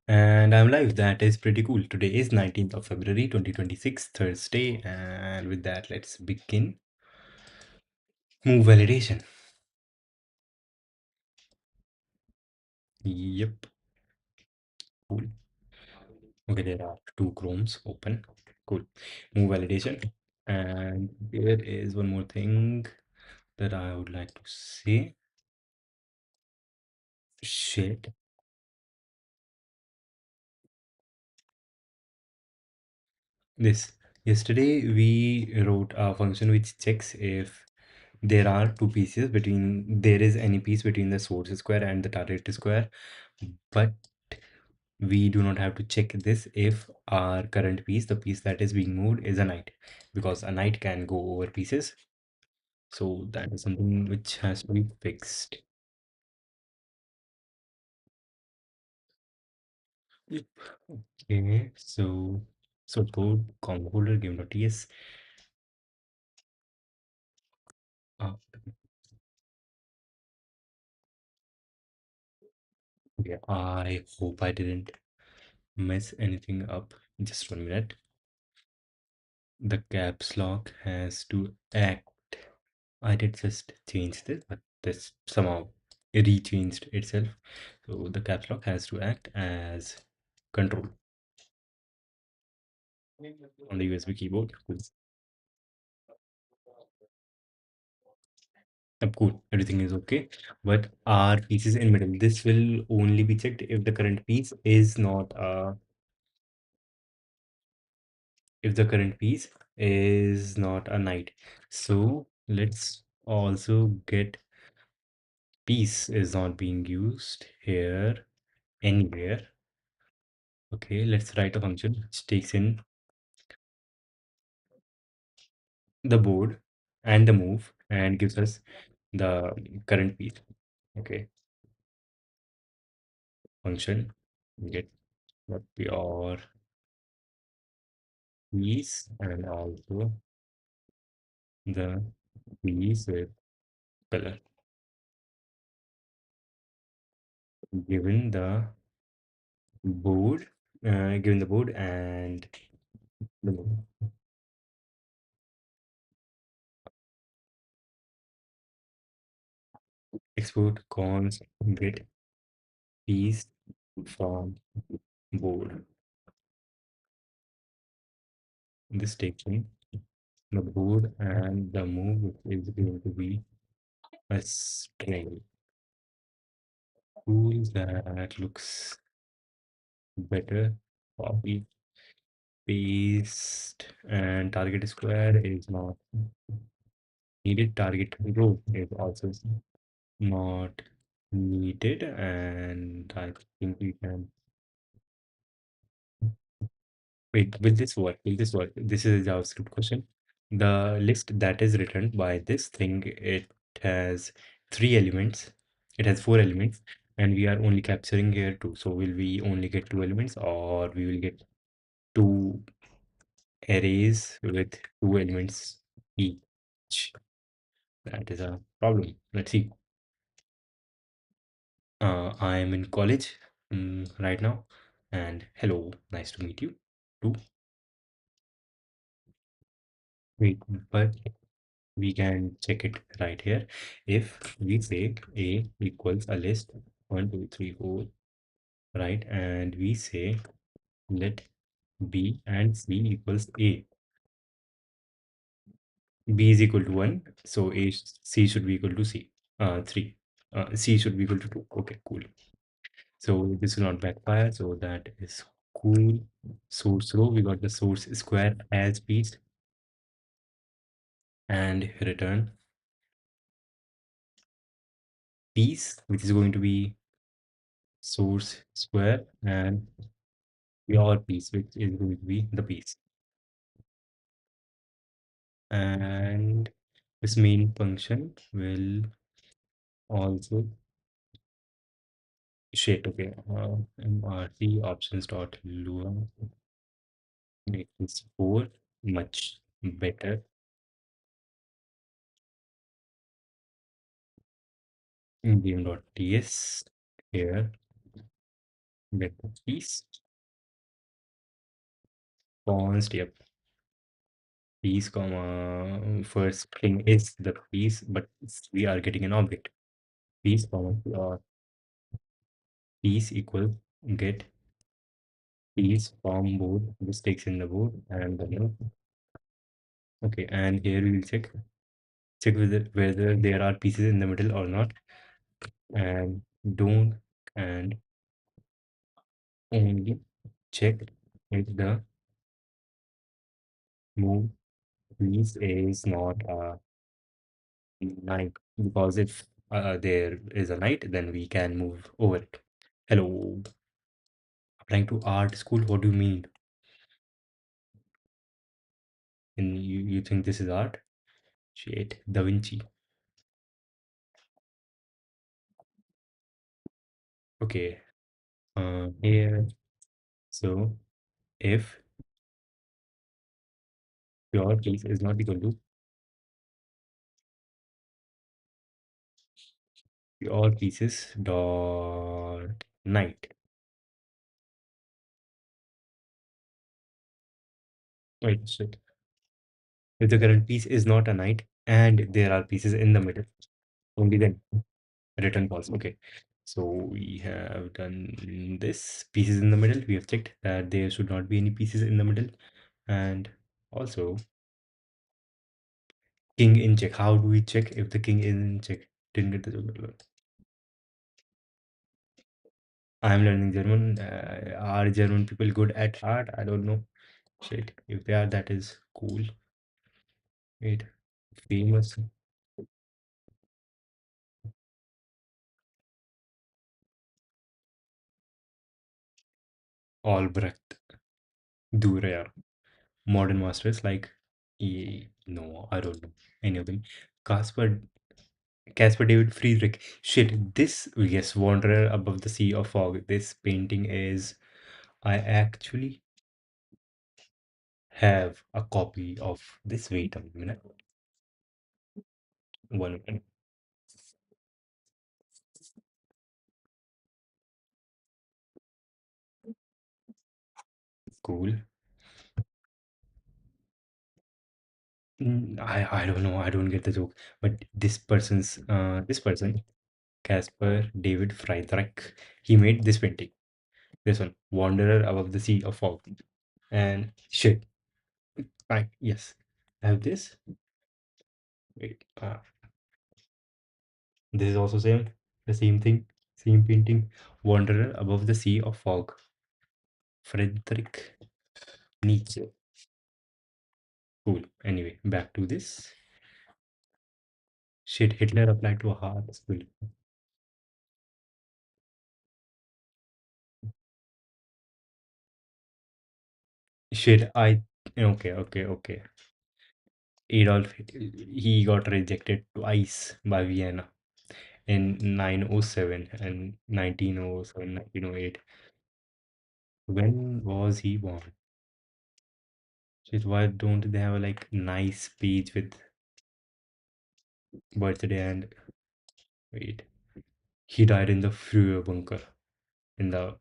And I'm live. That is pretty cool. Today is 19th of February 2026, Thursday. And with that, let's begin. Move validation. Yep. Cool. Okay, there are two Chromes open. Cool. Move validation. And there is one more thing that I would like to say. Shit. This. Yesterday, we wrote a function which checks if there is any piece between the source square and the target square, but we do not have to check this if our current piece, the piece that is being moved, is a knight, because a knight can go over pieces. So that is something which has to be fixed. Yep. Okay, so code combo holder game.ts. Uh, okay, I hope I didn't mess anything up. Just 1 minute. The caps lock has to act. I did just change this, but this somehow re-changed itself. So the caps lock has to act as control on the USB keyboard. Cool. Cool. Everything is okay. But our piece is in middle. This will only be checked if the current piece is not a knight. So let's also get piece is not being used here anywhere. Okay, let's write a function which takes in the board and the move and gives us the current piece. Okay, function get the pure piece and also the piece with color given the board, and the move. Export cons get piece from board. This takes in the board and the move, which is going to be a string. Cool, that looks better. Copy, paste, and target square is not needed. Target row is also not needed, and I think we can wait. Will this work? Will this work? This is a JavaScript question. The list that is written by this thing, it has 3 elements. It has 4 elements, and we are only capturing here two. So will we only get 2 elements, or we will get two arrays with 2 elements each? That is a problem. Let's see. I am in college right now, and hello, nice to meet you too. Wait, but we can check it right here. If we say A equals a list 1, 2, 3, 4, right, and we say let B and C equals A. B is equal to 1, so C should be equal to 3. C should be equal to 2. Okay, cool. So this will not backfire, so that is cool. Source row, we got the source square as piece, and return piece, which is going to be source square, and your piece, which is going to be the piece. And this main function will also shade. Okay, mrt options dot lua make this 4 much better. Game.ts here Get the piece. Const, yep. Piece, comma, first thing is the piece, but we are getting an object. Piece, comma, piece equal get piece from board. This takes in the board and the name. Okay, and here we will check whether there are pieces in the middle or not, and don't and only check if the move piece is not a knight, because if there is a knight, then we can move over it. Hello, applying to art school. What do you mean? And you think this is art? Shit, Da Vinci. Okay. Here. So if your piece is not equal to your pieces dot knight. Wait, shit. If the current piece is not a knight and there are pieces in the middle, only then return false. Okay. So we have done this pieces in the middle. We have checked that there should not be any pieces in the middle. And also king in check. How do we check if the king is in check? Didn't get the joke. I'm learning German. Are German people good at art? I don't know. Shit. If they are, that is cool. Wait. Famous Albrecht. Dürer. Modern masters like no, I don't know any of them. Caspar Caspar David Friedrich. Shit, this yes, Wanderer Above the Sea of Fog. This painting is I actually have a copy of this. Wait a minute. One minute. Cool. I don't know. I don't get the joke. But this person, Caspar David Friedrich, he made this painting. This one, Wanderer Above the Sea of Fog. And shit. Yes. I have this. Wait. This is also same. The same thing. Same painting. Wanderer Above the Sea of Fog. Friedrich Nietzsche. Cool. Anyway, back to this. Shit, Hitler applied to a hard school. Shit, okay. Adolf, he got rejected twice by Vienna in 907 and 1907, 1908. When was he born? Shit, why don't they have a like nice page with birthday and wait? He died in the Führer bunker, in the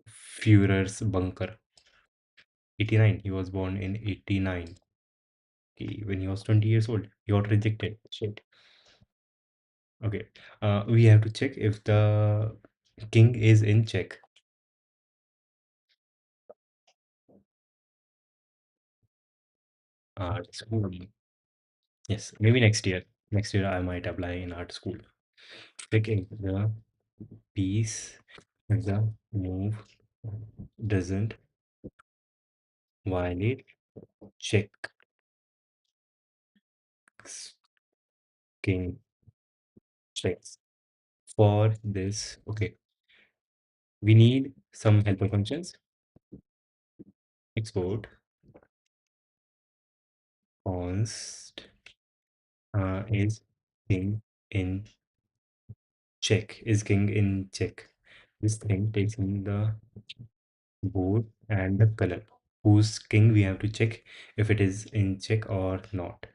Führer's bunker. 89. He was born in 89. When he was 20 years old, he got rejected. Shit. Okay. We have to check if the king is in check. Art school. Yes, maybe next year. Next year I might apply in art school. Checking the piece, the move doesn't violate check king checks. For this, okay, we need some helper functions. Export const is king in check. Is king in check. This thing takes in the board and the color. Whose king we have to check if it is in check or not.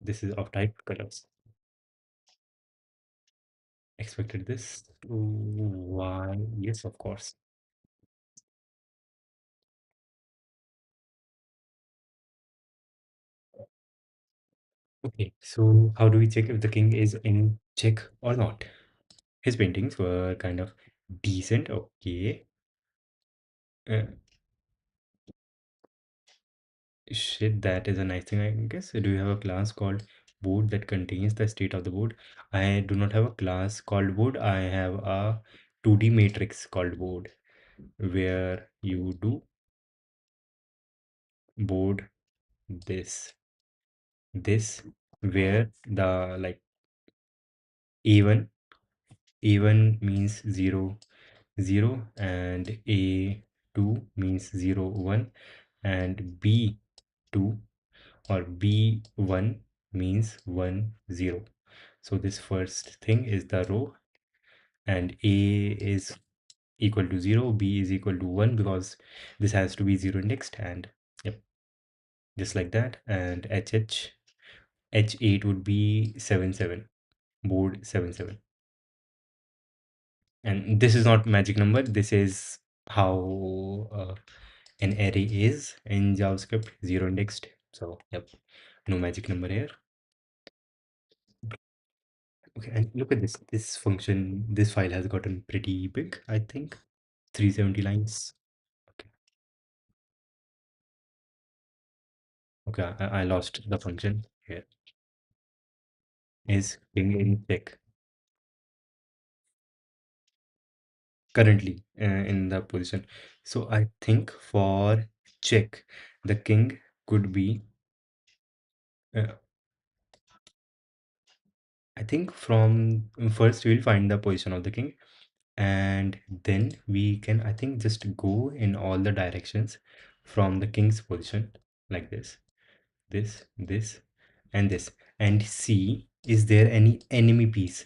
This is of type colors. expected this. Why? Yes, of course. Okay, so how do we check if the king is in check or not? His paintings were kind of decent. Okay. Uh, Shit, that is a nice thing, I guess. Do you have a class called board that contains the state of the board? I do not have a class called board. I have a 2D matrix called board where you do board this where the like A1 A1 means 0 0 and A2 means 0 1 and B2 or B1 means 1 0. So this first thing is the row and A is equal to 0, B is equal to 1 because this has to be 0 indexed and yep, just like that. And H8 would be 7 7, board 7 7. And this is not magic number. This is how an array is in JavaScript, 0 indexed. So yep, no magic number here. Okay, and look at this. This function, this file has gotten pretty big, I think. 370 lines. Okay, okay, I lost the function here. Is king in check currently in the position. So I think for check, the king could be, uh, I think from first we'll find the position of the king and then we can, I think, just go in all the directions from the king's position like this, and this, and see is there any enemy piece.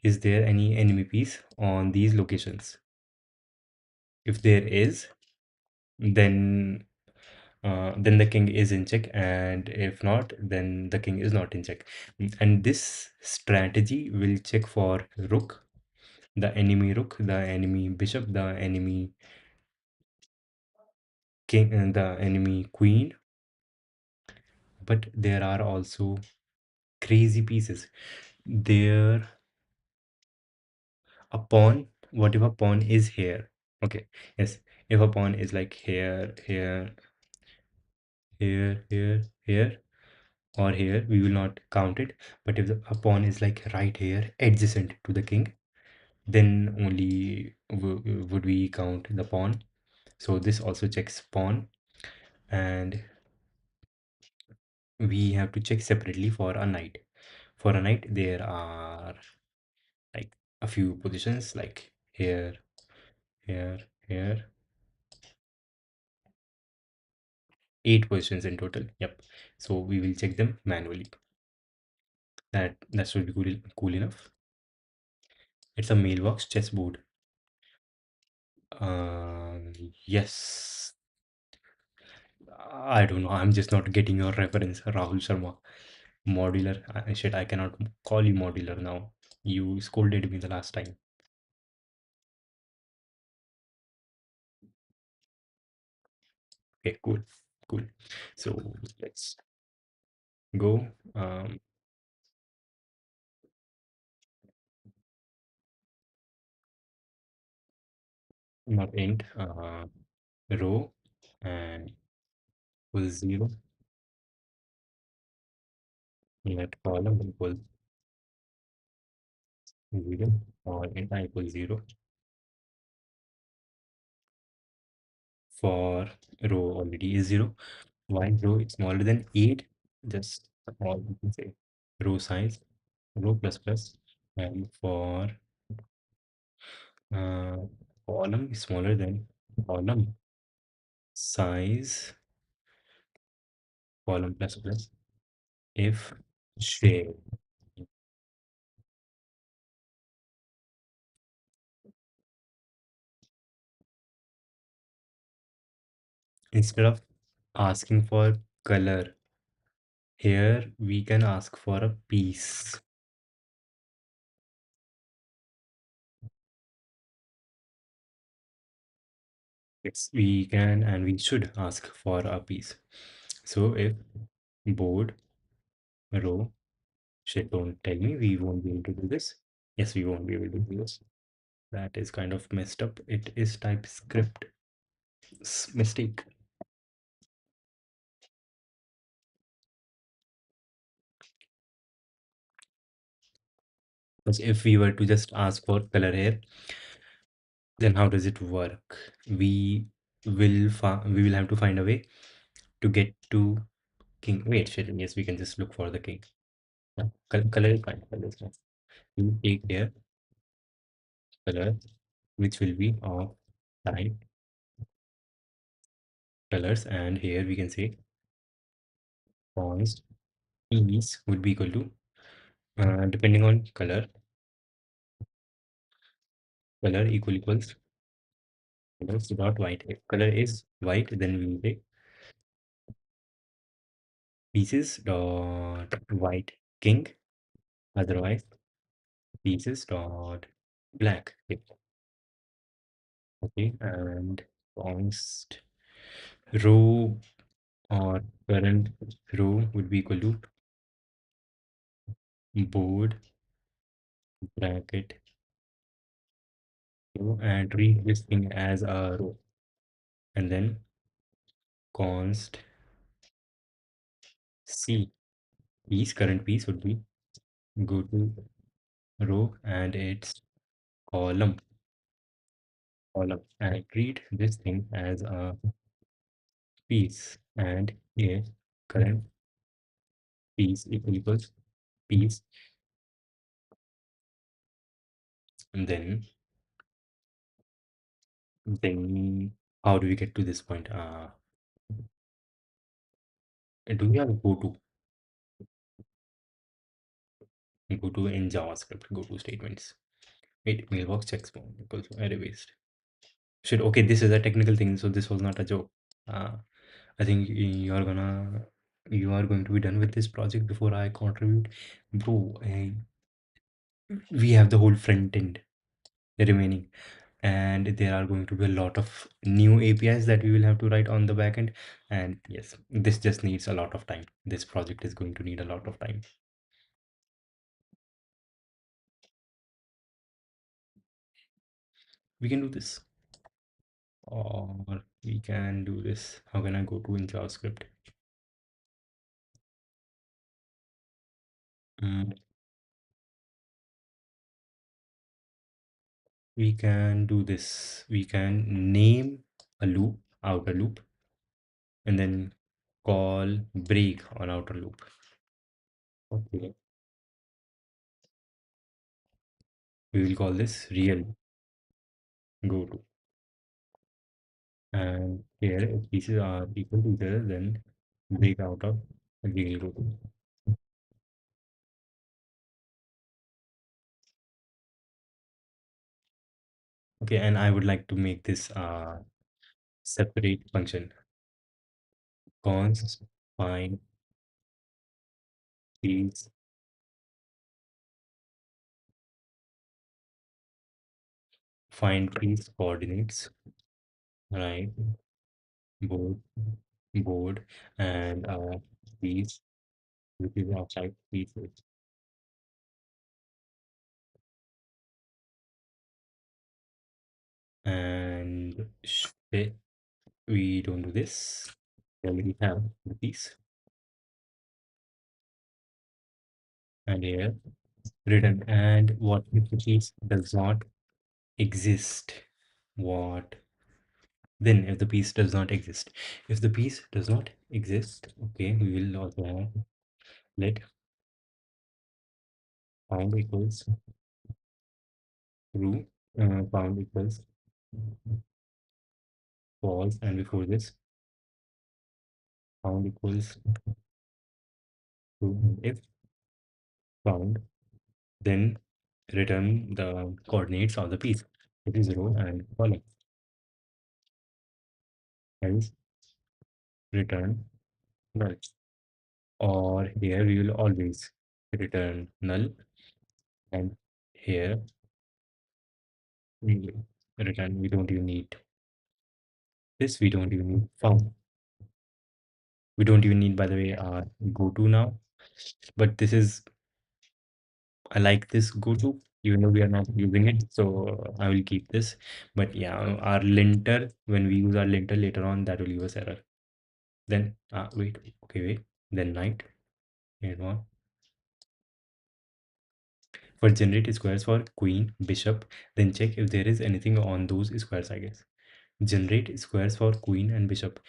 Is there any enemy piece on these locations? If there is, then then the king is in check, and if not, then the king is not in check. And this strategy will check for rook, the enemy rook, the enemy bishop, the enemy king, and the enemy queen. But there are also crazy pieces. There, a pawn. What if a pawn is here? Okay, yes. If a pawn is like here, here, here, or here, we will not count it. But if a pawn is like right here, adjacent to the king, then only would we count the pawn. So this also checks pawn, and we have to check separately for a knight. For a knight, there are like a few positions like here, here, here, 8 positions in total. Yep. So we will check them manually. That should be cool enough. It's a mailbox chessboard. Um, yes. I don't know. I'm just not getting your reference, Rahul Sharma. Modular. Shit, I cannot call you modular now. You scolded me the last time. Okay, cool, cool. So let's go. Not int. Row and equals 0. Let column equals 0 or int I equals 0 for row already is 0. While row is smaller than 8, just small, you can say row size, row plus plus, and for uh, column is smaller than column size, column plus plus, if shared. Instead of asking for color, here we can ask for a piece. Yes, we can and we should ask for a piece. So if board, row, shit, don't tell me we won't be able to do this. Yes, we won't be able to do this. That is kind of messed up. It is TypeScript mistake. Because if we were to just ask for color here, then how does it work? We will have to find a way to get to king. Wait, shit, yes, we can just look for the king. Yeah, color is fine. Color is fine. We take here color, which will be of type colors, and here we can say const is would be equal to depending on color equals colors dot white. If color is white, then we will take pieces dot white king. Otherwise, pieces dot black. Okay, and const row or current row would be equal to board bracket row and treat this thing as a row, and then const c piece current piece would be go to row and its column and treat this thing as a piece, and here current piece equals piece, and then how do we get to this point? Do we have go to in JavaScript, go to statements? Wait, mailbox checks form equals array based. Shit, okay, this is a technical thing, so this was not a joke. I think you are going to be done with this project before I contribute. Bro, we have the whole front end remaining, and there are going to be a lot of new APIs that we will have to write on the back end. And yes, this just needs a lot of time. This project is going to need a lot of time. We can do this, or we can do this. How can I go to in JavaScript? Mm, we can do this. We can name a loop, outer loop, and then call break on outer loop. Okay, we will call this real go to. And here, if pieces are equal to each other, then break out of real go to. Okay, and I would like to make this separate function. Const find piece, find piece coordinates, right? Board, board, and piece, which is outside pieces. And shit, we don't do this. We already have the piece. And here, written. And what if the piece does not exist? What then if the piece does not exist? If the piece does not exist, okay, we will also have let found equals true, found equals false, and before this, found equals true. If found, then return the coordinates of the piece. It is row and column. Else return null. Or here we will always return null, and here we will return we don't even need This we don't even need found. We don't even need, by the way, go to now. But this is, I like this go to, even though we are not using it. So I will keep this. But yeah, our linter, when we use our linter later on, that will give us error. Then, wait, okay, wait. Then knight, and on. For generate squares for queen, bishop, then check if there is anything on those squares, I guess. Generate squares for queen and bishop.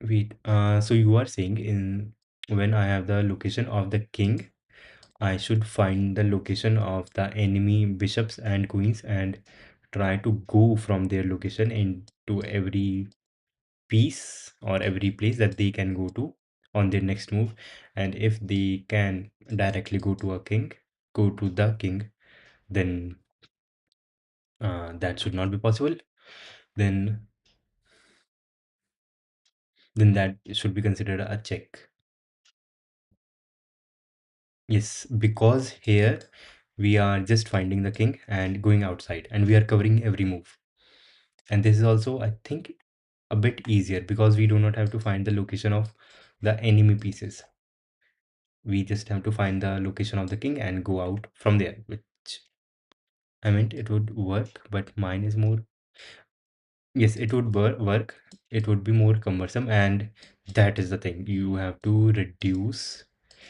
Wait, so you are saying in when I have the location of the king, I should find the location of the enemy bishops and queens and try to go from their location into every piece or every place that they can go to on their next move. And if they can directly go to a king, go to the king, then that should not be possible. Then that should be considered a check. Yes, because here we are just finding the king and going outside, and we are covering every move. And this is also, I think, a bit easier because we do not have to find the location of the enemy pieces. We just have to find the location of the king and go out from there, which I meant it would work, but mine is more. Yes, it would work. It would be more cumbersome, and that is the thing. You have to reduce,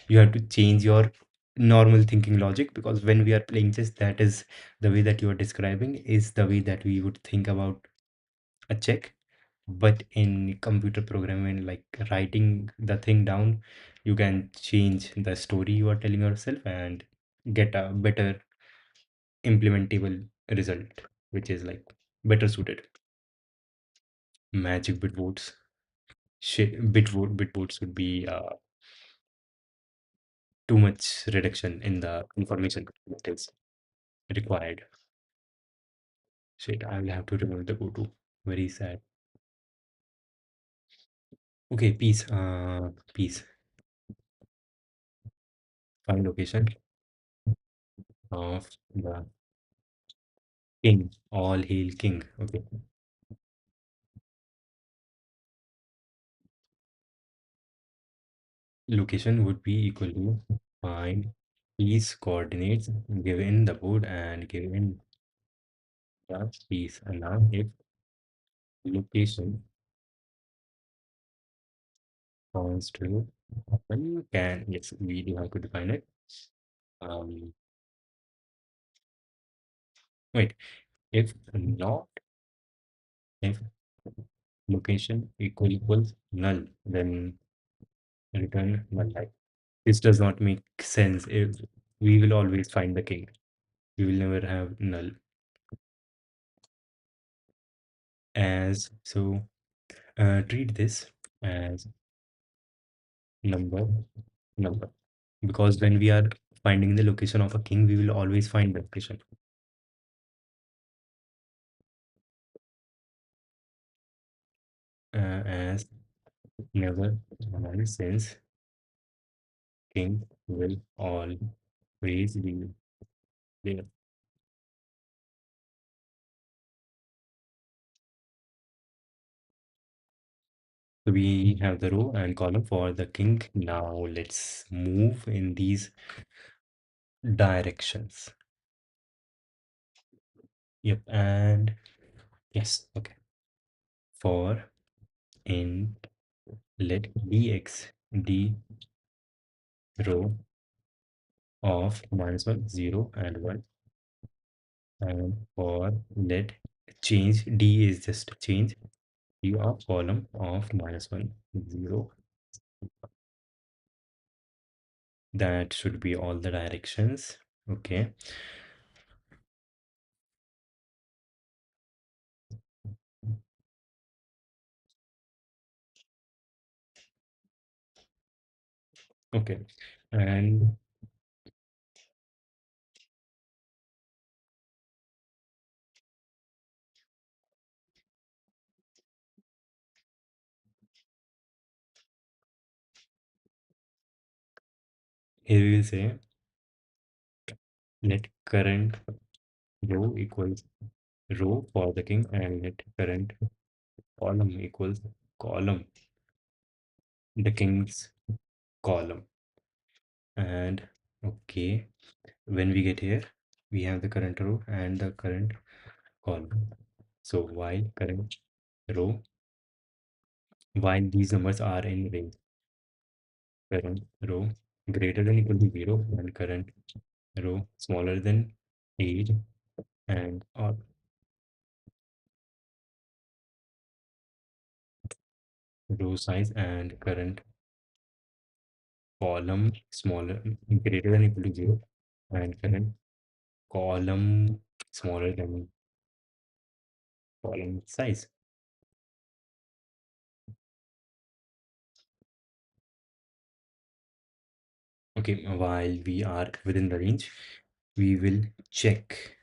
you have to change your normal thinking logic because when we are playing chess, that is the way that you are describing is the way that we would think about a check. But in computer programming, like writing the thing down, you can change the story you are telling yourself and get a better implementable result, which is like better suited. Magic bit votes. Shit, bit votes would be too much reduction in the information that is required. Shit, I will have to remove the go to. Very sad. Okay, peace. Peace. Find location of the king. All hail king. Okay. Location would be equal to find piece coordinates given the board and given the piece. And now if location points to, when you can, yes, we do have to define it. Um, Wait, if not, if location equals null, then return null. Like, this does not make sense if we will always find the king. We will never have null as so. Treat this as number number because when we are finding the location of a king, we will always find the location as never null since king will always be there. So we have the row and column for the king. Now let's move in these directions. Yep, and yes, okay. For in let dx d row of -1, 0, and 1, and for let change d is just change d of column of -1, 0. That should be all the directions. Okay. Okay. And here we will say let current row equals row for the king and let current column equals column, the king's column. And okay, when we get here, we have the current row and the current column. So while current row, while these numbers are in range, current row greater than equal to 0 and current row smaller than 8 and or row size and current column smaller greater than equal to 0 and current column smaller than column size. Okay, while we are within the range, we will check.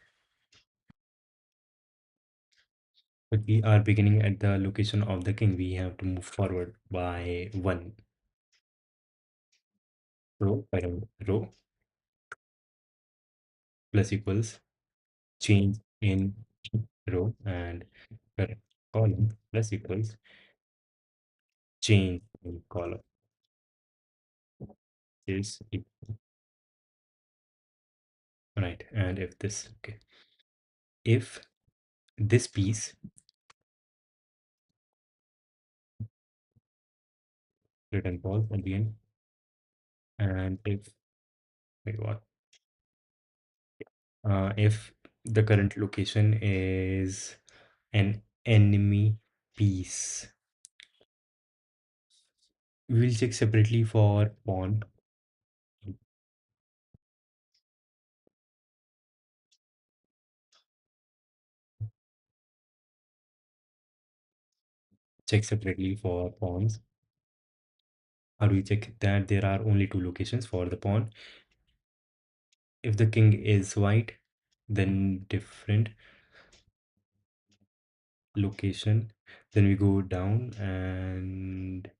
But we are beginning at the location of the king. We have to move forward by 1 row, current row plus equals change in row and current column plus equals change in column is right. And if this, okay, if this piece return false at the end, and if wait what if the current location is an enemy piece, we will check separately for pawn. Check separately for pawns. How do we check that there are only two locations for the pawn? If the king is white, then different location. Then we go down, and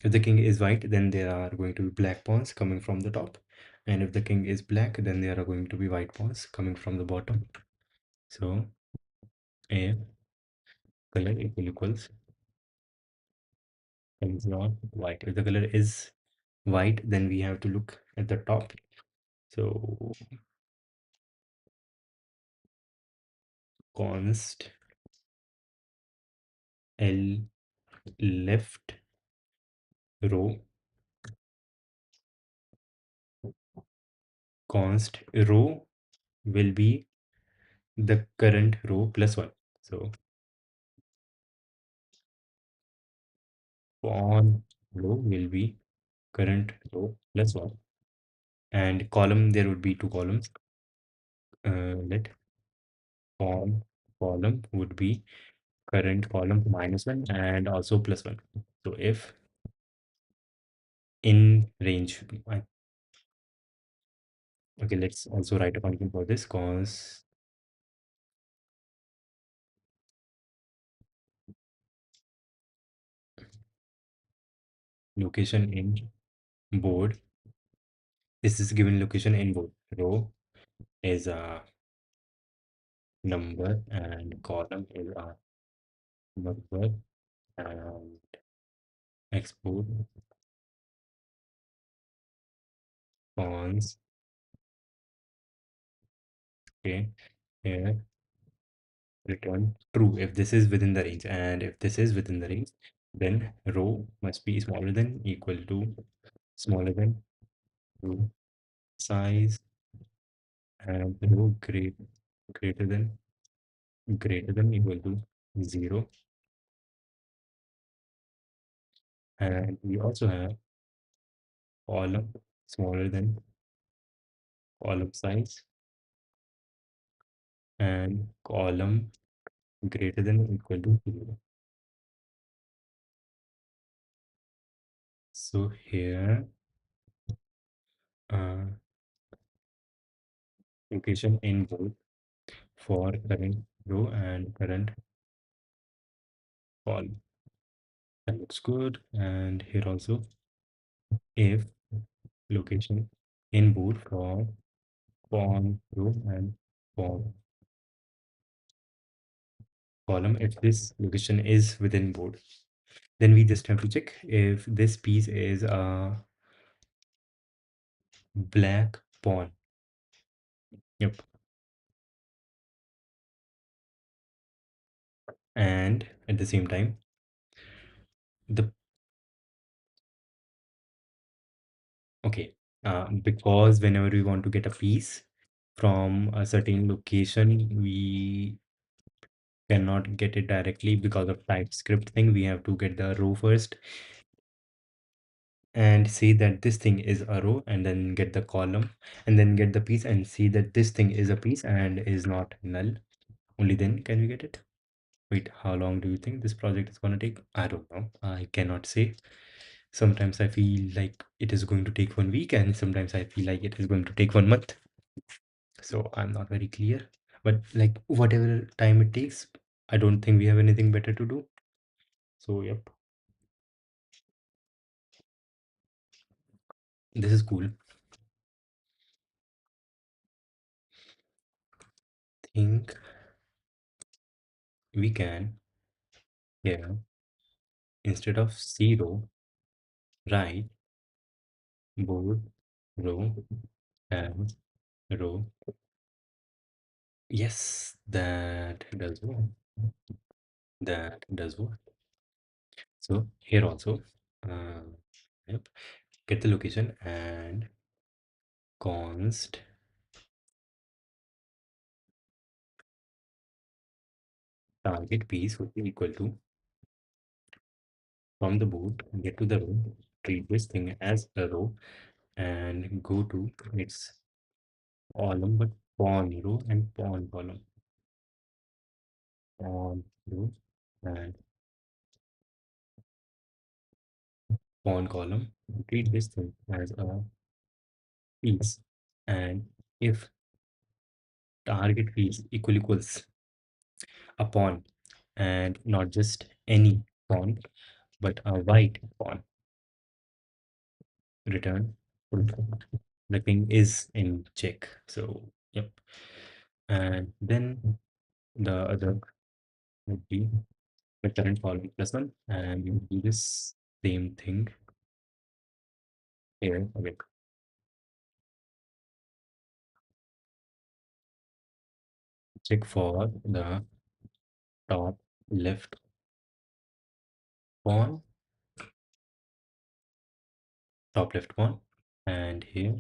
if the king is white, then there are going to be black pawns coming from the top. And if the king is black, then there are going to be white pawns coming from the bottom. So if color equals is not white. If the color is white, then we have to look at the top. So const L left row const row will be the current row plus 1. So pawn row will be current row plus 1. And column, there would be two columns. Let pawn column would be current column minus 1 and also plus 1. So if in range, okay, let's also write a function for this cause location in board. This is given location in board. Row is a number and column is a number and export fonts. Okay, here return true if this is within the range, and if this is within the range, then row must be smaller than equal to smaller than row size and row greater than equal to 0. And we also have column smaller than column size and column greater than or equal to 0. So here uh, location in both for current row and current column. That looks good. And here also if location in both for pawn row and pawn column if this location is within board. Then we just have to check if this piece is a black pawn. Yep. And at the same time, the okay, because whenever we want to get a piece from a certain location, we cannot get it directly because of TypeScript thing. We have to get the row first and see that this thing is a row, and then get the column, and then get the piece and see that this thing is a piece and is not null. Only then can we get it. Wait, how long do you think this project is going to take? I don't know. I cannot say. Sometimes I feel like it is going to take 1 week, and sometimes I feel like it is going to take 1 month. So I'm not very clear. But like whatever time it takes, I don't think we have anything better to do. So yep, this is cool. Think we can here instead of zero write board row and row. Yes, that does work. That does work. So here also, uh, yep, get the location and const target piece would be equal to from the boot, get to the row, treat this thing as a row, and go to its column, but pawn row and pawn column. Pawn row and pawn column. Treat this thing as a piece. And if target piece equals a pawn, and not just any pawn, but a white pawn, return the king is in check. So yep. And then the other would be the current column +1, and you do this same thing here again. Check for the top left pawn, top left pawn, and here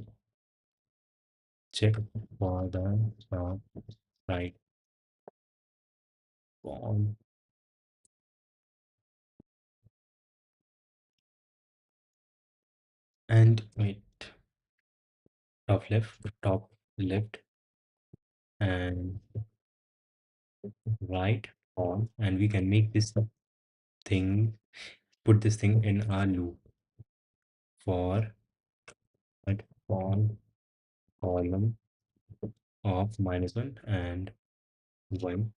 check for the top right pawn. And wait, top left, and right pawn, and we can make this thing, put this thing in a loop for that pawn column of -1 and 1.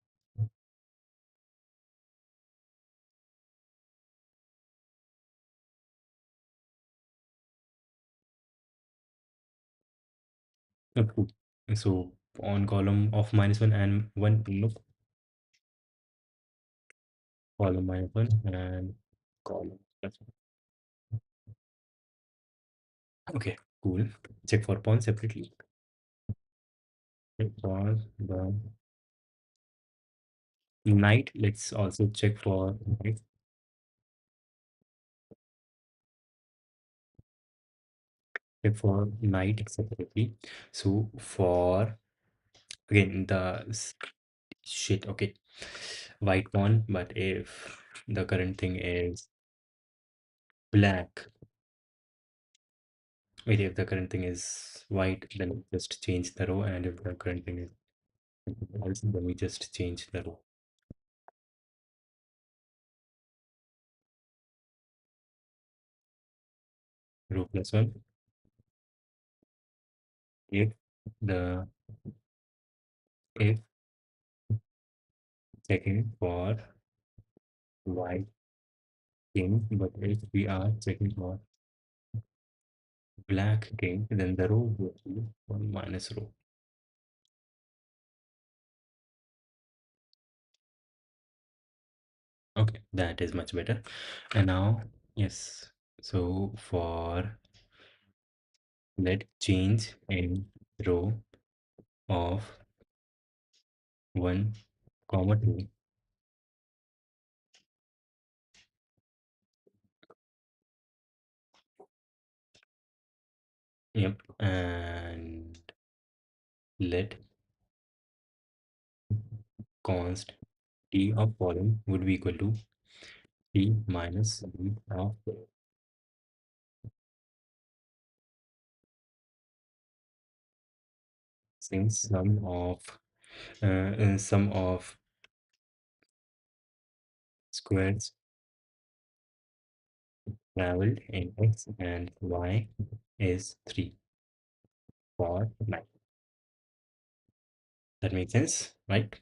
Cool. So on column of -1 and 1, nope, column -1 and column +1. Okay, cool. Check for pawn separately. Check for the knight. Let's also check for knight. Check for knight separately. So for again shit. Okay, white pawn. But if the current thing is black, wait, if the current thing is white, then just change the row, and if the current thing is else, then we just change the row. Row +1. If the if checking for white king, but if we are checking for black king, then the row will be 1 minus row. Okay, that is much better. And now, yes. So for let change in row of 1 comma 2. Yep. And let const t of column would be equal to t minus b of, since sum of squares traveled in x and y is 3 for 9. That makes sense, right?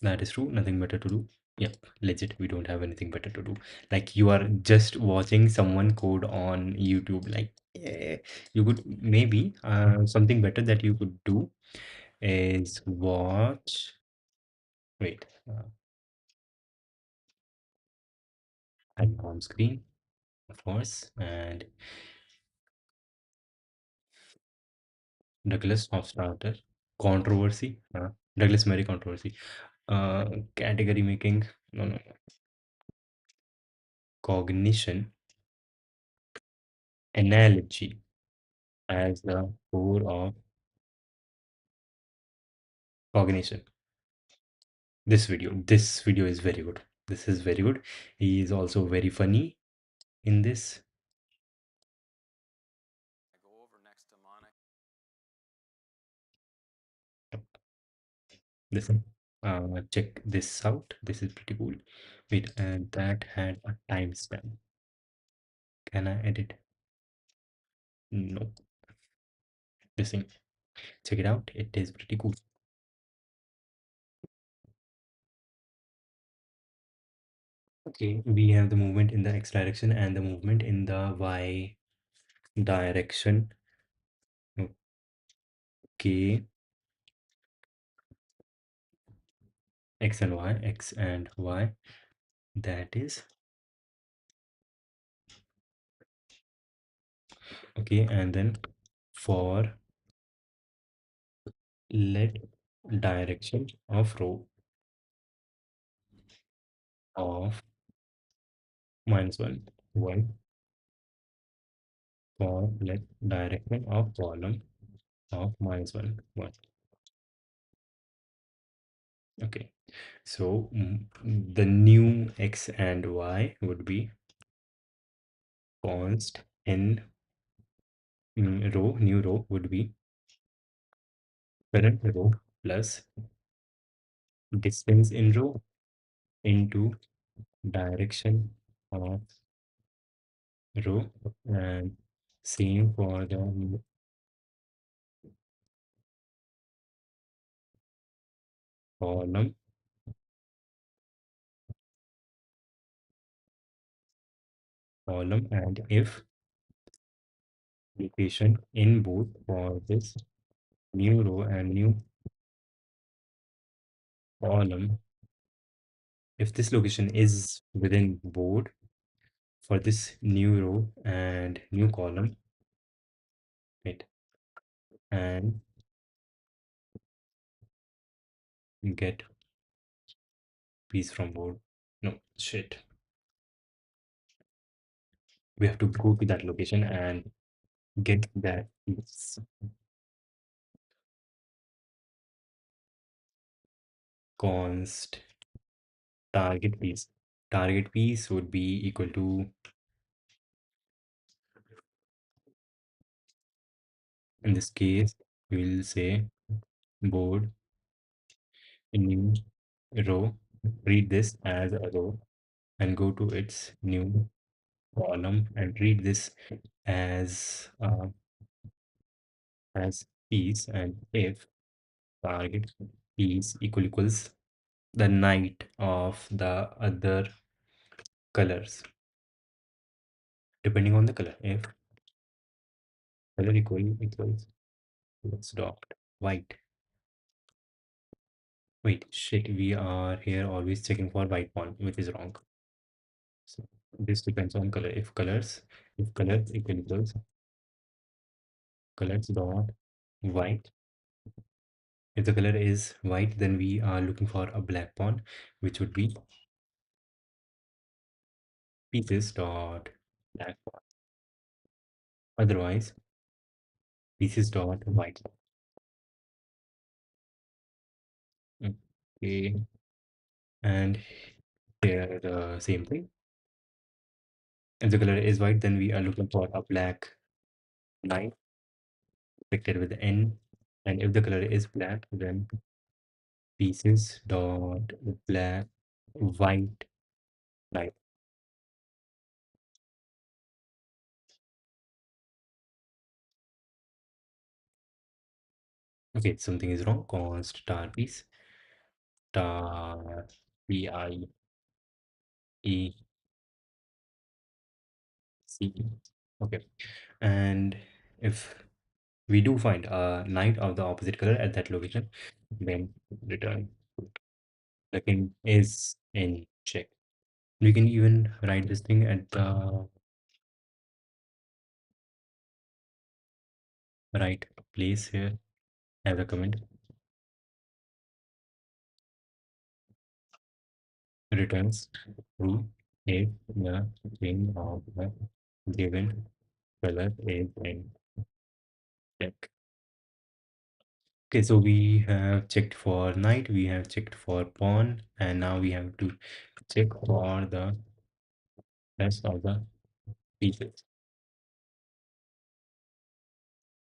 That is true. Nothing better to do. Yep, legit. We don't have anything better to do. Like you are just watching someone code on YouTube. Like, yeah, you could maybe something better that you could do is watch. Wait, and home screen, of course, and Douglas Hofstadter controversy. Douglas Murray controversy. Uh, Category making. No, no, no. Cognition analogy as the core of cognition. This video is very good. This is very good. He is also very funny in this. Listen, check this out. This is pretty cool. Wait, and that had a timestamp. Can I edit? No. Listen, check it out. It is pretty cool. Okay, we have the movement in the x direction and the movement in the y direction. Okay, x and y. That is okay, and then for let direction of row of -1, 1 for let direction of column of -1, 1. Okay, so the new x and y would be const in row, new row would be current row plus distance in row into direction of row, and same for the column and if location in both for this new row and new column, if this location is within board for this new row and new column, right, and get piece from board. No, shit. We have to go to that location and get that piece. Const target piece. Target piece would be equal to, in this case, we will say board new row. Read this as a row and go to its new column and read this as piece, and if target piece equals the night of the other colors, depending on the color. If color equals let's dot white, Wait, shit, we are here always checking for white pawn, which is wrong. So this depends on color. If colors equals colors dot white. If the color is white, then we are looking for a black pawn, which would be pieces dot black pawn. Otherwise, pieces dot white. Okay, and here the same thing. If the color is white, then we are looking for a black line depicted with N. And if the color is black, then pieces dot black white line. Okay, something is wrong. Const star piece star PIEC. Okay, and if we do find a knight of the opposite color at that location, then return the king is in check. We can even write this thing at the right place here as a comment. Returns true if the king of the given color is in check. Okay, so we have checked for knight, we have checked for pawn, and now we have to check for the rest of the pieces.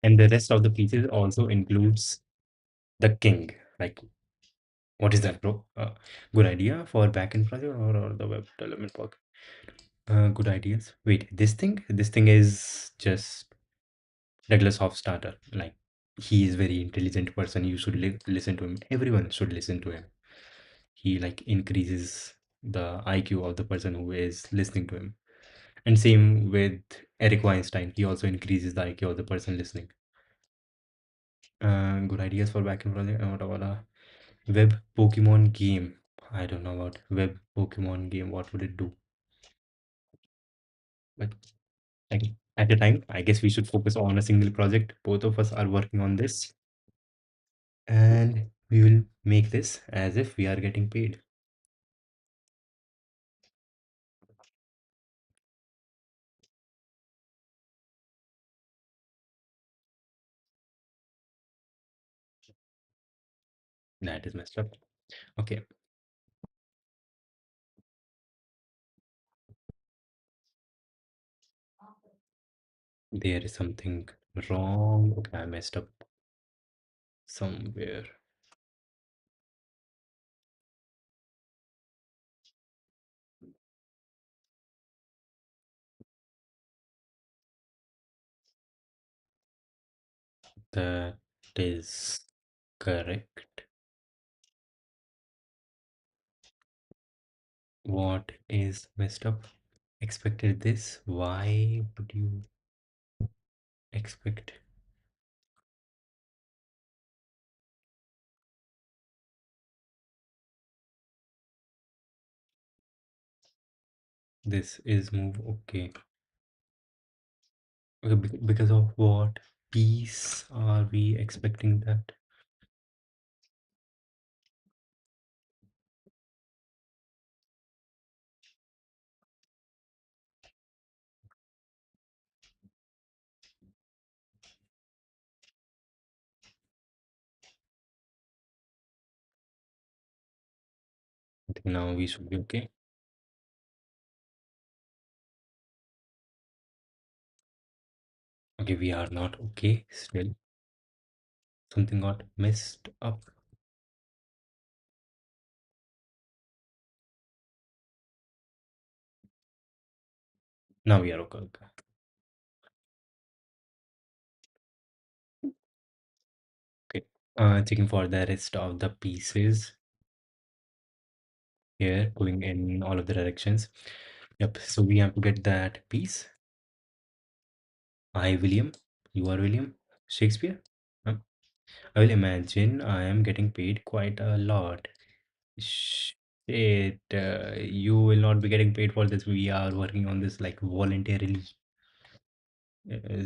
And the rest of the pieces also includes the king. Like, what is that, bro? Good idea for backend project or the web development work? Good ideas. Wait, this thing is just regular soft starter. Like, he is very intelligent person. You should listen to him. Everyone should listen to him. He like increases the IQ of the person who is listening to him. And same with Eric Weinstein. He also increases the IQ of the person listening. Good ideas for backend project. What about a web Pokemon game? I don't know about web Pokemon game. What would it do? But like at a time, I guess we should focus on a single project. Both of us are working on this, and we will make this as if we are getting paid. That is messed up. Okay, there is something wrong. Okay, I messed up somewhere. That is correct. What is messed up? Expected this? Why would you expect this is move? Okay. Okay, because of what piece are we expecting that? I think now we should be okay. Okay, we are not okay still. Something got messed up. Now we are okay. Okay. Okay. Checking for the rest of the pieces here, going in all of the directions. Yep. So we have to get that piece. I, William. You are William. Shakespeare. Huh? I will imagine I am getting paid quite a lot. Shit, you will not be getting paid for this. We are working on this like voluntarily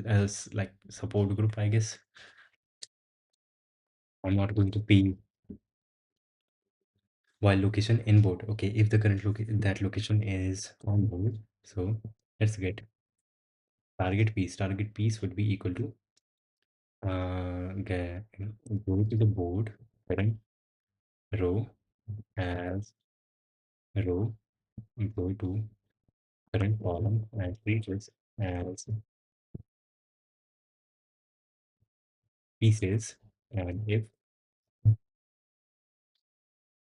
as like support group, I guess. I'm not going to pay you. While location in board. Okay, if the current location is on board, so let's get target piece. Target piece would be equal to get, go to the board current row as row, go to current column and treat this as pieces, and if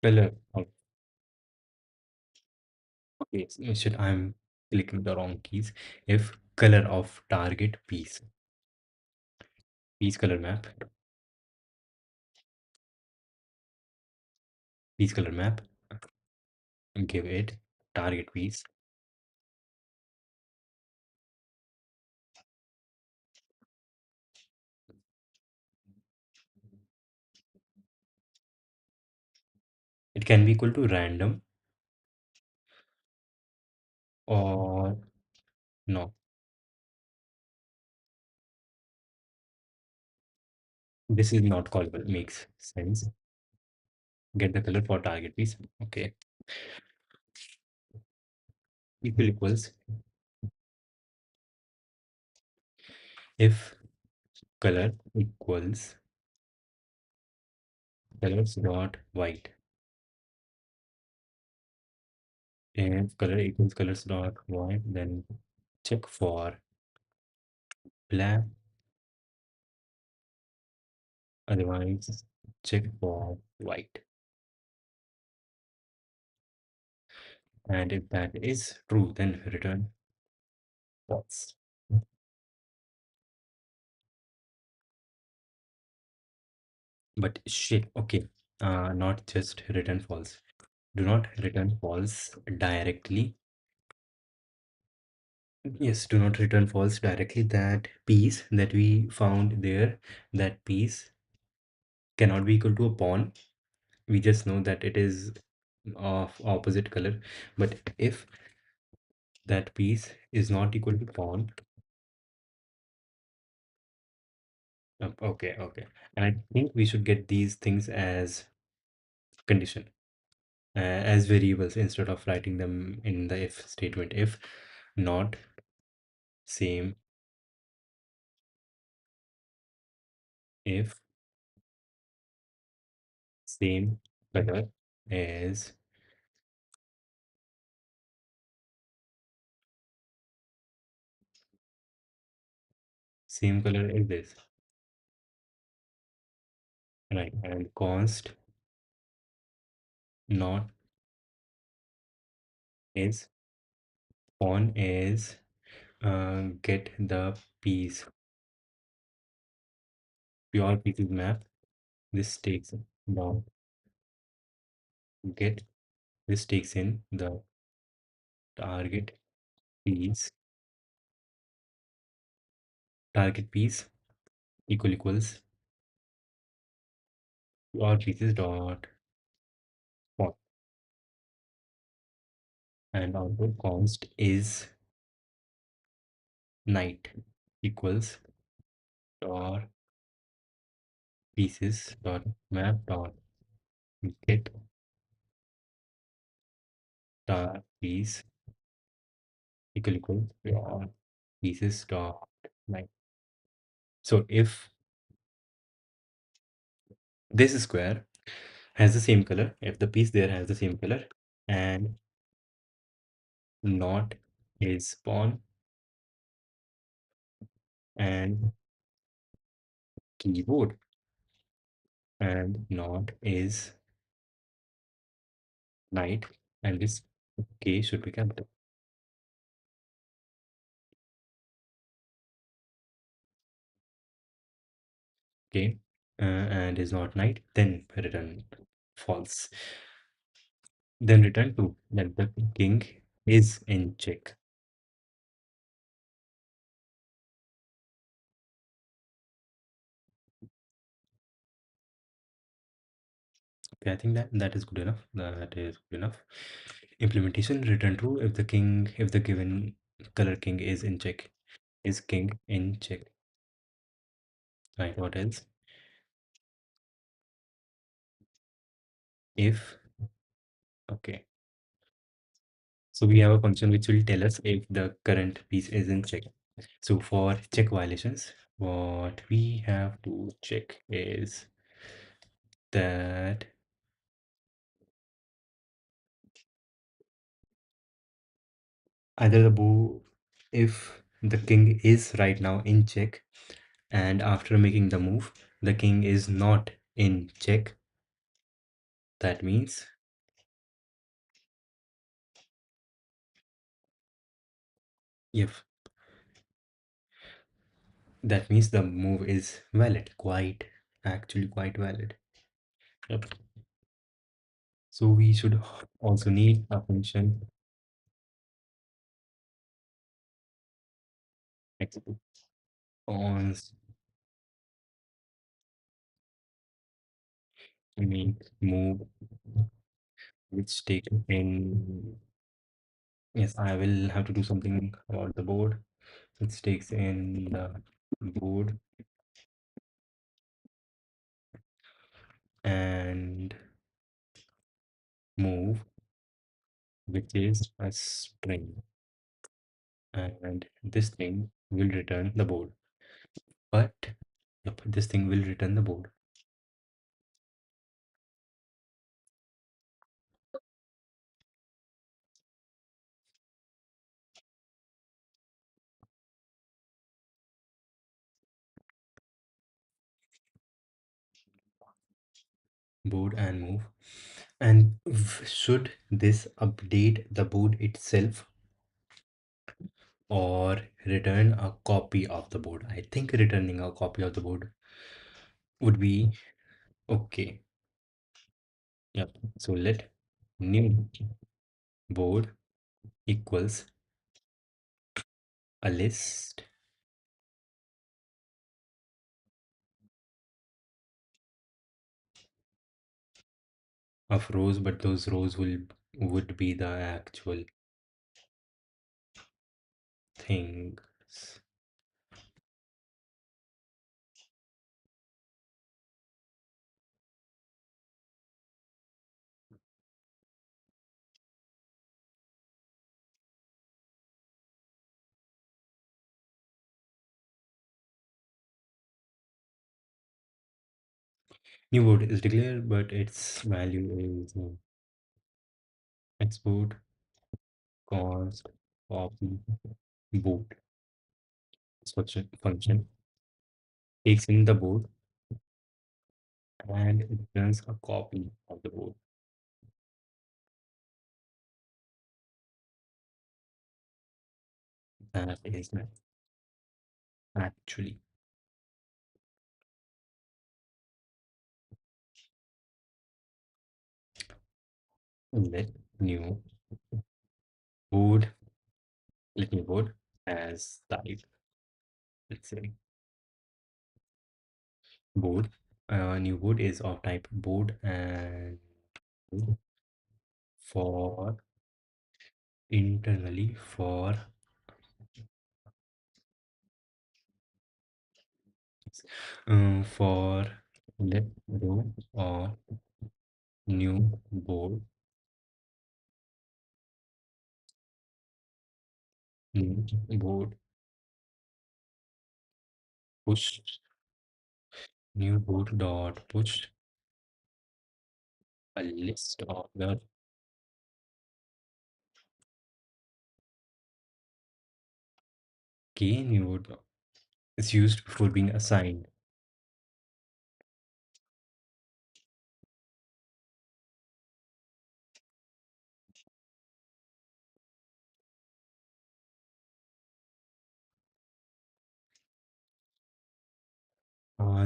color of, okay, so should I'm clicking the wrong keys. If color of target piece color map, piece color map, give it target piece. It can be equal to random or no. This is not callable. Makes sense. Get the color for target piece. Okay. Equals if color equals colors dot white. If color equals colors dot white, then check for black. Otherwise, check for white. And if that is true, then return false. But shit, okay. Not just return false. Do not return false directly. Yes, do not return false directly. That piece that we found there, that piece cannot be equal to a pawn. We just know that it is of opposite color. But if that piece is not equal to pawn, okay, okay. And I think we should get these things as condition, as variables instead of writing them in the if statement. If not same, if same color as same color as this, right? And const not is on is get the piece, pure pieces map. This takes down, get this takes in the target piece, target piece equals pure pieces dot font, and output const is night equals pure pieces dot map dot get star piece equals pure pieces dot night. So if this square has the same color, if the piece there has the same color, and not is pawn and keyboard, and not is knight, and this k should be capital. Okay, and is not knight, then return false. Then return to that the king is in check. Okay, I think that is good enough. That is good enough. Implementation return true if the given color king is in check. Is king in check? Right, what else? If, okay. So we have a function which will tell us if the current piece is in check. So for check violations, what we have to check is that either the bow, if the king is right now in check, and after making the move, the king is not in check, that means if that means the move is valid, quite actually quite valid. Yep. So we should also need a function execute on make move which take in. Yes, I will have to do something about the board. It takes in the board and move, which is a string, and this thing will return the board. But yep, this thing will return the board. Board and move. And should this update the board itself or return a copy of the board? I think returning a copy of the board would be okay. Yep. So let new board equals a list of rows, but those rows would be the actual things. New board is declared, but its value is export cost copy board. Function takes in the board and it returns a copy of the board. That is actually let new board, let new board as type, let's say board. New board is of type board and for internally for let row or new board, new board push, new board dot push a list of the key new board is used before being assigned.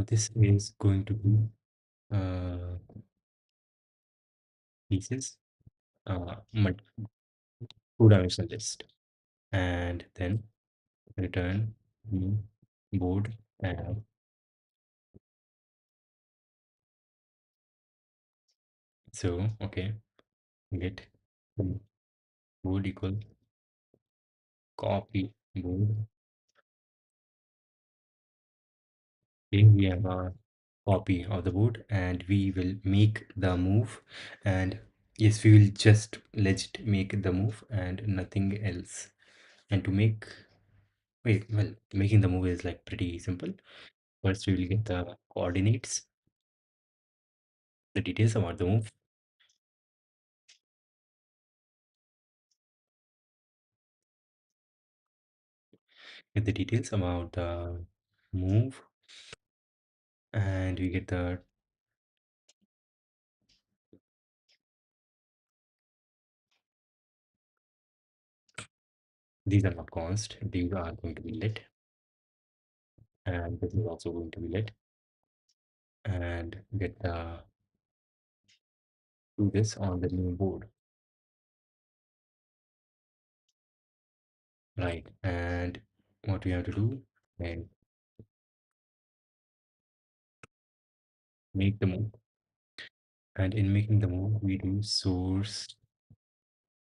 This is going to be uh, pieces, two-dimensional list, and then return new board and So, okay, get board equal copy board. Here we have a copy of the board and we will make the move, and yes, we will just legit make the move and nothing else. And to make, wait, well, making the move is like pretty simple. First we will get the coordinates, the details about the move. Get the details about the move, and we get the, these are not const, these are going to be lit, and this is also going to be lit, and get the, do this on the new board, right? And what we have to do, and make the move, and in making the move we do source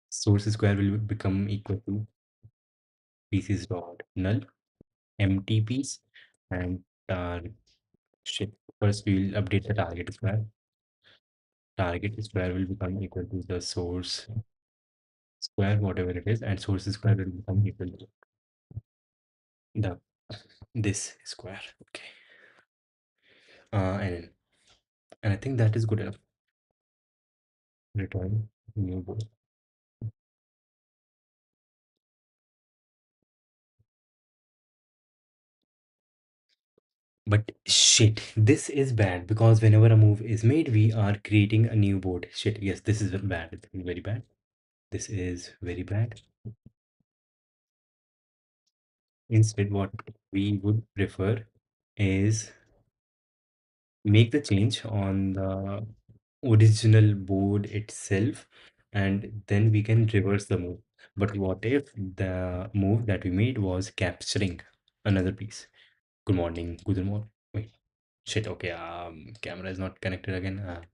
square will become equal to pieces dot null empty piece, and shit, first we will update the target square will become equal to the source square, whatever it is, and source square will become equal to the this square. Okay. And I think that is good enough. Return new board. But shit, this is bad because whenever a move is made, we are creating a new board. Shit, yes, this is bad. It's very bad. This is very bad. Instead, what we would prefer is make the change on the original board itself, and then we can reverse the move. But what if the move that we made was capturing another piece? Good morning, good morning. Wait, shit, okay, camera is not connected again.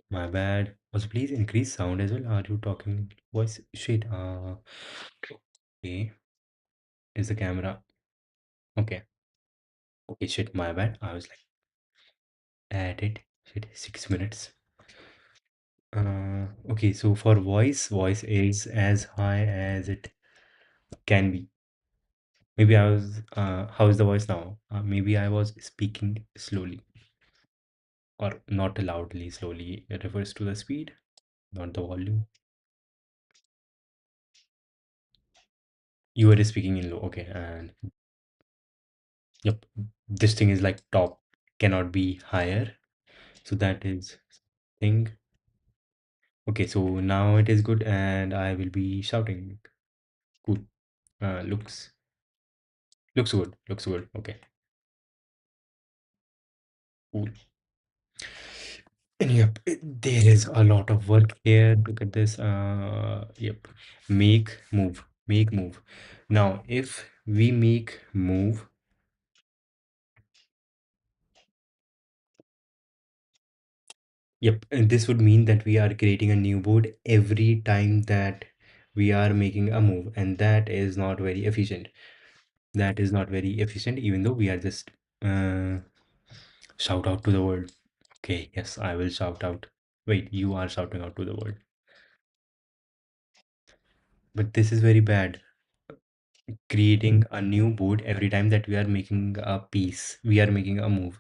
My bad. Also, please increase sound as well. Are you talking voice? Shit, okay, is the camera okay? Okay, shit, my bad. I was like, at it. Shit, 6 minutes. Okay, so for voice is as high as it can be. Maybe I was, how is the voice now? Maybe I was speaking slowly or not loudly. Slowly it refers to the speed, not the volume. You were speaking in low. Okay, and yep, this thing is like top, cannot be higher. So that is thing. Okay, so now it is good and I will be shouting. Cool. Looks good. Looks good. Okay. Cool. And yep, there is a lot of work here. Look at this. Yep. Make move. Now, if we make move, yep, and this would mean that we are creating a new board every time that we are making a move, and that is not very efficient. That is not very efficient, even though we are just uh, shout out to the world. Okay, yes, I will shout out. Wait, you are shouting out to the world. But this is very bad. Creating a new board every time that we are making a piece, we are making a move.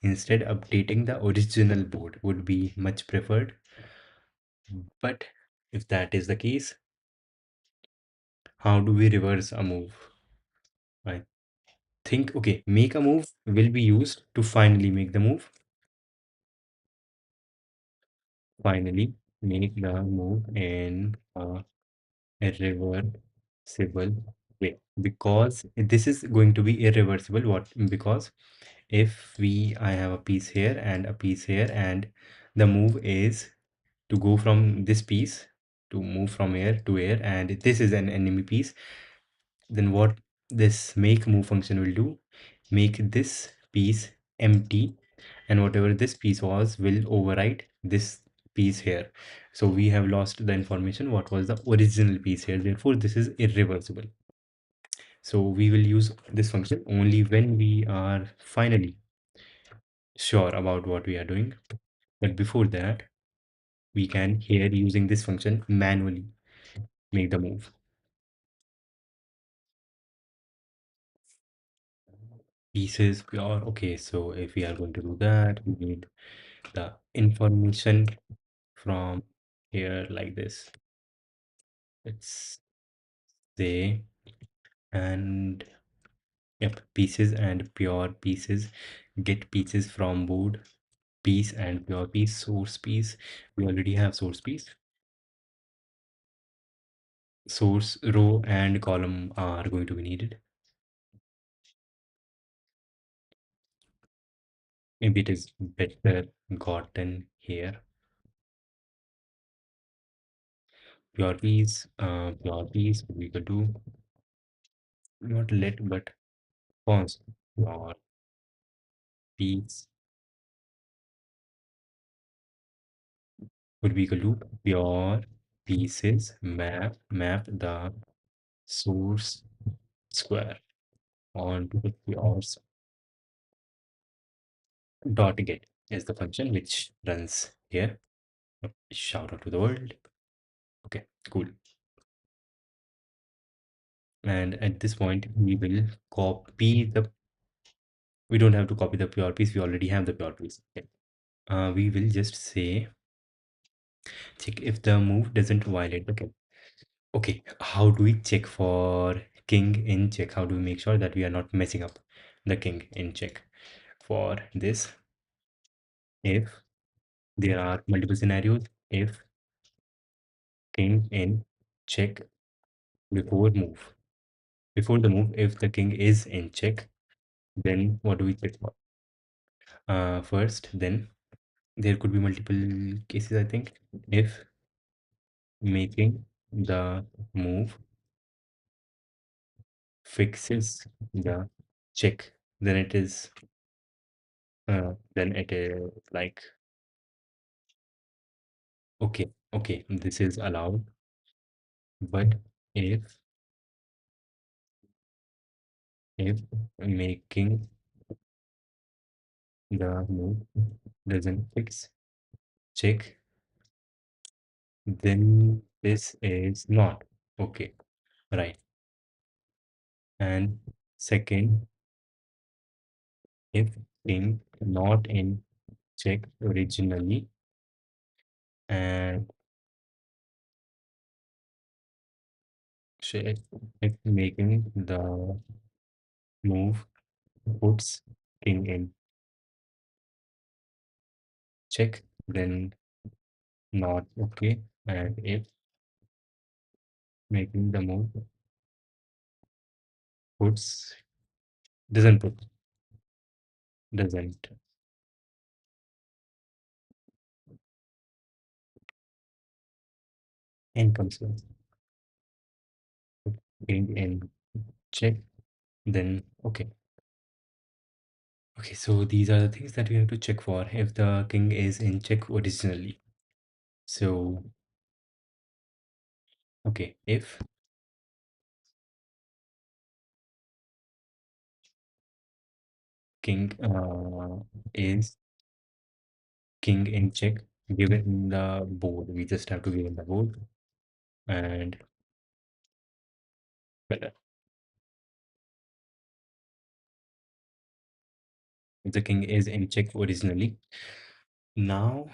Instead, updating the original board would be much preferred. But if that is the case, how do we reverse a move? I think, okay, make a move will be used to finally make the move. Finally, make the move in a irreversible way, because this is going to be irreversible. What? Because if I have a piece here and a piece here, and the move is to go from this piece to move from here to here, and this is an enemy piece, then what this make move function will do, make this piece empty, and whatever this piece was will overwrite this piece here. So we have lost the information what was the original piece here, therefore this is irreversible. So we will use this function only when we are finally sure about what we are doing. But before that, we can here using this function manually make the move. Pieces pure. Okay, so if we are going to do that, we need the information from here like this. Let's say, and yep, pieces and pure pieces. Get pieces from board, piece and pure piece, source piece. We already have source piece. Source row and column are going to be needed. Maybe it is better gotten here. Pure piece, we could do not let but cons pure piece would be equal to pure pieces map the source square onto the pure dot get is the function which runs here. Shout out to the world. Okay, cool. And at this point, we will copy the. We don't have to copy the pure piece. We already have the pure piece. Okay. We will just say check if the move doesn't violate the king. Okay, how do we check for king in check? How do we make sure that we are not messing up the king in check? For this, if there are multiple scenarios, if king in check before move. Before the move, if the king is in check, then what do we check for? First, then there could be multiple cases, I think. If making the move fixes the check, then it is like, okay, this is allowed. But if making the move doesn't fix check, then this is not okay, right? And second, if king not in check originally and check if making the move puts king in check, then not okay. And if making the move puts doesn't put doesn't in comes with king in check, then okay. Okay, so these are the things that we have to check for if the king is in check originally. So okay, if king is king in check given the board, we just have to give in the board and better. If the king is in check originally, now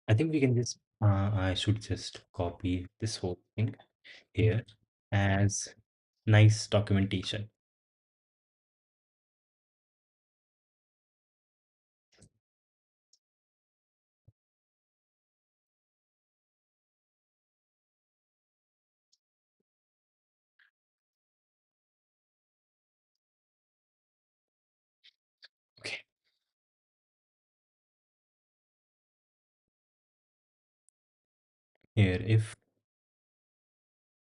I think we can just I should just copy this whole thing here as nice documentation. Okay, here if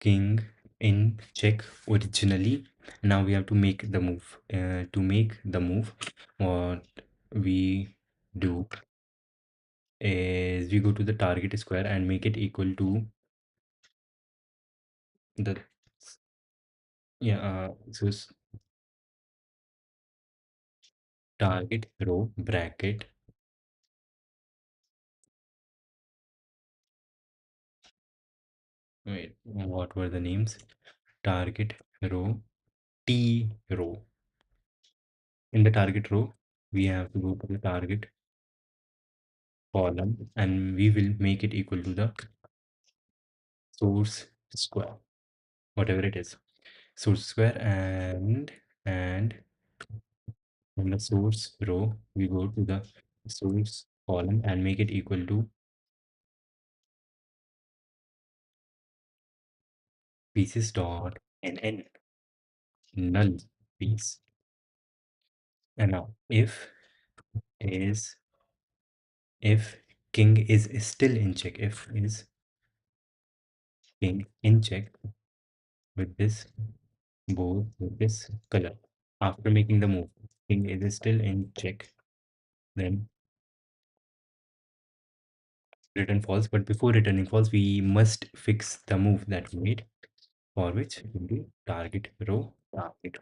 king in check originally. Now we have to make the move. To make the move, what we do is we go to the target square and make it equal to the yeah target row bracket. Wait, what were the names? Target row, T row. In the target row, we have to go to the target column and we will make it equal to the source square, whatever it is. Source square and in the source row, we go to the source column and make it equal to pieces dot nn null piece. And now is if king is still in check, if is king in check with this board with this color. After making the move, king is still in check, then return false. But before returning false, we must fix the move that we made, for which we do target row, target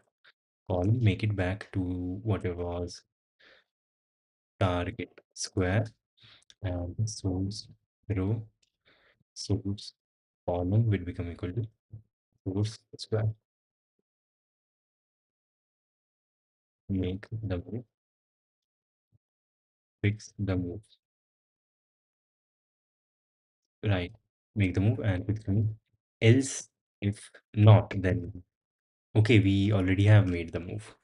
column, make it back to whatever was target square, and source row, source column will become equal to source square. Make the move, fix the move. Right. Make the move and fix the move. Else, if not, then okay, we already have made the move.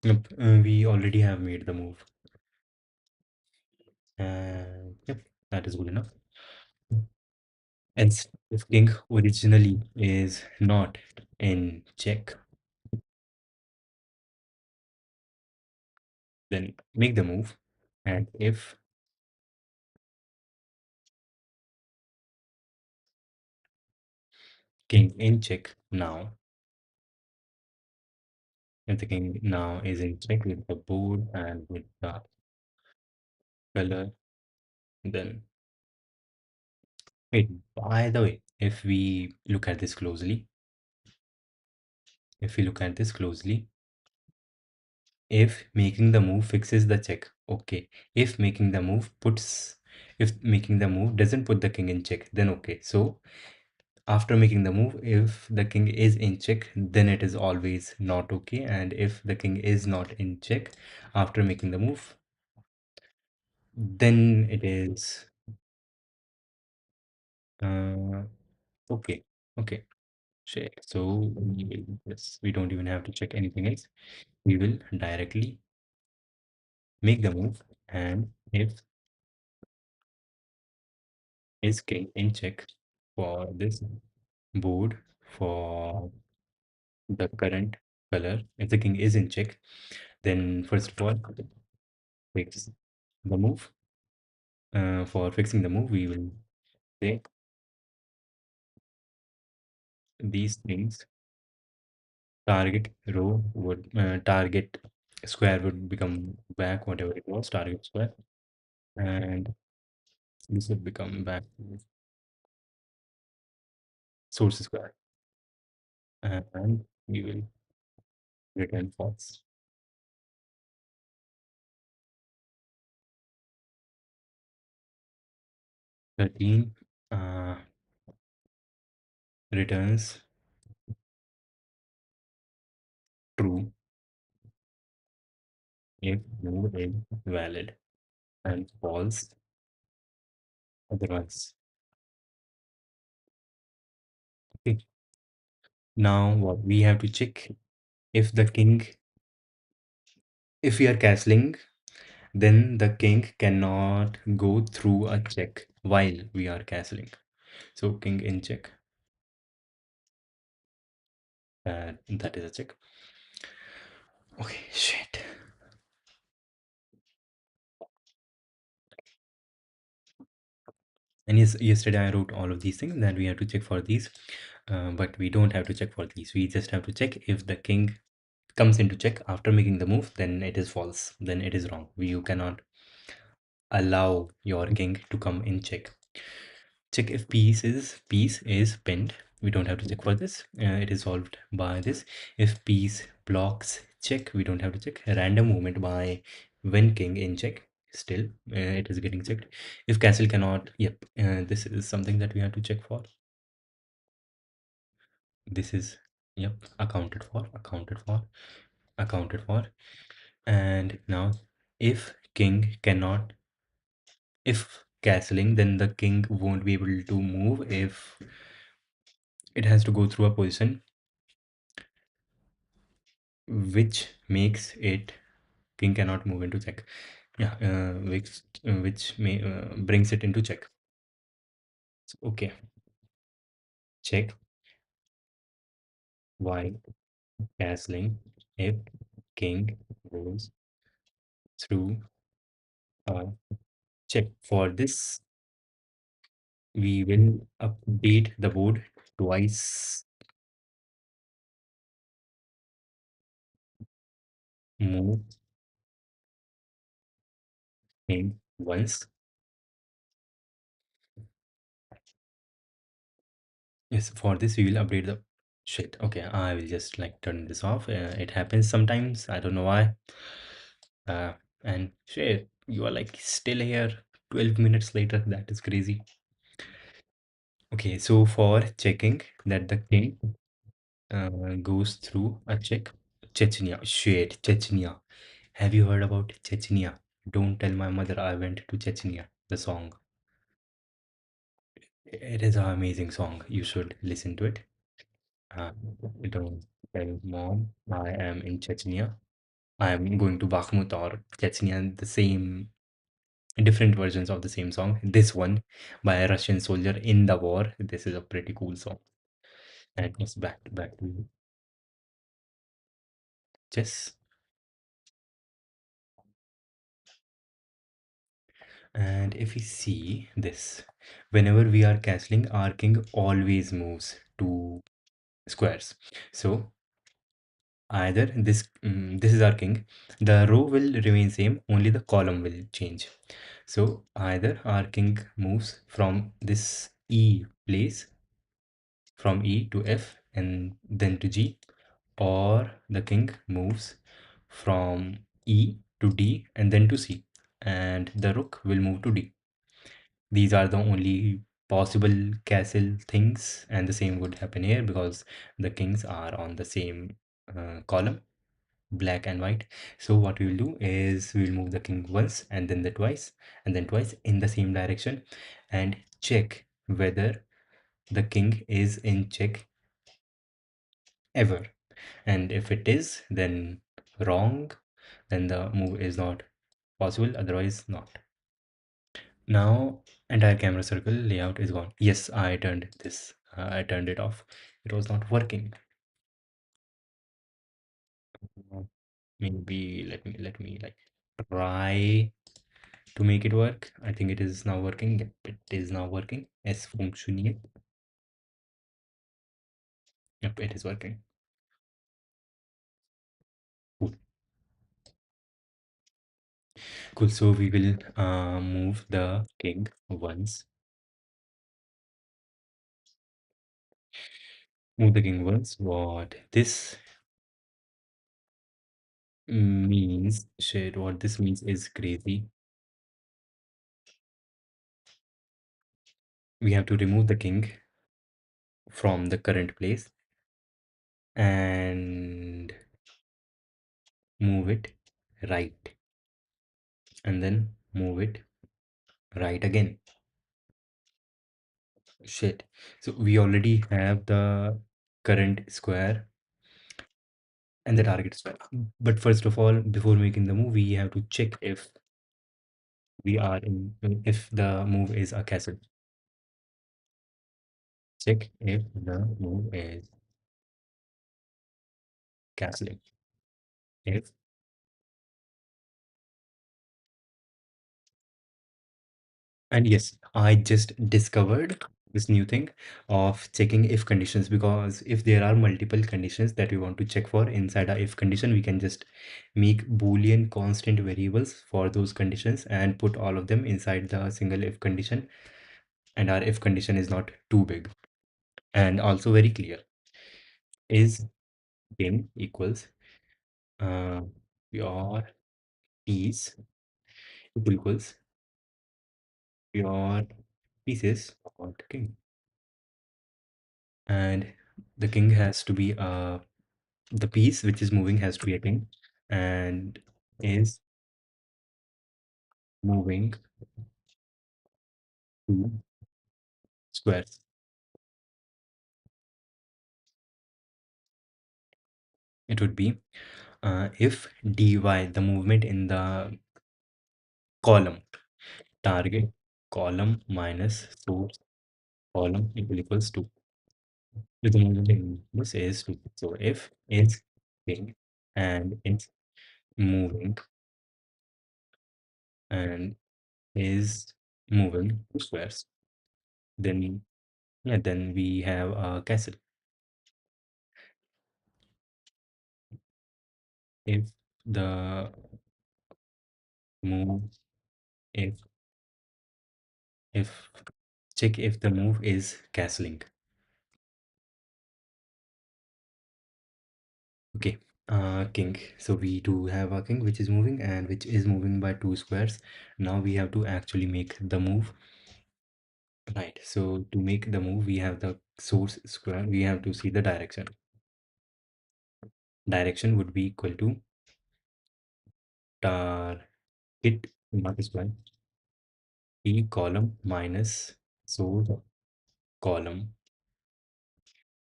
Yep, we already have made the move. And yep, that is good enough. Else, if king originally is not in check, then make the move. And if king in check now, if the king now is in check with the board and with the color, then wait, by the way, if we look at this closely, if we look at this closely, if making the move fixes the check, okay. If making the move puts, if making the move doesn't put the king in check, then okay. So after making the move, if the king is in check, then it is always not okay. And if the king is not in check after making the move, then it is uh, okay. Okay. Check. So we will, yes, we don't even have to check anything else. We will directly make the move, and if is king in check for this board for the current color, if the king is in check, then first of all fix the move. For fixing the move, we will say these things. Target row would target square would become back whatever it was, target square, and this would become back to source square, and we will return false. 13 returns true if move is valid, and false otherwise. Okay. Now what we have to check, if the king, if we are castling, then the king cannot go through a check while we are castling. So king in check, that is a check. Okay, shit. And yes, yesterday I wrote all of these things that we have to check for these, but we don't have to check for these. We just have to check if the king comes into check after making the move, then it is false, then it is wrong. You cannot allow your king to come in check. Check if piece is pinned. We don't have to check for this. It is solved by this. If piece blocks check, we don't have to check. Random movement by when king in check, still it is getting checked. If castle cannot, yep, this is something that we have to check for. This is, yep, accounted for. And now if king cannot, if castling, then the king won't be able to move if it has to go through a position which makes it king cannot move into check. Yeah, which may brings it into check. So, okay, check while castling if king goes through a check. For this, we will update the board twice. Move king once. Yes, for this we will update the shit. Okay, I will just like turn this off. It happens sometimes. I don't know why. Uh, and shit, you are like still here 12 minutes later. That is crazy. Okay, so for checking that the king goes through a check, Chechnya. Shit, Chechnya. Have you heard about Chechnya? Don't tell my mother I went to Chechnya. The song. It is an amazing song. You should listen to it. Uh, don't tell mom I am in Chechnya. I am going to Bakhmut or Chechnya, the same different versions of the same song. This one by a Russian soldier in the war. This is a pretty cool song. And it's back to chess. And if we see this, whenever we are castling, our king always moves two squares. So either this is our king, the row will remain same, only the column will change. So either our king moves from this E place, from E to F and then to G, or the king moves from E to D and then to C, and the rook will move to D. These are the only possible castle things, and the same would happen here because the kings are on the same column, black and white. So what we will do is we will move the king once and then the twice and then twice in the same direction and check whether the king is in check ever. And if it is, then wrong, then the move is not possible, otherwise not. Now entire camera circle layout is gone. Yes, I turned this, I turned it off. It was not working. Uh, Maybe let me like try to make it work. I think it is now working. Yep, it is now working. Es funktioniert. Yep, it is working. Cool. Cool. So we will move the king once. Move the king once. What this means, shit, what this means is crazy. We have to remove the king from the current place and move it right, and then move it right again. Shit. So we already have the current square and the target square. But first of all, before making the move, we have to check if we are in, if the move is a castle. Check if the move is castling. If And yes, I just discovered this new thing of checking if conditions, because if there are multiple conditions that we want to check for inside a if condition, we can just make Boolean constant variables for those conditions and put all of them inside the single if condition. And our if condition is not too big and also very clear. Is king equals uh, your piece equals your pieces called king. And the king has to be the piece which is moving has to be a king and is moving two squares. It would be if dy, the movement in the column, target column minus source column equals 2. If the movement in this is 2. So if is king and it's moving and is moving two squares, then yeah, then we have a castle. If the move if if check if the move is castling. Okay, king. So we do have a king which is moving and which is moving by two squares. Now we have to actually make the move. Right. So to make the move, we have the source square. We have to see the direction. Direction would be equal to target not square e column minus source column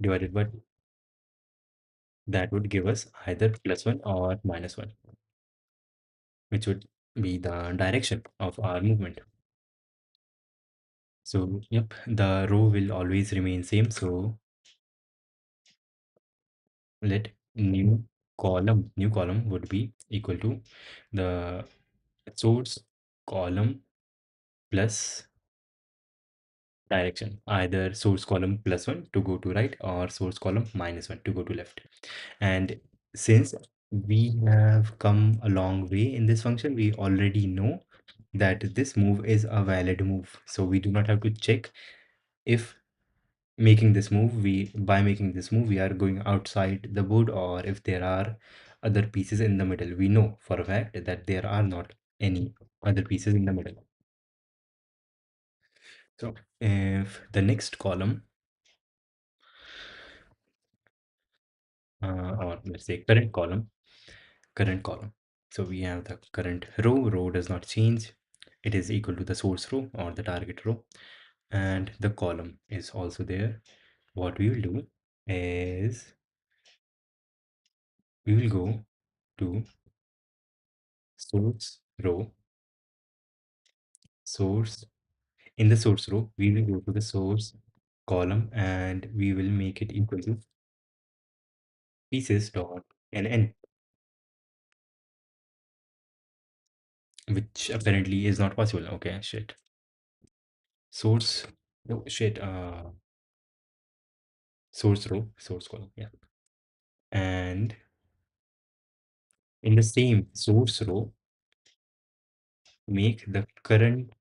divided by that would give us either +1 or -1, which would be the direction of our movement. So, yep, the row will always remain same. So let new column would be equal to the source column plus direction, either source column +1 to go to right or source column -1 to go to left. And since we have come a long way in this function, we already know that this move is a valid move. So we do not have to check if making this move, by making this move, we are going outside the board or if there are other pieces in the middle. We know for a fact that there are not any other pieces in the middle. So if the next column, or let's say current column. So we have the current row does not change. It is equal to the source row or the target row, and the column is also there. What we will do is we will go to source row, source. In the source row, we will go to the source column and we will make it equal to pieces dot n, which apparently is not possible. Okay, shit. Source, oh shit, source row, source column, yeah. And in the same source row, make the current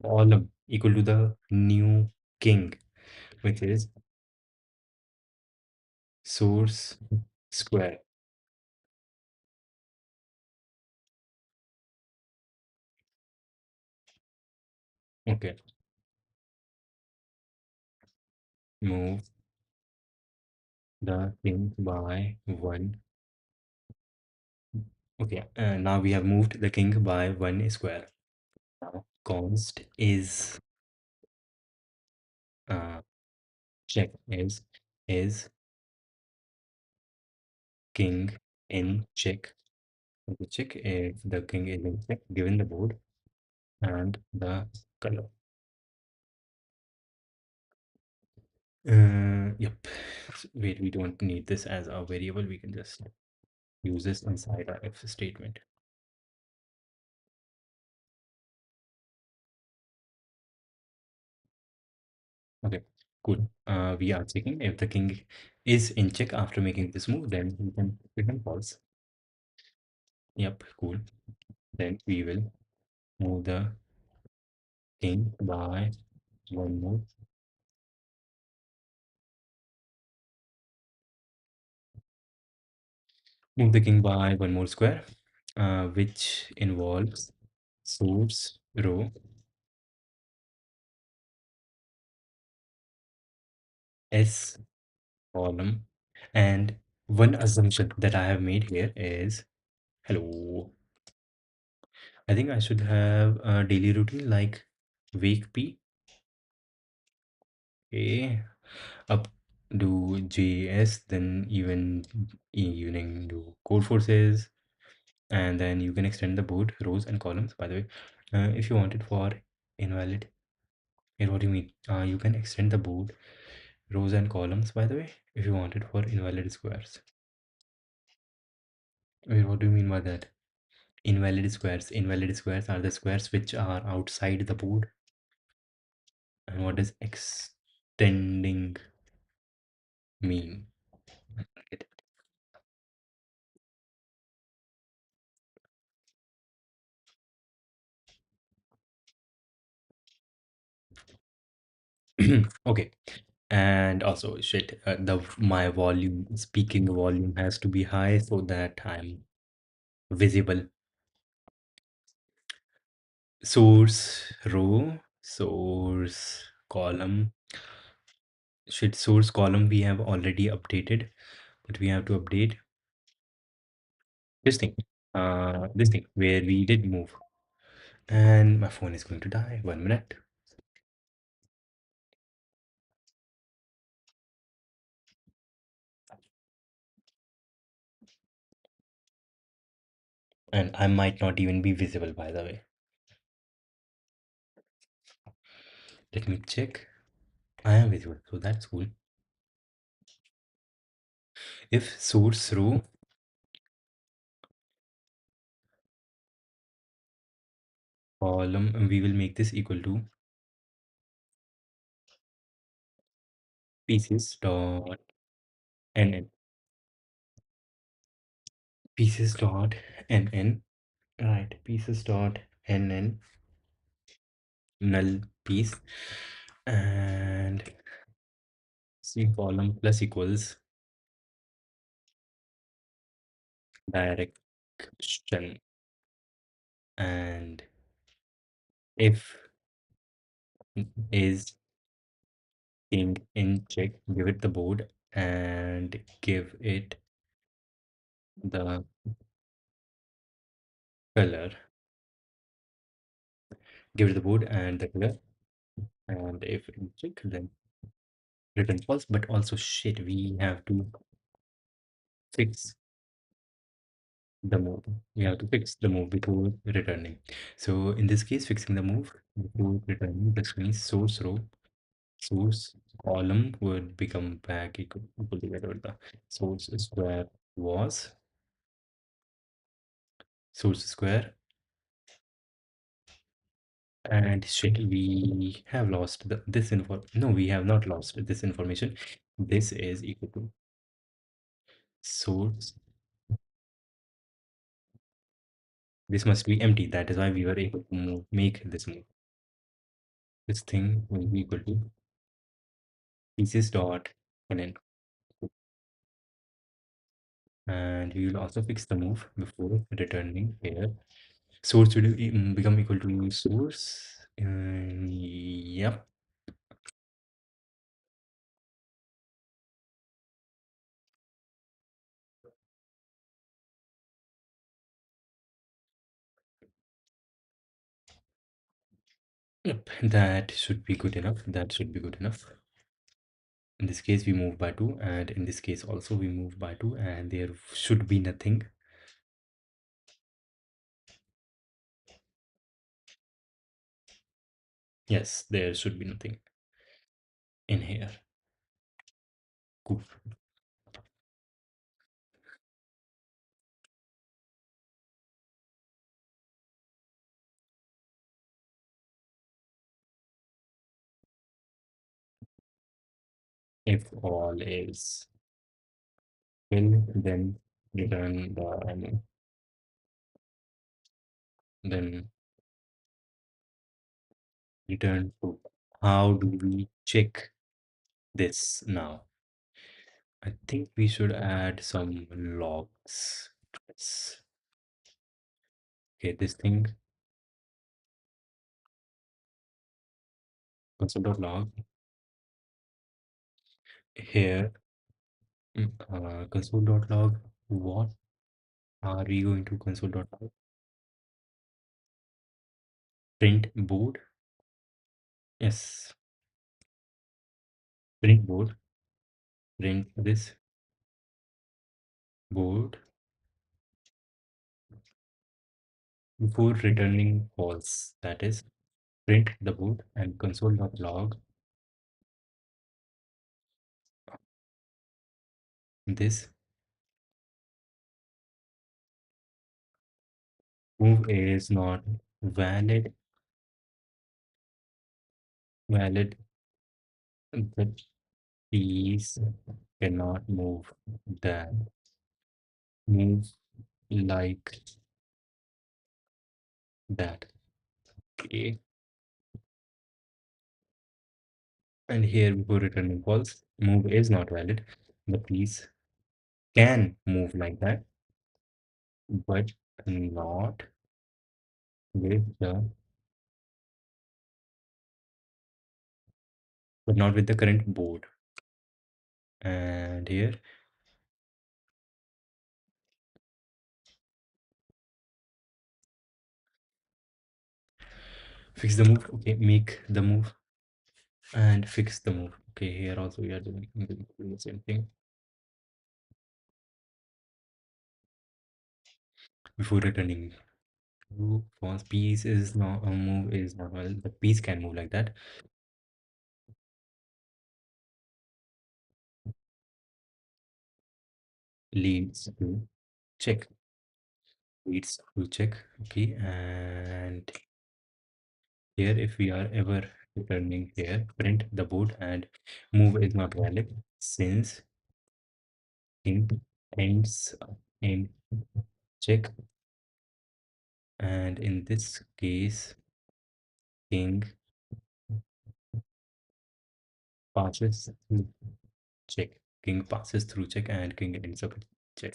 column equal to the new king, which is source square. Okay, move the king by 1. Okay, now we have moved the king by 1 square. Now const is check is king in check. Okay, check if the king is in check given the board and the color. Yep. Wait, we don't need this as a variable. We can just use this inside our if statement. Okay, cool. We are checking if the king is in check after making this move, then we can pause. Yep, cool. Then we will move the king by one more. Move the king by one more square, which involves source row S column. And one assumption that I have made here is, hello, I think I should have a daily routine like wake P, okay, up do JS, then evening do code forces, and then you can extend the board rows and columns. By the way, if you want it for invalid, here what do you mean? You can extend the board rows and columns, by the way, if you want it for invalid squares. Wait, what do you mean by that? Invalid squares. Invalid squares are the squares which are outside the board. And what does extending mean? Get it. Okay. And also, shit, the my volume, speaking volume has to be high so that I'm visible. Source row, source column. Shit, source column we have already updated, but we have to update this thing. This thing where we did move. And my phone is going to die. 1 minute. And I might not even be visible, by the way. Let me check. I am visible, so that's cool. If source row column, we will make this equal to pieces dot nn. Pieces dot nn. Right, pieces dot nn null piece and c column plus equals direction. And if is king in check, give it the board and give it the color. Give it the board and the color. And if in check, then return false. But also, shit, we have to fix the move. We have to fix the move before returning. So in this case, fixing the move before returning, this means source row, source column would become back equal to whatever the source square was. Source square. And shit, we have lost this info. No, we have not lost this information. This is equal to source. This must be empty. That is why we were able to make this move. This thing will be equal to pieces dot nn. And we will also fix the move before returning here. Source will become equal to source. Yep. Yep. That should be good enough. That should be good enough. In this case, we move by 2, and in this case also we move by 2, and there should be nothing. Yes, there should be nothing in here. Cool. If all is well, then return then return true. How do we check this now? I think we should add some logs. Yes. Okay, this thing console.log here. Console.log. What are we going to console.log? Print board. Yes, print board. Print this board before returning false. That is, print the board and console.log this move is not valid. The piece cannot move. That move like that. Okay. And here before returning false, move is not valid. The piece can move like that, but not with the current board. And here fix the move. Okay, make the move and fix the move. Okay, here also we are doing the same thing. Before returning true, false, piece is not a move is not well. The piece can move like that. Leads to check. Leads to check. Okay, and here if we are ever returning here, print the board and move is not valid since int ends in check, and in this case king passes through check. King passes through check and king ends up in check.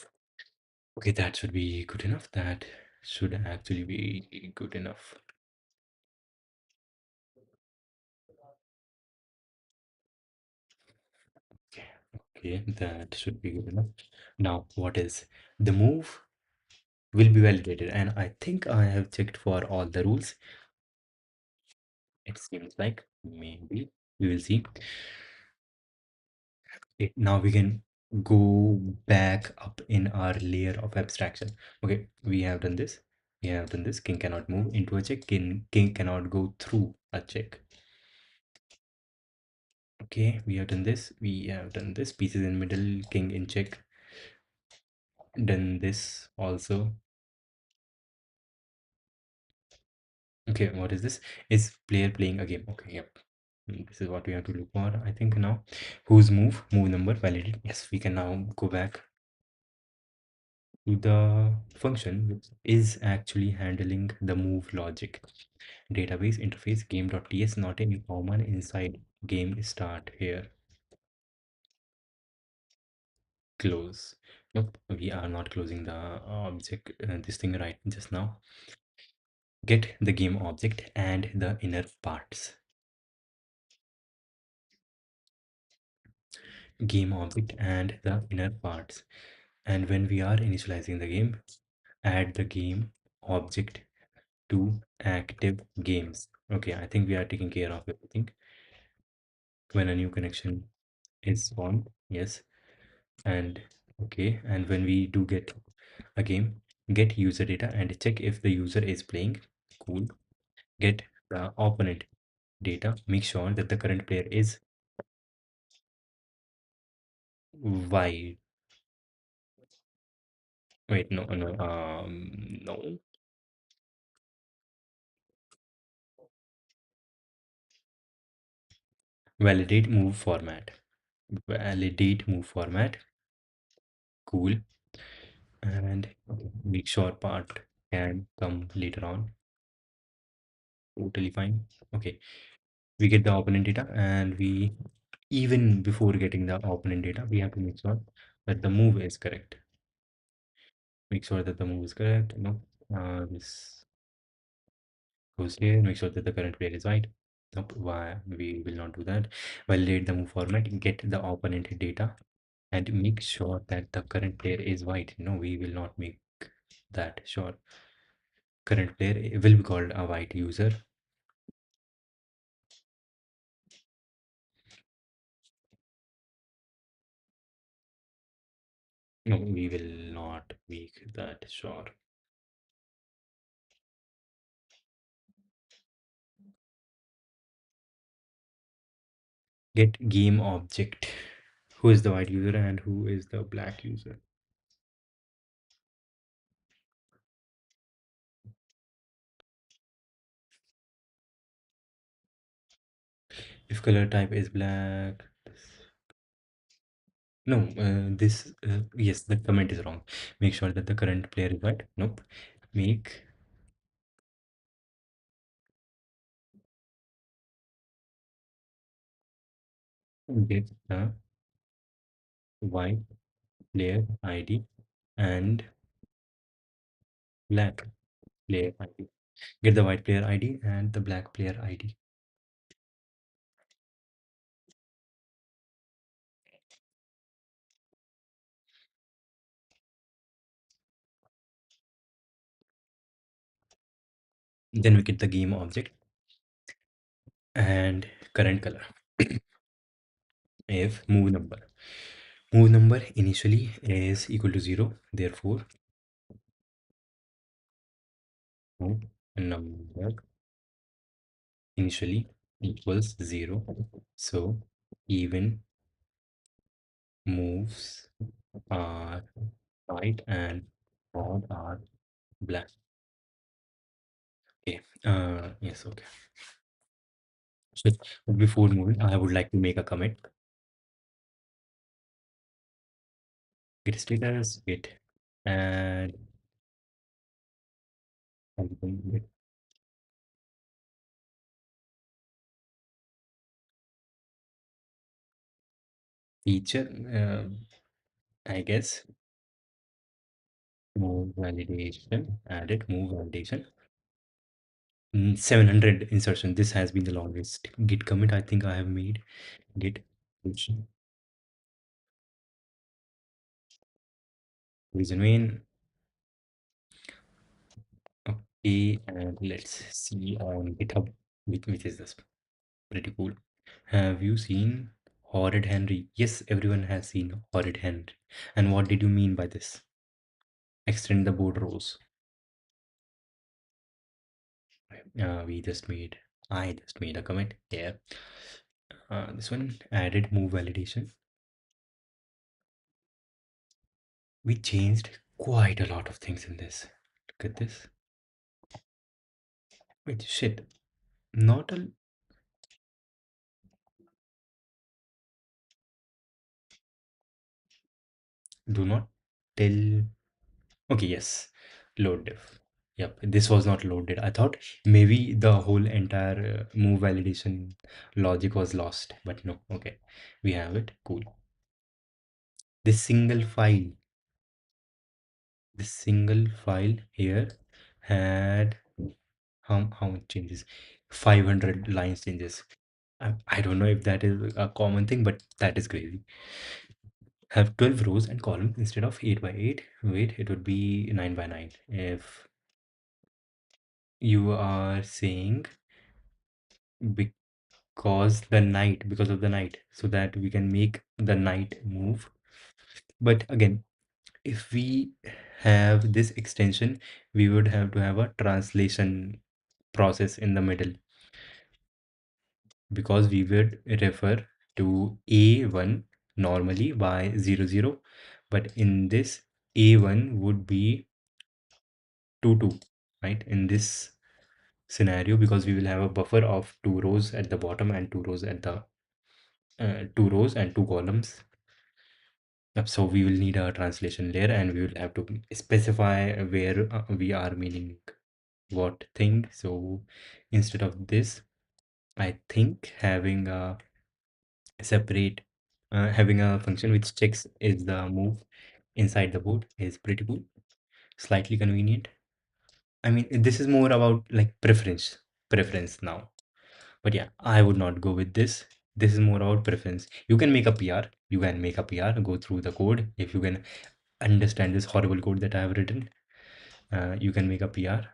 Okay, that should be good enough. That should actually be good enough. Okay, that should be good enough. Now, what is the move will be validated, and I think I have checked for all the rules. It seems like maybe we will see. Okay, now we can go back up in our layer of abstraction. Okay, we have done this. We have done this. King cannot move into a check. King cannot go through a check. Okay, we have done this. We have done this. Pieces in middle, king in check. Done this also. Okay, what is this? Is player playing a game? Okay, yep. This is what we have to look for. I think now, whose move number validated. Yes, we can now go back to the function which is actually handling the move logic. Database interface game.ts not in common inside game start here. Close. Nope, we are not closing the object, this thing right just now. Get the game object and the inner parts. Game object and the inner parts. And when we are initializing the game, add the game object to active games. Okay, I think we are taking care of everything. When a new connection is formed, yes. And okay, and when we do get a game, get user data and check if the user is playing. Cool. Get the opponent data, make sure that the current player is wide. Wait, no, no, no. Validate move format. validate move format, cool, and make sure part can come later on, totally fine. Okay, we get the opponent data, and we, even before getting the opponent data, we have to make sure that the move is correct. Make sure that the move is correct. No, this goes here. Make sure that the current player is white. Nope, why we will not do that. Validate the move format, get the opponent data, and make sure that the current player is white. No, we will not make that sure. Current player will be called a white user. No, we will not make that sure. Get game object. Who is the white user and who is the black user? If color type is black, no, yes, the comment is wrong. Make sure that the current player is white. Nope. Make get the white player ID and black player ID. Get the white player ID and the black player ID. Then we get the game object and current color. If move number initially is equal to 0, therefore move number initially equals 0. So even moves are white and odd are black. Okay. Yes, okay. So before moving, I would like to make a commit. Git status, git, and something git feature, I guess. Move validation, added move validation. 700 insertion. This has been the longest git commit I think I have made. Git revision main. Okay, and let's see on GitHub, which is this. Pretty cool. Have you seen Horrid Henry? Yes, everyone has seen Horrid Henry. And what did you mean by this? Extend the board rows. I just made a commit here. This one added move validation. We changed quite a lot of things in this. Look at this. Wait, shit. Not a. Do not tell. Okay, yes. Load diff. Yep, this was not loaded. I thought maybe the whole entire move validation logic was lost, but no. Okay, we have it. Cool. This single file, this single file here had how much changes? 500 lines changes. I don't know if that is a common thing, but that is crazy. Have 12 rows and columns instead of 8 by 8. Wait, it would be 9 by 9. If you are saying because of the night, so that we can make the night move. But again, if we have this extension, we would have to have a translation process in the middle, because we would refer to A1 normally by 00, but in this A1 would be 22, right? In this scenario, because we will have a buffer of 2 rows at the bottom and 2 rows at the two rows and two columns. So we will need a translation layer, and we will have to specify where we are meaning what thing. So instead of this, I think having a function which checks is the move inside the board is pretty cool, slightly convenient. I mean, this is more about like preference now. But yeah, I would not go with this. This is more about preference. You can make a PR. You can make a PR, go through the code. If you can understand this horrible code that I have written, you can make a PR.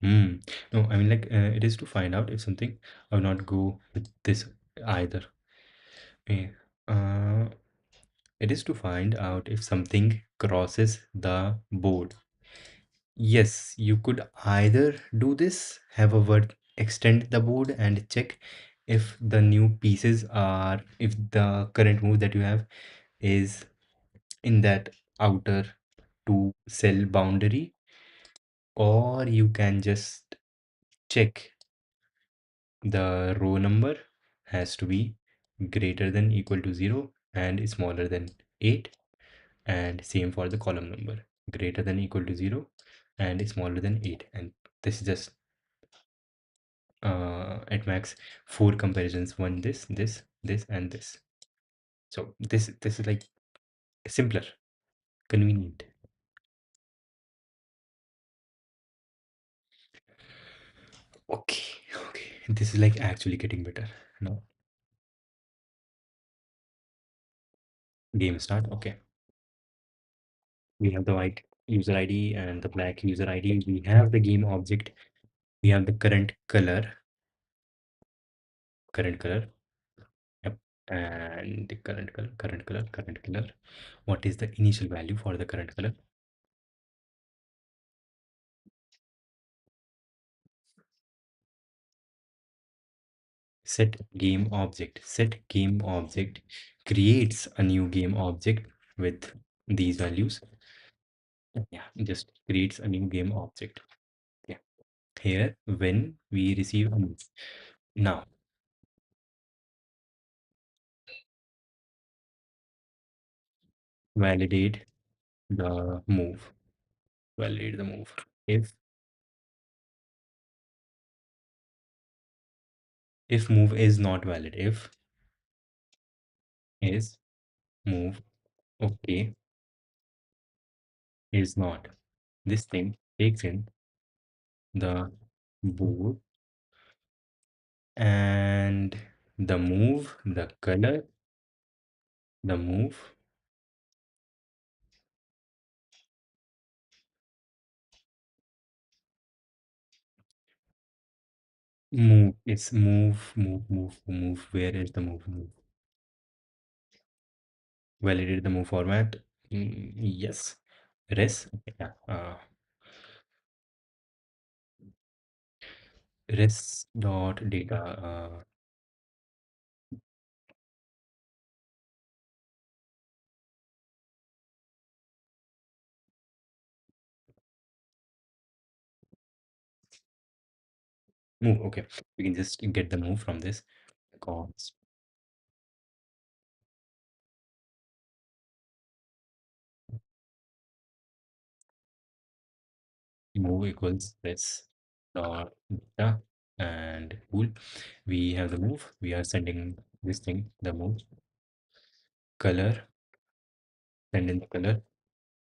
Hmm. No, I mean, like, it is to find out if something. I will not go with this either. Eh, Uh, it is to find out if something crosses the board. Yes, you could either do this, have a word extend the board and check if the new pieces are, if the current move that you have is in that outer two cell boundary, or you can just check the row number has to be greater than equal to 0 and smaller than 8, and same for the column number, greater than equal to 0 and smaller than 8. And this is just at max 4 comparisons, one this and this. So this is like simpler, convenient. Okay, okay, this is like actually getting better now. Game start. Okay, we have the white user ID and the black user ID. We have the game object. We have the current color. Yep. And the current color. What is the initial value for the current color? Set game object creates a new game object with these values. Yeah, just creates a new game object. Yeah, here when we receive a move. Now validate the move. Validate the move. If move is not valid, if is move okay is not, this thing takes in the board and the move, the color, the move is move. Where is the move? Validate the move format. Yes. Res. Yeah. Res dot data. Move. Okay. We can just get the move from this. Cons move equals this dot data, and cool. We have the move. We are sending this thing the move. Color. Send in the color.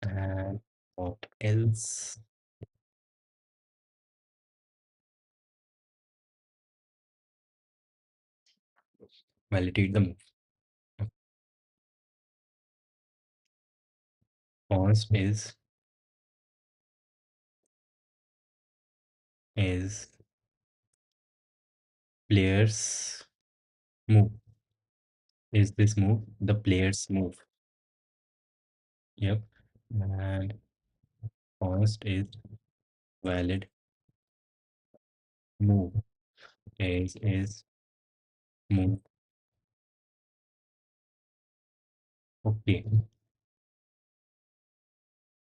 And what else? Validate the move. Const is players move. Is this move the player's move? Yep. And const is valid move. Is move. Okay.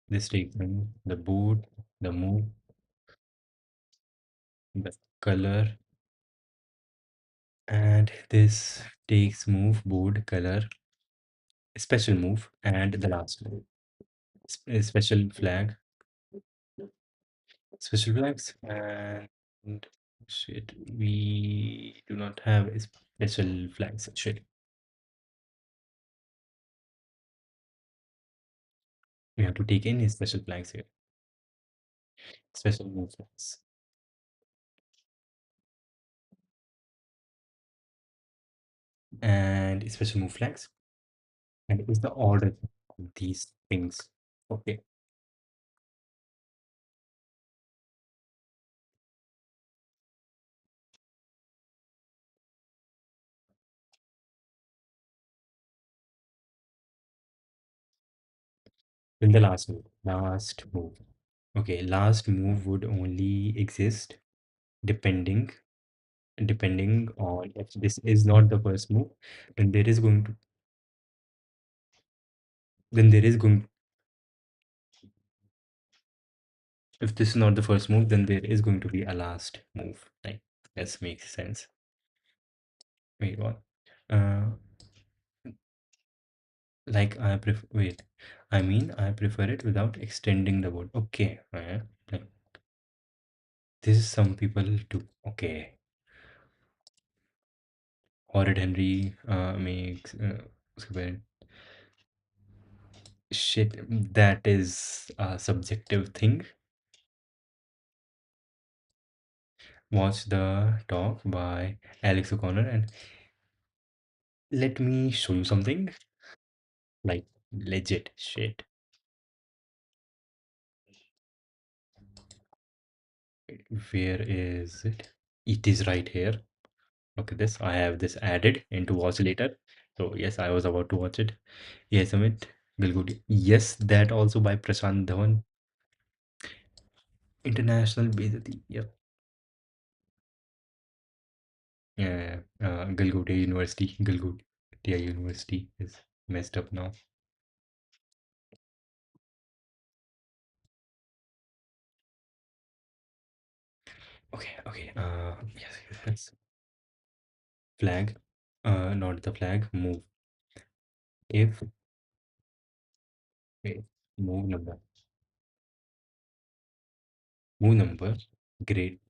This takes in the boot, the move, the color, And this takes move, board, color, special move, and the last move. Special flag, special flags, and shit, we do not have a special flags. Shit, we have to take any special flags here. Special move flags and special move flags, and it is the order of these things. Okay, then the last move. Last move. Okay, last move would only exist depending on if this is not the first move, then there is going to then there is going if this is not the first move, then there is going to be a last move. Like that makes sense. Wait, what? Uh, like I prefer. Wait, I mean I prefer it without extending the board. Okay, like this is some people do. Okay, horrid Henry makes उसके बारे में- shit. That is a subjective thing. Watch the talk by Alex O'Connor and let me show you something like legit shit. Where is it? It is right here. Look at this. I have this added into watch later. So yes, I was about to watch it. Yes, Amit. Gilgudi. Yes, that also by Prashant Dhawan. International Bezati. Yep. Yeah. Gilgudi University. Gilgotia University is messed up now. Okay. Okay. Yes. Yes. Flag. Not the flag. Move. If wait, move number. Move number. Great.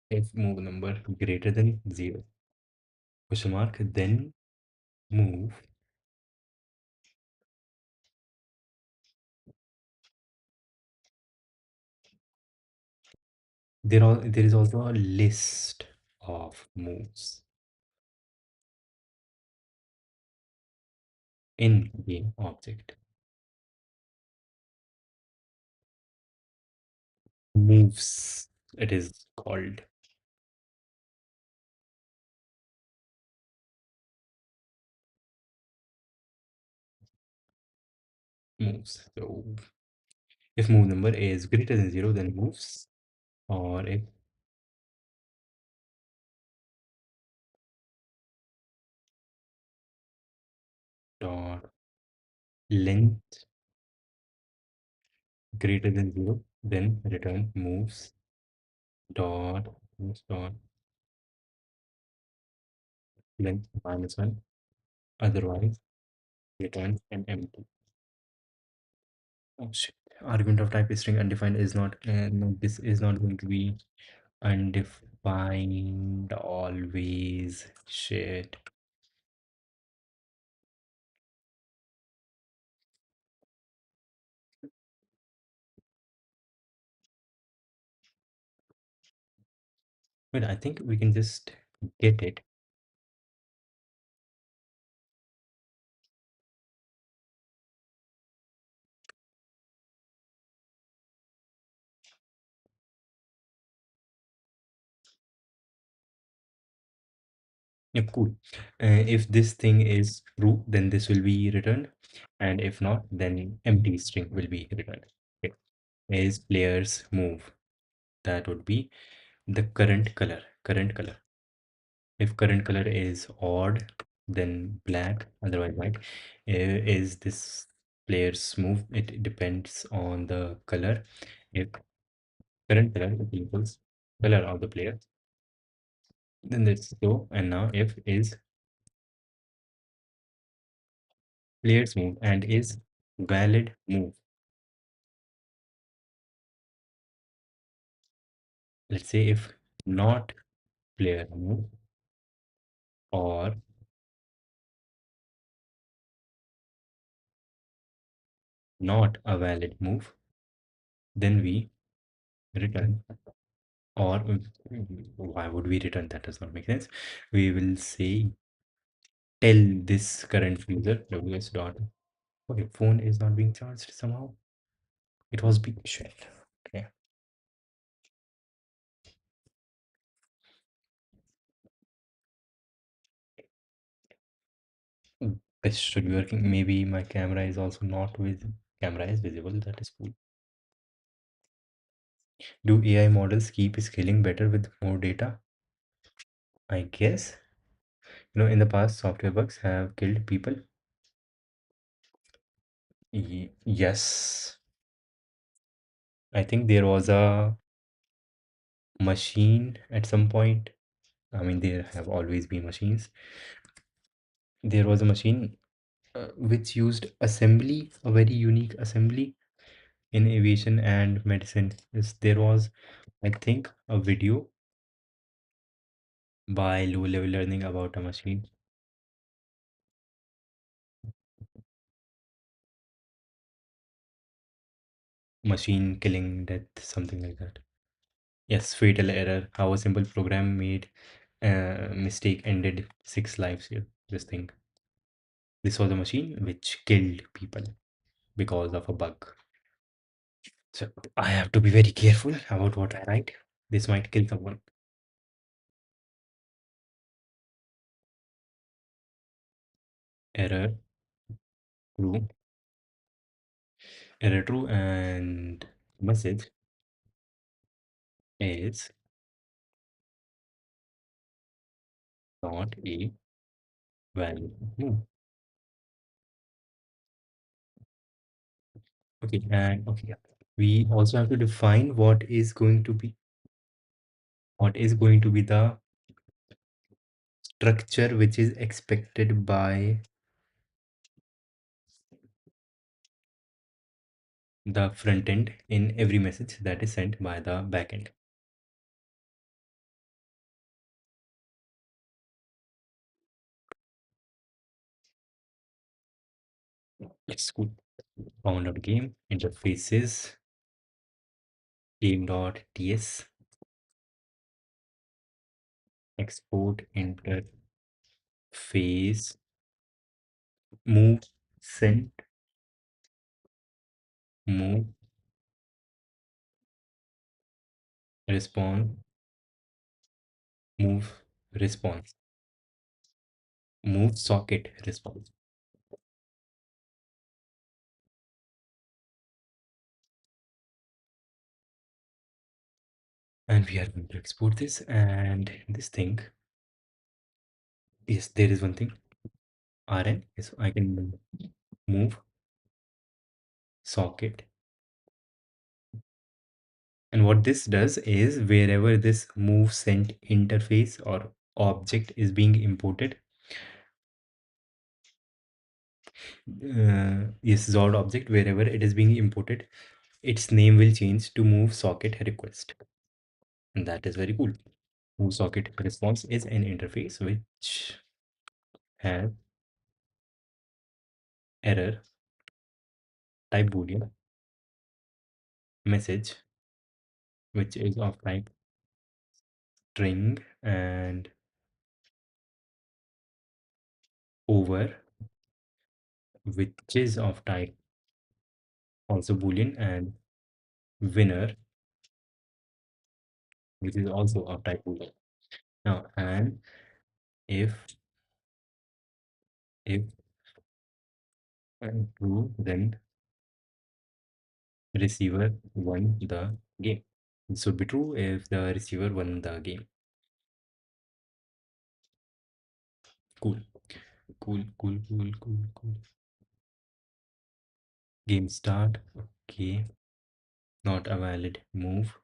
If move number greater than 0, question mark, then move. There is also a list of moves in game object. Moves, it is called moves. So if move number is greater than 0, then moves. Or if dot length greater than 0, then return moves dot length minus 1. Otherwise, return an empty. Oh shit. Argument of type string undefined is not, no, this is not going to be undefined always. Shit. But I think we can just get it. Yeah, cool. If this thing is true, then this will be returned. And if not, then empty string will be returned. Okay. Is players move. That would be the current color. Current color. If current color is odd, then black, otherwise white. Is this player's move? It depends on the color. If current color equals color of the player, Then let's go. And now if is player's move and is valid move. Let's say if not player move or not a valid move, then we return. Or why would we return? That does not make sense. We will say tell this current user ws dot. Okay, phone is not being charged somehow. It was being shut. Okay. This should be working. Maybe my camera is also not with camera is visible. That is cool. Do AI models keep scaling better with more data? I guess. In the past, software bugs have killed people. Yes. I think there was a machine at some point. I mean, there have always been machines. There was a machine which used assembly, a very unique assembly in aviation and medicine. There was, I think, a video by low level learning about a machine killing death, something like that. Yes, fatal error. How a simple program made mistake ended 6 lives here. This thing. This was a machine which killed people because of a bug. So I have to be very careful about what I write. This might kill someone. Error true. Error true and message is not a valid move. Okay, and okay, yeah. We also have to define what is going to be the structure which is expected by the front end in every message that is sent by the back end. It's cool. Found out game interfaces game.ts export interface move sent move response move response move socket response. And we are going to export this and this thing. Yes, there is one thing. Rn is I can move socket. And what this does is wherever this move sent interface or object is being imported, yes, Zord object, wherever it is being imported, its name will change to move socket request. And that is very cool. Move socket response is an interface which has error type boolean message which is of type string and over which is of type also boolean and winner which is also of type boolean. Now and if and true, then receiver won the game. It should be true if the receiver won the game. Cool, cool, cool, cool, cool, cool. Game start. Okay, not a valid move.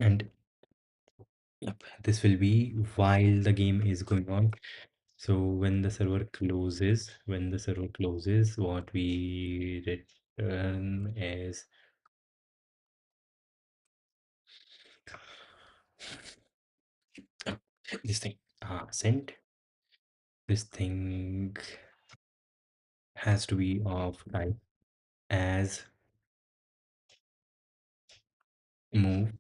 And yep, this will be while the game is going on. So when the server closes, what we return is this thing. Sent. This thing has to be of type as move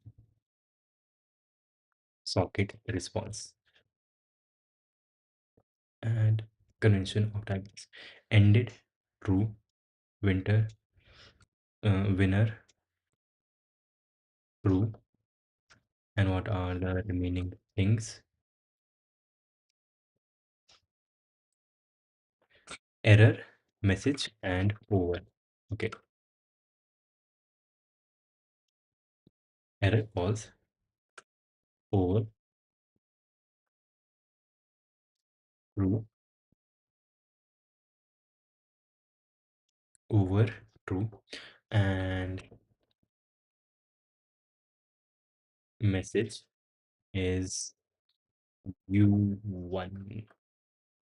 socket response. And convention of types ended true winter winner true. And what are the remaining things? Error message and over. Okay, error false over true over true. And message is you won,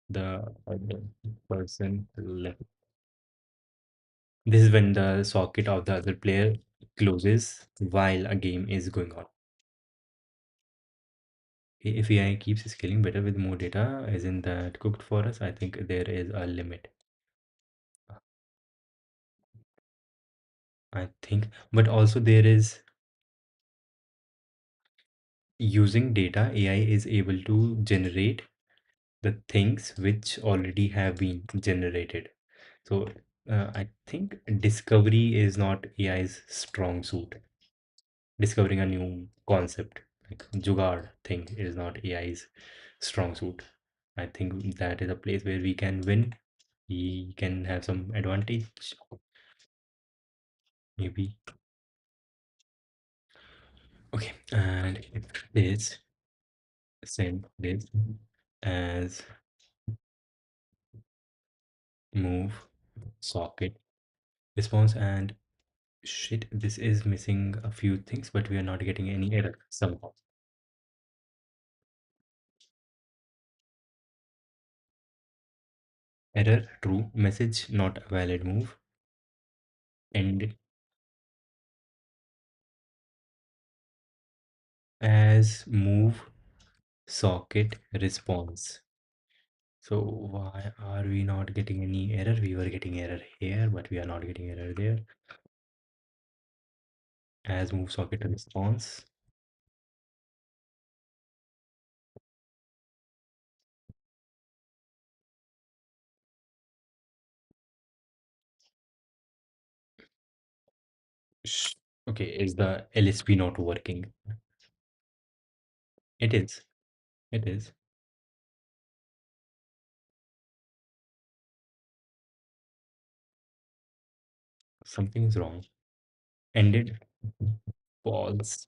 the other person left. This is when the socket of the other player closes while a game is going on. If AI keeps scaling better with more data, isn't that cooked for us? I think there is a limit. I think, but also there is using data, AI is able to generate the things which already have been generated. So I think discovery is not AI's strong suit. Discovering a new concept like jugaad thing is not AI's strong suit. I think that is a place where we can win. We can have some advantage, maybe. Okay, and it is send this as move socket response. And shit, this is missing a few things, but we are not getting any error somehow. Error true message not a valid move. And as move socket response. So why are we not getting any error? We were getting error here, but we are not getting error there. As move socket response. Okay, is the LSP not working? It is. It is. Something is wrong. Ended false.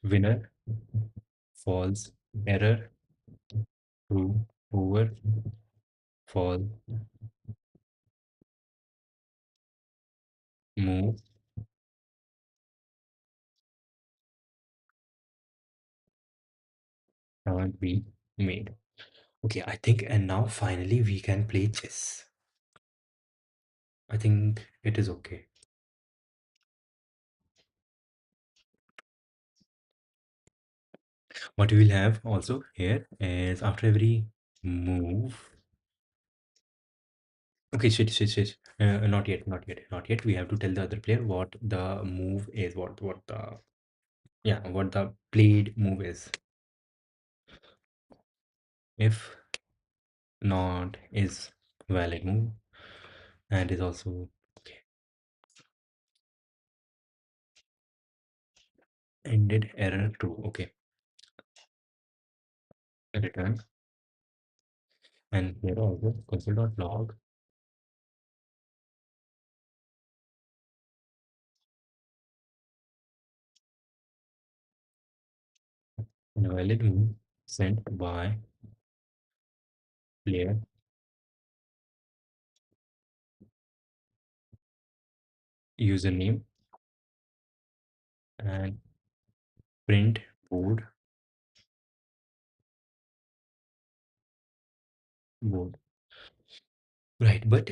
Winner false. Error true. Over false. Move can't be made. Okay, I think, and now finally we can play chess. I think it is okay. What we will have also here is after every move. Okay, shit. Not yet, not yet, not yet. We have to tell the other player what the move is, what the yeah, what the played move is. If not is valid move and is also okay. Ended error true. Okay, return. And here also console.log invalid move sent by player username and print board. Right, but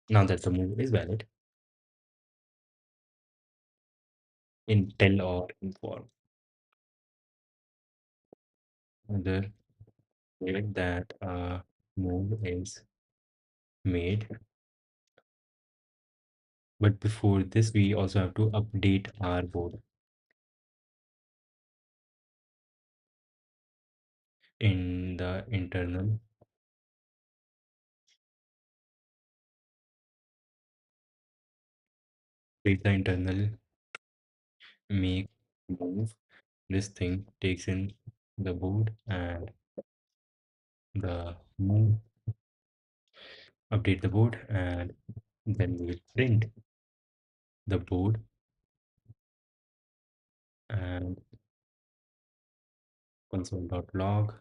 now that the move is valid in tell or inform, other way that move is made. But before this, we also have to update our board in the internal. Create the internal make move. This thing takes in the board and the move, update the board, and then we will print the board and console.log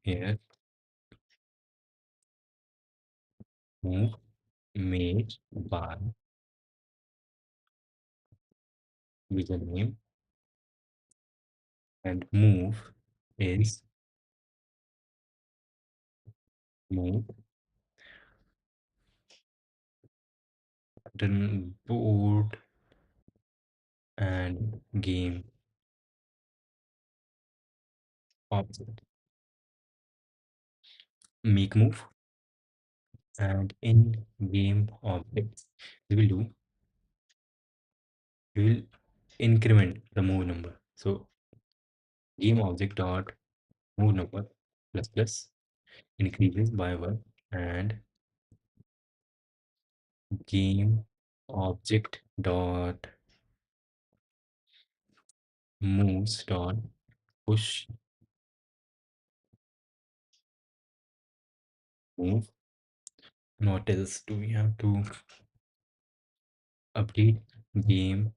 here move made by username and move is move then board and game object make move and in game objects we will do we will increment the move number. So game object dot move number plus plus increases by one and game object dot moves dot push move. And what else do we have to update game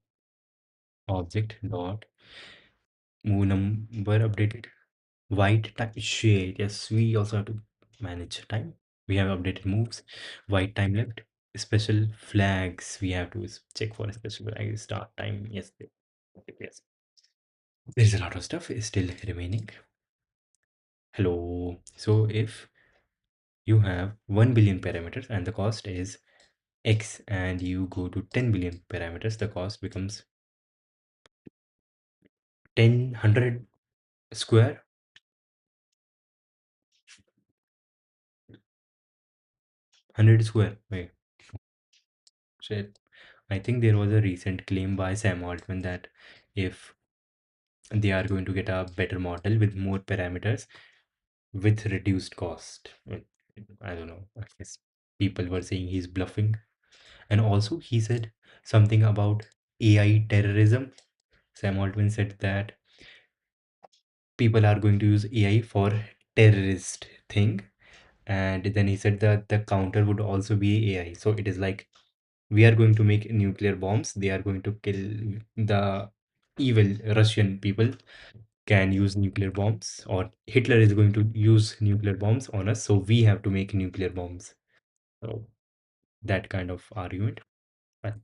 object dot move number updated white time shade. Yes, we also have to manage time. We have updated moves, white time left, special flags. We have to check for a special flag start time. Yes, yes. There's a lot of stuff is still remaining. Hello. So if you have 1 billion parameters and the cost is X and you go to 10 billion parameters, the cost becomes 100 square. 100 square. Wait, shit. I think there was a recent claim by Sam Altman that if they are going to get a better model with more parameters with reduced cost. I don't know. I guess people were saying he's bluffing. And also, he said something about AI terrorism. Sam Altman said that people are going to use AI for terrorist thing. And then he said that the counter would also be AI. So it is like we are going to make nuclear bombs. They are going to kill the evil Russian people can use nuclear bombs, or Hitler is going to use nuclear bombs on us. So we have to make nuclear bombs. So that kind of argument. But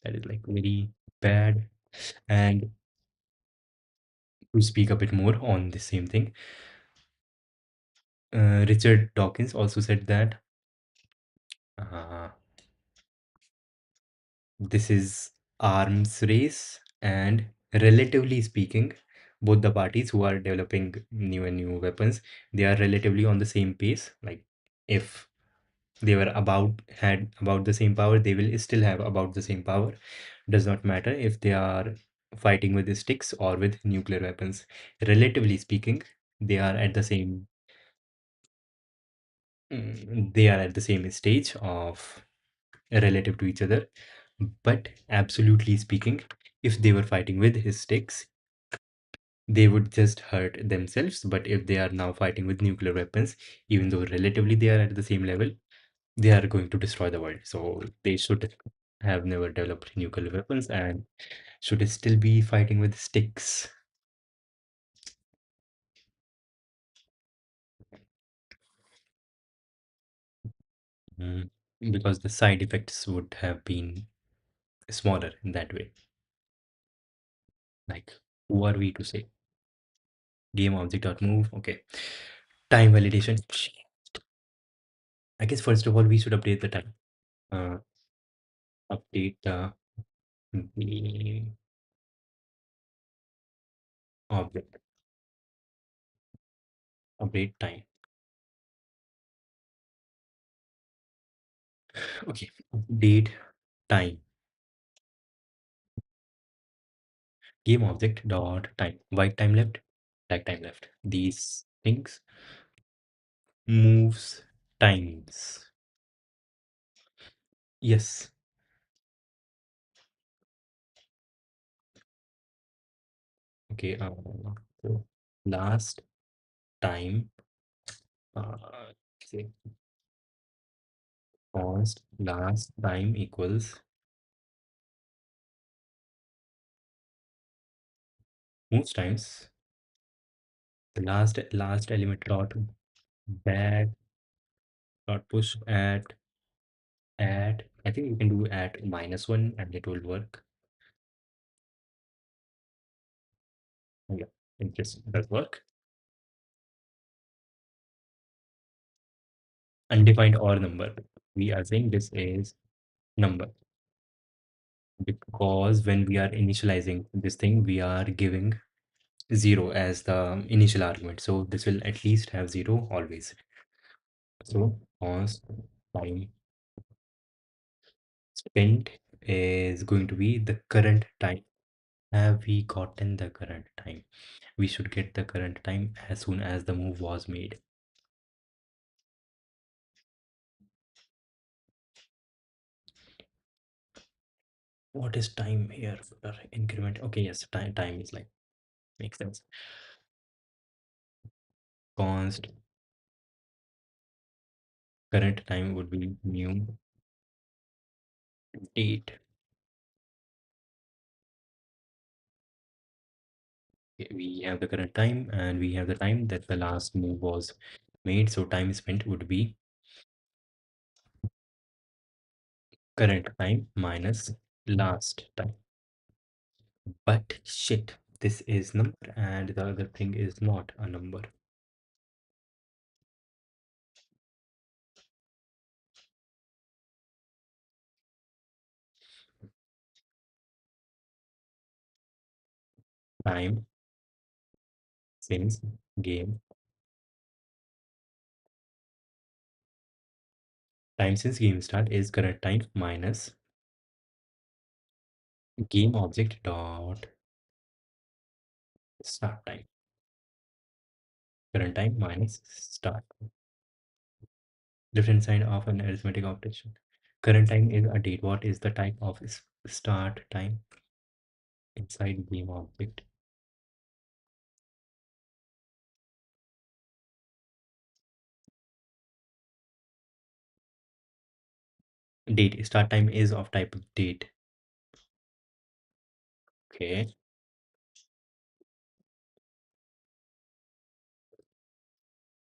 that is like very bad. And to speak a bit more on the same thing, Richard Dawkins also said that uh, this is arms race, and relatively speaking, both the parties who are developing new and new weapons, they are relatively on the same pace. Like if they were had about the same power, they will still have about the same power. Does not matter if they are fighting with the sticks or with nuclear weapons. Relatively speaking, they are at the same they are at the same stage of relative to each other. But absolutely speaking, if they were fighting with his sticks, they would just hurt themselves. But if they are now fighting with nuclear weapons, even though relatively they are at the same level, they are going to destroy the world. So they should have never developed nuclear weapons and should still be fighting with sticks. Mm, because the side effects would have been smaller in that way. Like, who are we to say? Game object dot move. Okay. Time validation. I guess first of all we should update the time. Uh, update the object. Update time. Okay. Update time. Game object dot time. White time left. Black time left. These things moves times. Yes. Okay. So last time. Say const last time equals moves times the last element dot back dot push at I think you can do at -1 and it will work. Yeah, interesting. Does work. Undefined or number. We are saying this is number because when we are initializing this thing, we are giving 0 as the initial argument. So this will at least have 0 always. So const time spent is going to be the current time. Have we gotten the current time? We should get the current time as soon as the move was made. What is time here for increment? Okay, yes, time is like makes sense. Const current time would be new date. Okay, we have the current time and we have the time that the last move was made. So time spent would be current time minus last time. But shit, this is number and the other thing is not a number. Time since game time since game start is current time minus game object dot start time. Current time minus start. Different sign of an arithmetic operation. Current time is a date. What is the type of start time inside game object? Date. Start time is of type date. Okay.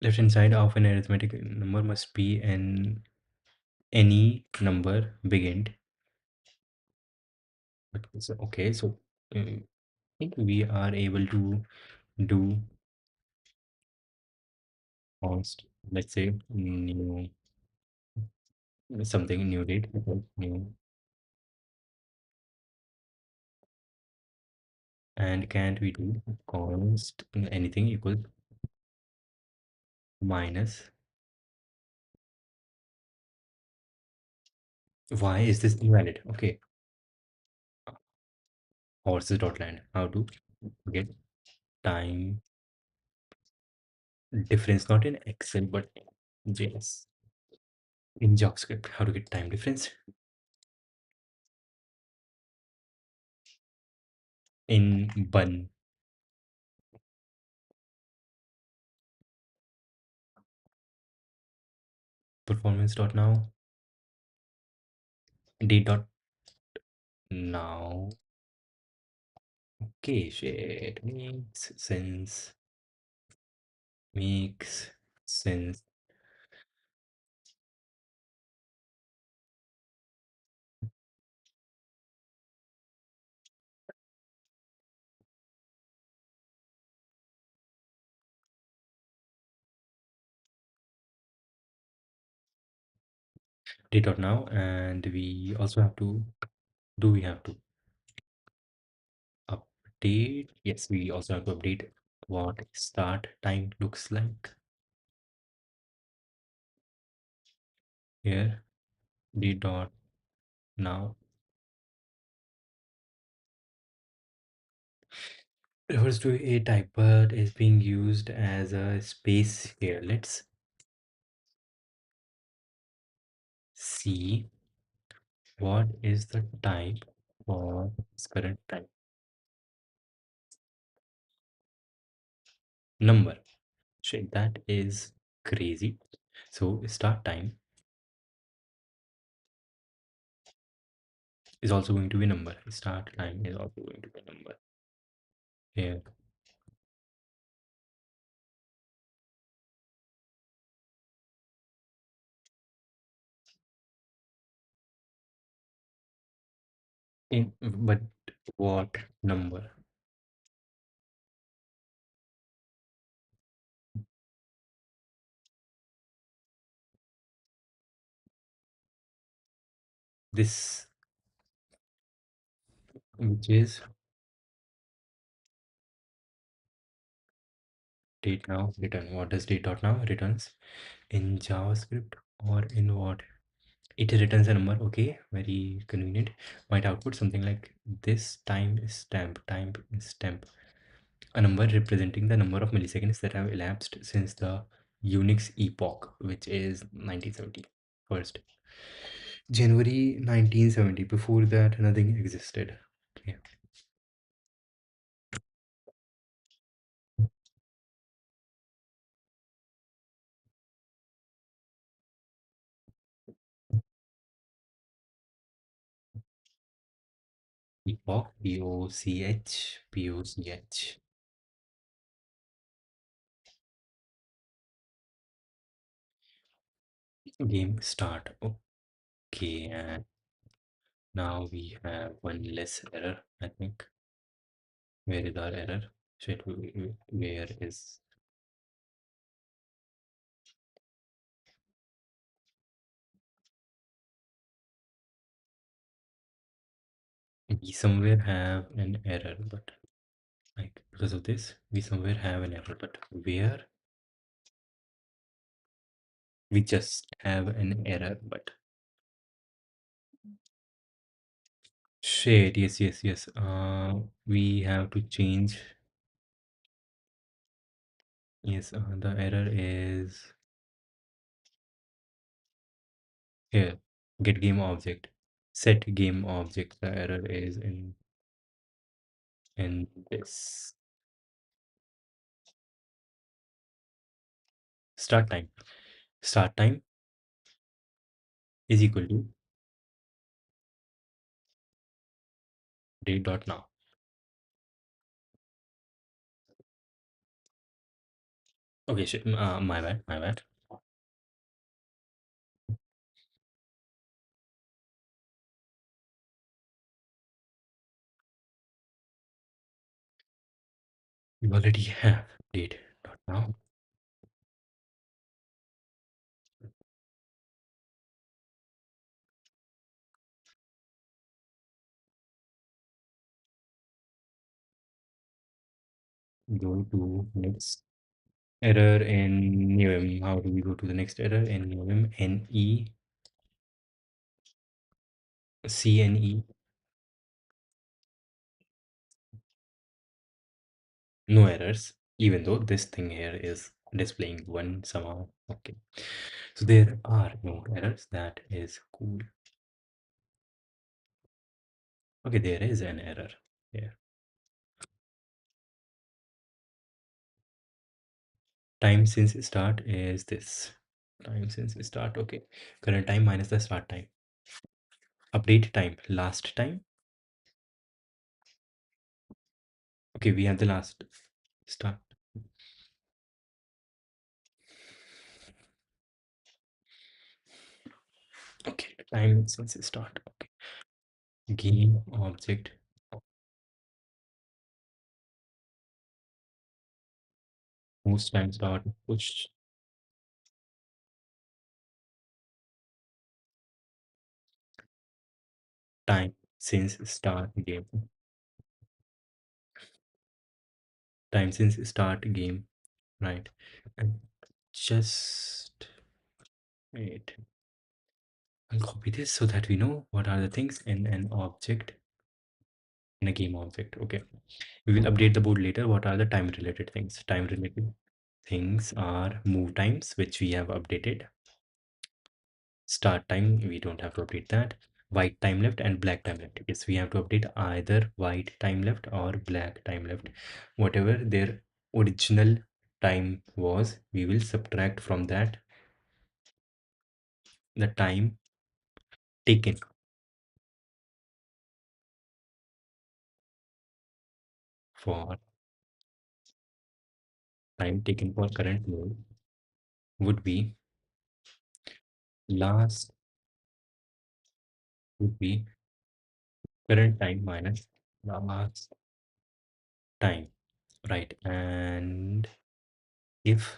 Left hand side of an arithmetic number must be an any number big end. Okay, so I think we are able to do const, let's say new something new date, new, and can't we do const anything equal minus. Why is this invalid? Okay, horses dot land. How to get time difference, not in Excel but in JS, in JavaScript. How to get time difference in bun performance dot now date dot now. Okay, shit makes sense. date.now, and we also have to, do we have to update? Yes, we also have to update what start time looks like here. Date.now refers to a type but is being used as a space here. Let's see what is the type for this current time. Number. Shit, that is crazy. So start time is also going to be number. Start time is also going to be number here. But what number? This, which is date now return. What does date dot now returns in JavaScript or in what? It returns a number. Okay, very convenient. Might output something like this time is stamp, time is stamp, a number representing the number of milliseconds that have elapsed since the Unix epoch, which is 1970. First, January 1970. Before that, nothing existed. Okay. Epoch, P-O-C-H, P-O-C-H. Game start. Okay, and now we have one less error, I think. Where is our error? Shit, where is... We somewhere have an error, but like because of this, we somewhere have an error, but where? We just have an error, but shit, yes, yes, yes. We have to change. Yes, the error is here. Get game object. Set game object. The error is in this. Start time. Start time is equal to date dot now. Okay, shit. My bad. My bad. We already have date dot now. Go to next error in NeoM. How do we go to the next error in NeoM? CNE. No errors, even though this thing here is displaying one somehow. Okay, so there are no errors. That is cool. Okay, there is an error here. Time since start is this. Time since start. Okay, current time minus the start time. Update time. Last time. Okay, we have the last start. Okay, time since start. Okay, game object. Most time start push. time since start game. Time since start game, right? And just wait. I'll copy this so that we know what are the things in an object, in a game object. Okay. We will update the board later. What are the time related things? Time related things are move times, which we have updated. Start time, we don't have to update that. White time left and black time left. Yes, we have to update either white time left or black time left. Whatever their original time was, we will subtract from that the time taken for current mode would be last would be current time minus last time, right? And if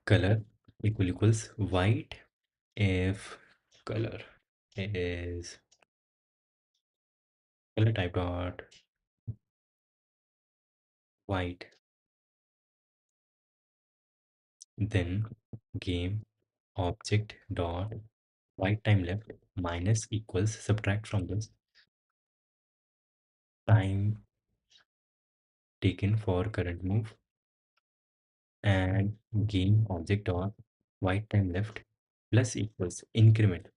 color equals white, if color is color type dot white, then game object dot white time left minus equals subtract from this time taken for current move, and game object dot white time left plus equals increment,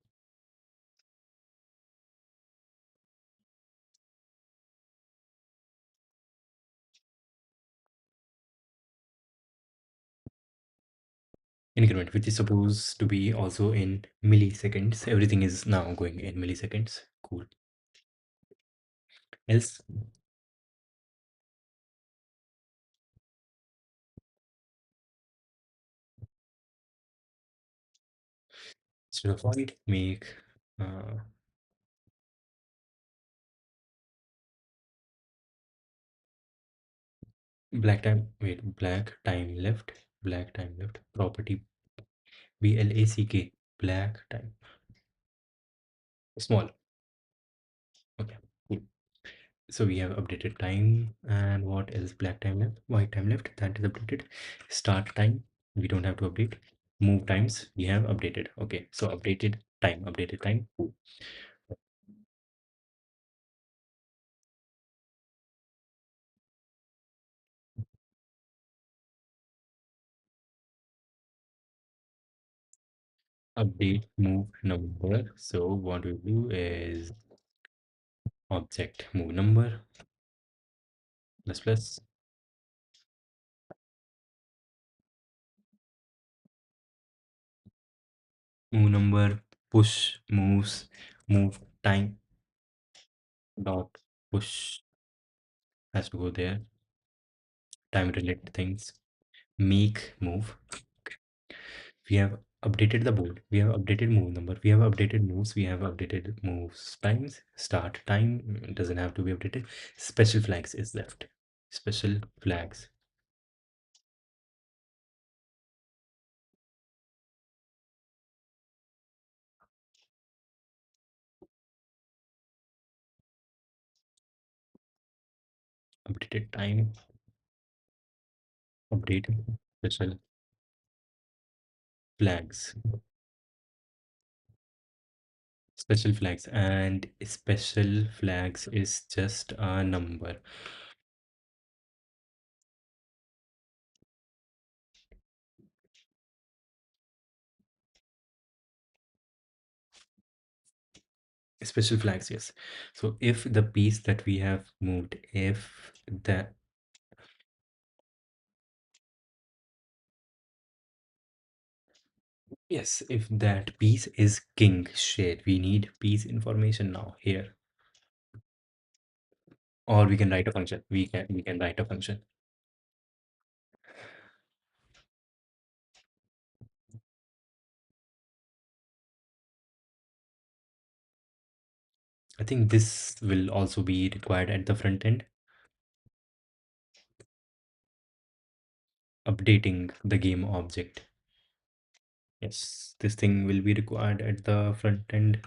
which is supposed to be also in milliseconds. Everything is now going in milliseconds. Cool. Else, instead of white, make uh, black time left property BLACK, black time, small. Okay, cool. So we have updated time, and what else? Black time left, white time left, that is updated. Start time, we don't have to update. Move times, we have updated. Okay, so updated time. Cool. Update move number. So what we do is object move number plus plus move number push moves move time dot push has to go there. Time related things, make move. We have updated the board, we have updated move number, we have updated moves, we have updated moves times. Start time doesn't have to be updated. Special flags is left. Special flags, updated time, update special flags, special flags, and special flags is just a number. Special flags, yes. So if the piece that we have moved, if the yes, if that piece is king shared, we need piece information now here. Or we can write a function. We can write a function. I think this will also be required at the front end. Updating the game object. Yes, this thing will be required at the front end.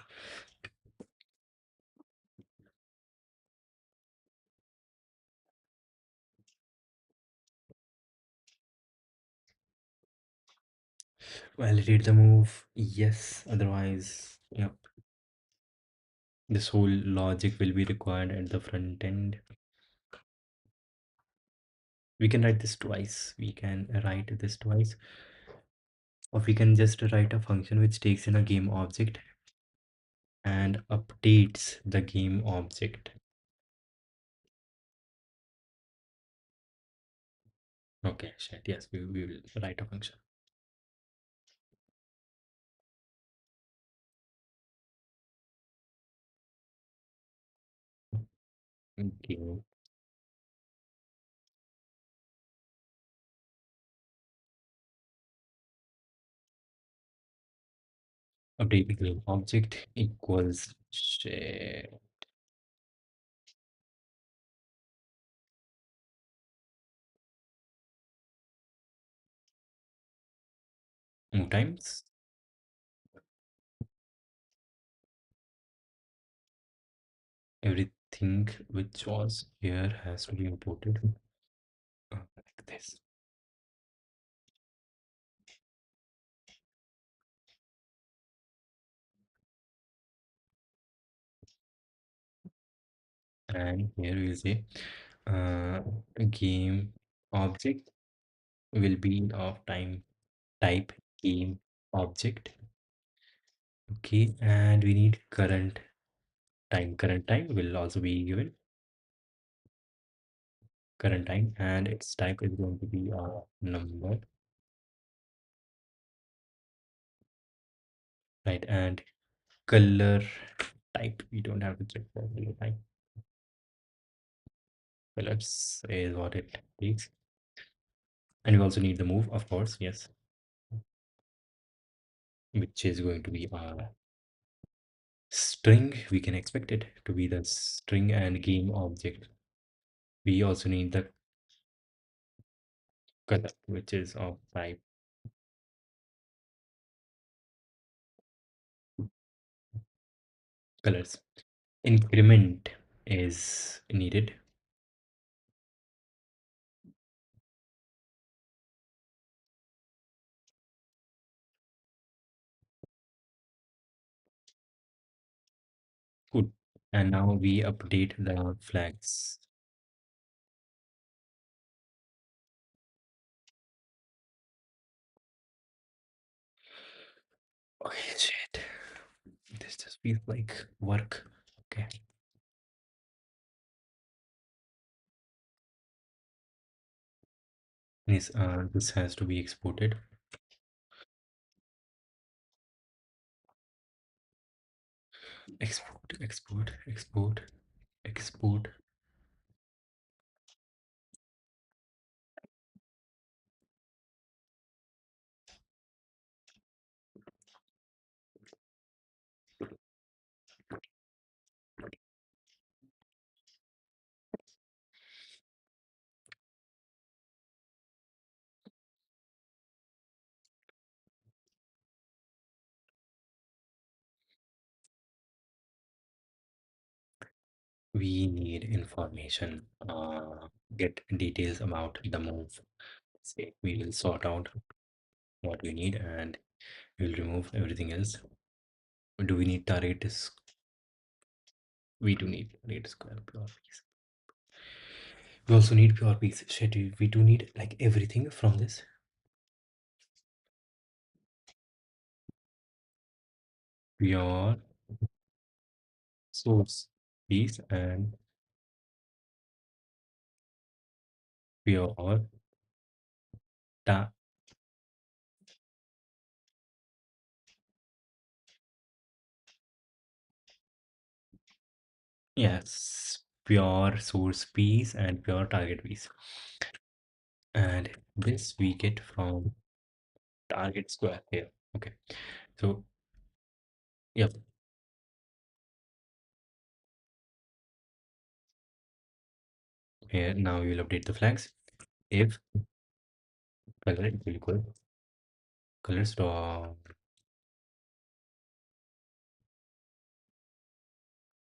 Validate the move. Yes, otherwise, yep, this whole logic will be required at the front end. We can write this twice. We can write this twice, or we can just write a function which takes in a game object and updates the game object. Okay, shit. Yes, we will write a function. Okay. Update the game object equals shit. More times. Everything which was here has to be imported like this. And here we'll say uh, game object will be of time type game object. Okay, and we need current time. Current time will also be given current time, and its type is going to be a number, right? And color type, we don't have to check for color type. Colors is what it takes, and we also need the move, of course, yes, which is going to be a string. We can expect it to be the string and game object. We also need the color, which is of type colors. Increment is needed. Good. And now we update the flags. Okay, shit. This just feels like work. Okay. This has to be exported. Export, export, export, export. We need information. Get details about the move. Say we will sort out what we need and we'll remove everything else. Do we need target disk? We do need target square pure piece. We also need pure piece. Shit, we do need like everything from this. Pure source piece and pure ta yes, pure source piece and pure target piece. And this we get from target square here. Okay. So yep. Here now we will update the flags. If color equal Colors dot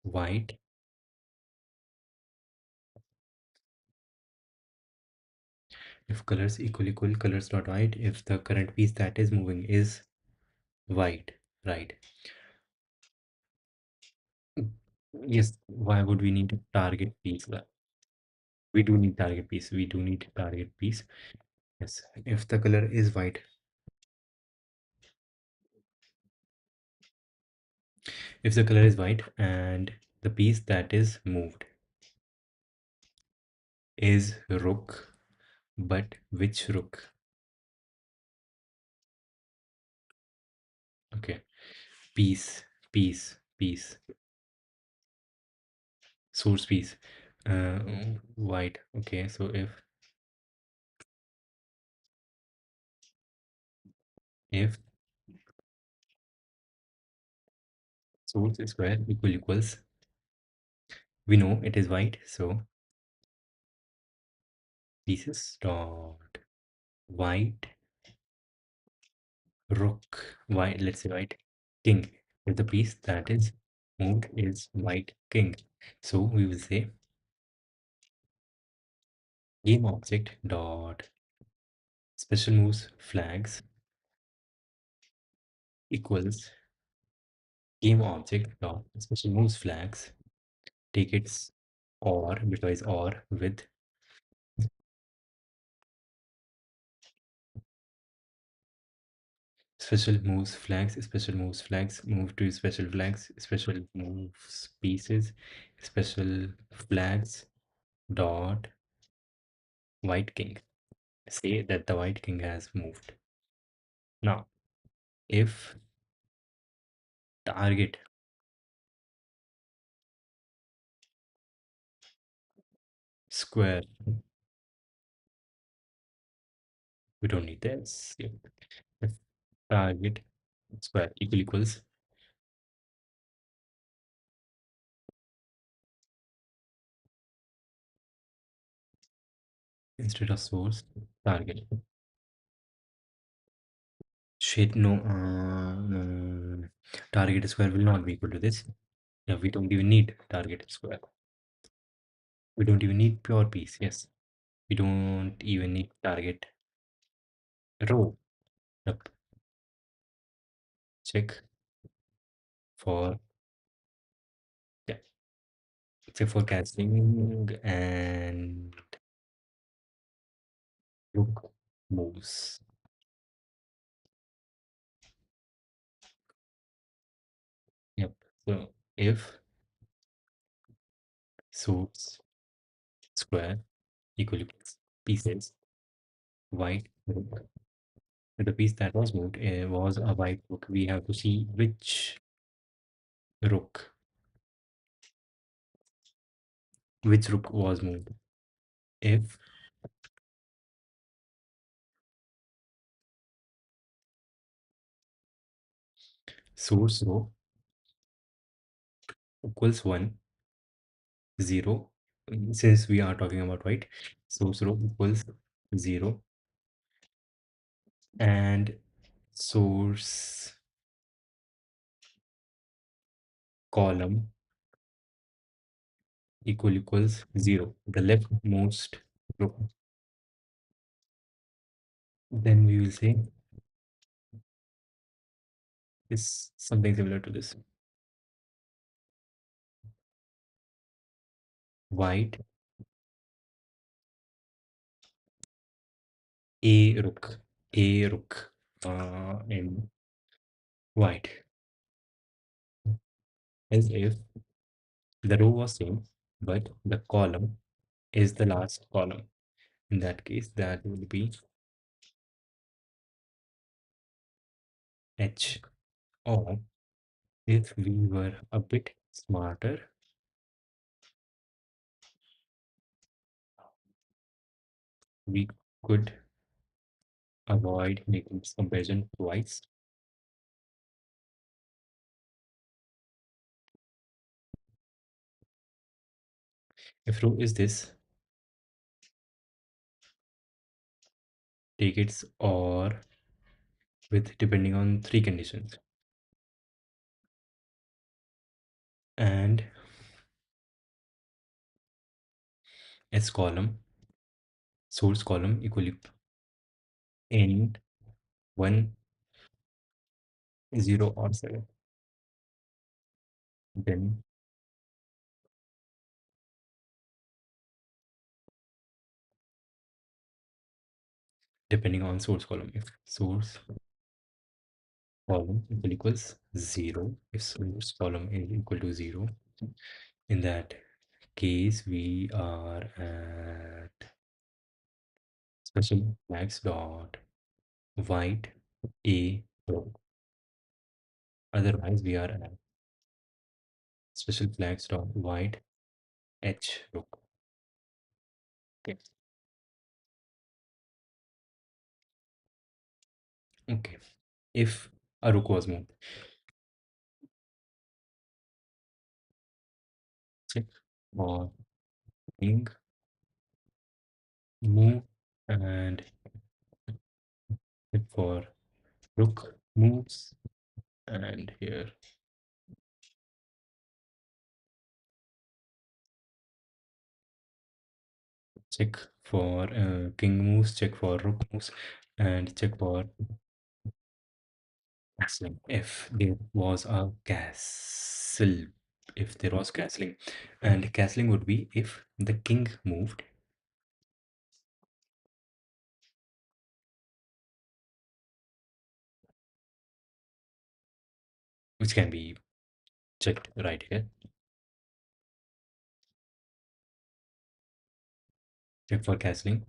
white. If colors equal, colors dot white. If the current piece that is moving is white, right? Yes. Why would we need a target piece? We do need target piece. We do need target piece. Yes. If the color is white, if the color is white and the piece that is moved is rook, but which rook? Okay. Piece, piece, source piece. Uh, White. Okay. So if source square equals, we know it is white. So pieces dot white rook, white, let's say white king. If the piece that is moved is white king, so we will say game object dot special moves flags equals game object dot special moves flags, take its or bitwise or with special moves flags, move to special flags, special moves pieces, special flags dot white king. Say that the white king has moved. Now, if target square, we don't need this. If target square equals instead of source target. Shit, no, no. Target square will not be equal to this. Yeah, we don't even need target square. We don't even need pure piece. Yes, we don't even need target row. Yep. Check for, yeah, check for casting and look moves. Yep. So if source square equals pieces white rook, the piece that was moved was a white rook. We have to see rook which rook was moved. If source row equals 1 0, since we are talking about white, source row equals 0 and source column equals 0, the leftmost row, then we will say is something similar to this. White a rook in white, as if the row was same but the column is the last column. In that case, that would be H. Or if we were a bit smarter, we could avoid making this comparison twice. If row is this, take its or with depending on three conditions. And S column, source column equally n 1, 0 or 7. Then depending on source column, if source column equals 0, if source column is equal to 0, in that case we are at special flags dot white a row. Otherwise we are at special flags dot white h row. Okay. Okay. If a rook was moved, check for king move, and check for rook moves, and here check for king moves, check for rook moves, and check for castling. If there was a castle, if there was castling, and castling would be if the king moved, which can be checked right here. Check for castling.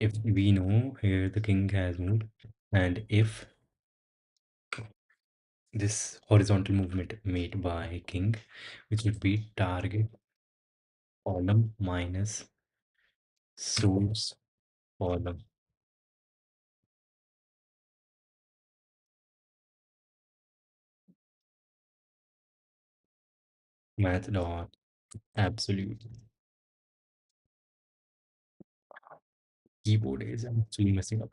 If we know here the king has moved, and if this horizontal movement made by king, which would be target column minus source column. Math dot absolute. Keyboard is actually messing up.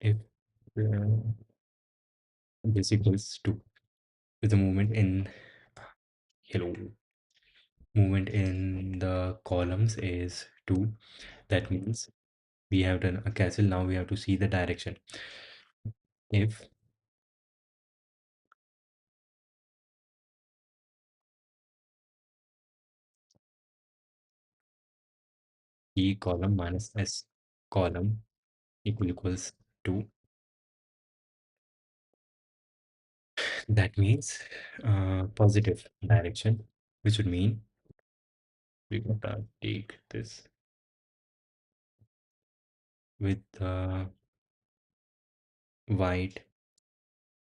If this equals to the movement in hello movement in the columns is 2, that means we have done a castle. Now we have to see the direction. If E column minus S column equals 2, that means positive direction, which would mean we gotta take this with white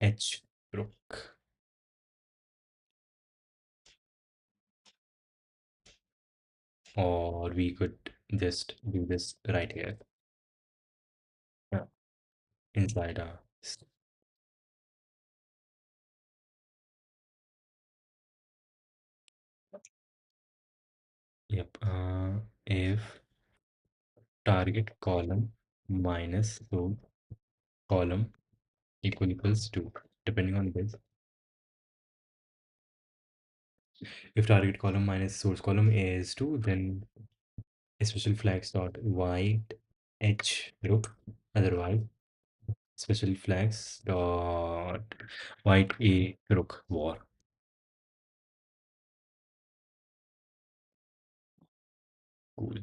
H rook, or we could just do this right here. Yeah, inside yep. If target column minus so column equals 2, depending on this. If target column minus source column is 2, then special flags dot white h rook. Otherwise, special flags dot white a rook war. Cool.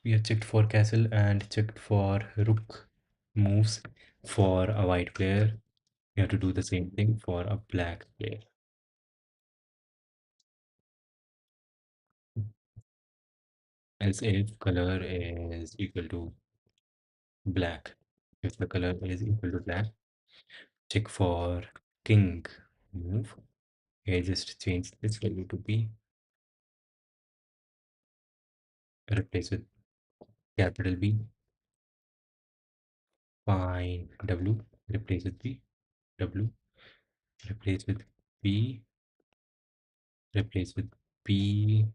We have checked for castle and checked for rook moves for a white player. We have to do the same thing for a black player. Else if color is equal to black. If the color is equal to black, check for king move. I just change this value to B, replace with capital B, fine W, replace with B, W, replace with B, replace with B,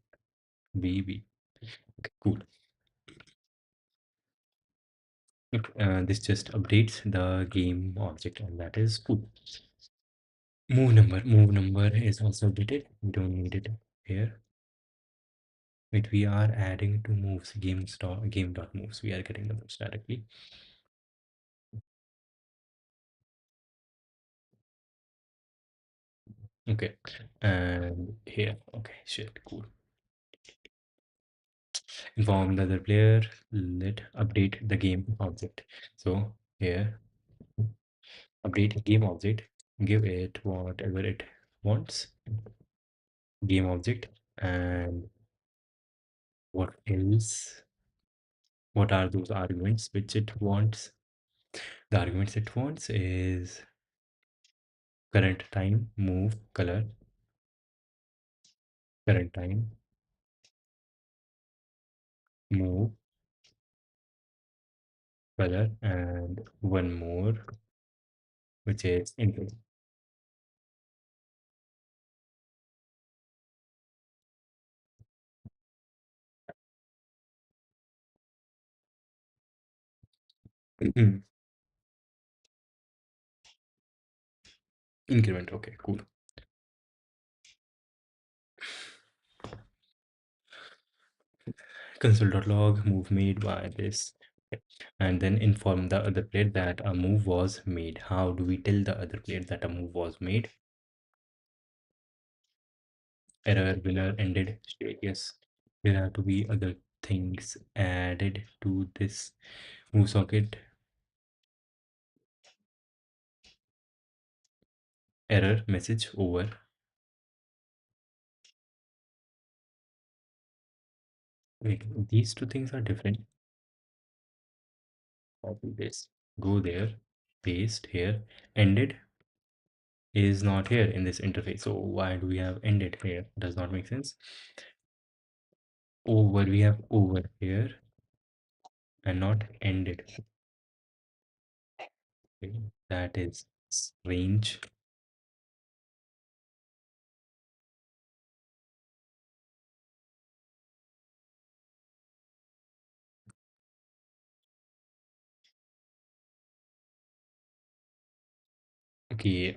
B, B. Okay, cool. This just updates the game object, and that is cool. Move number is also updated. We don't need it here. Wait, we are adding to moves game.moves. We are getting the moves directly. Okay, and here. Okay, shit, cool. Inform the other player. Let update the game object. So here, update game object. Give it whatever it wants. Game object, and what else? What are those arguments which it wants? The arguments it wants is current time, move, color, current time, move, color, and one more, which is input. Increment. Okay, cool. Console.log move made by this. Okay. And then inform the other player that a move was made. How do we tell the other player that a move was made? Error, winner, ended, state. Yes, there have to be other things added to this move socket. Error message over. Wait, these two things are different. Copy this. Go there, paste here. Ended is not here in this interface. So why do we have ended here? Does not make sense. Over, we have over here and not ended. Okay, that is strange. Okay,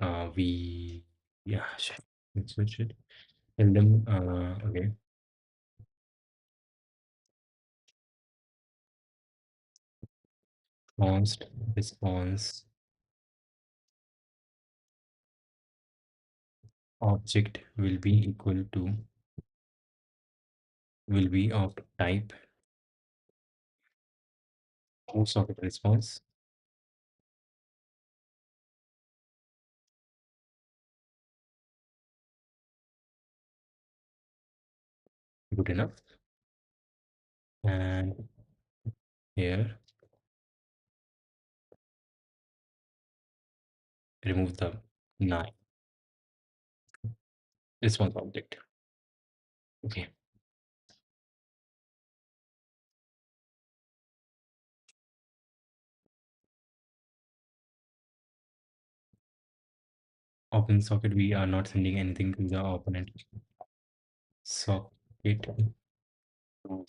yeah, shit. Let's switch it. Tell them, okay. Const response object will be equal to, will be of type socket response. Good enough. And here, remove the 9 response object. Okay. Open socket, we are not sending anything to the opponent. Socket.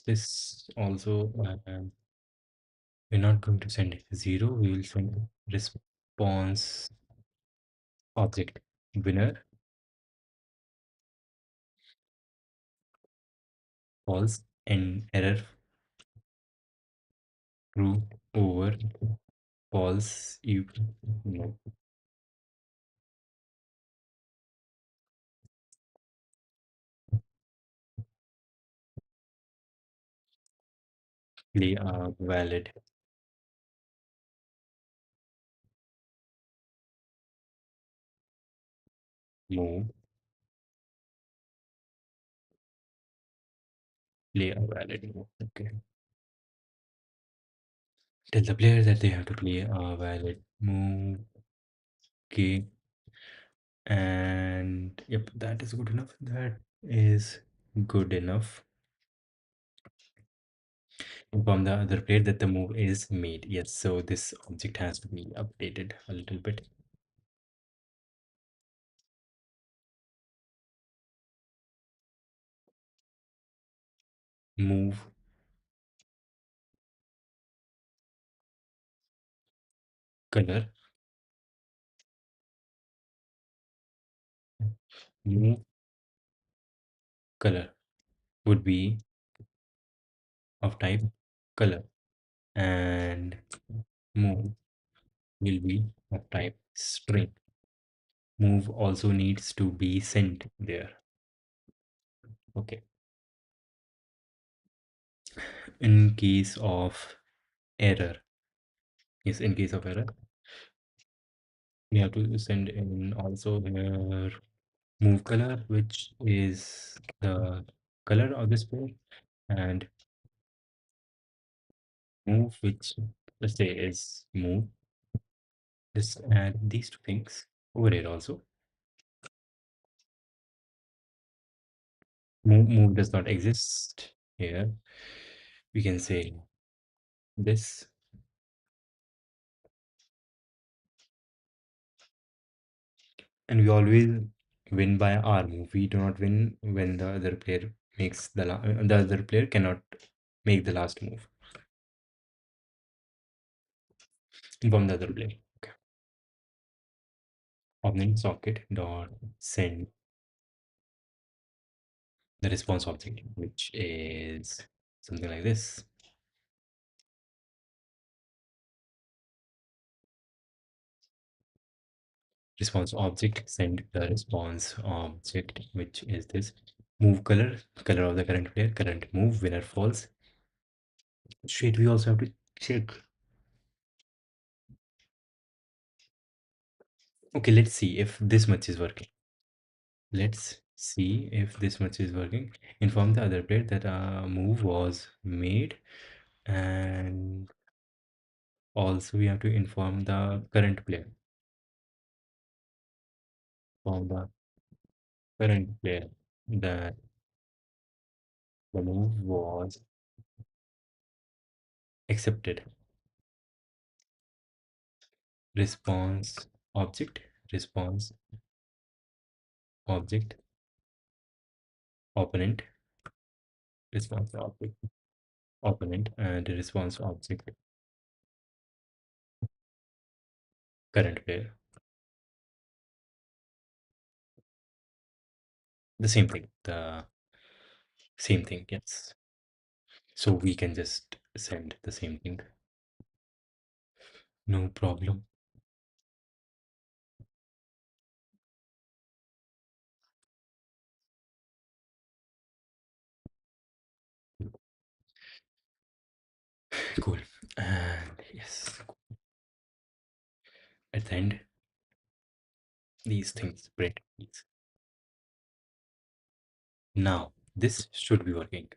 This also, we're not going to send 0. We will send response object winner false and error true over false you no play a valid move, play a valid move. Okay, tell the player that they have to play a valid move. Okay, and yep, that is good enough. That is good enough. Inform the other player that the move is made. Yes, so this object has to be updated a little bit. Move color, move color would be of type color, and move will be of type string. Move also needs to be sent there. Okay. In case of error, yes, in case of error, we have to send in also here move color, which is the color of this player, and move, which let's say is move. Just add these two things over here also. Move does not exist here. We can say this, and we always win by our move. We do not win when the other player makes the other player cannot make the last move. Inform the other player. Okay. Opening socket dot send the response object, which is something like this. Response object send the response object, which is this move color, color of the current player, current move, winner false. Shit, we also have to check. Okay, let's see if this much is working. Let's see if this much is working. Inform the other player that a move was made, and also we have to inform the current player. Inform the current player that the move was accepted. Response object, response object, opponent, response object, opponent, and response object, current player. The same thing. The same thing, yes. So we can just send the same thing. No problem. Cool. And yes, at the end, these things print these. Now, this should be working.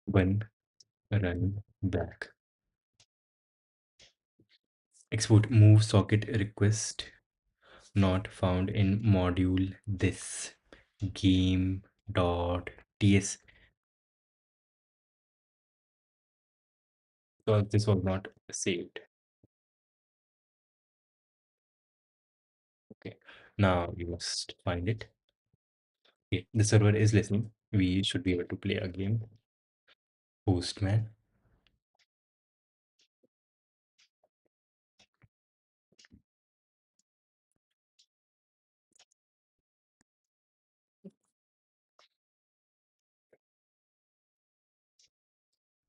When run back. Export move socket request not found in module this game dot ts. So this was not saved. Okay, now you must find it. Okay, the server is listening. We should be able to play a game. Postman.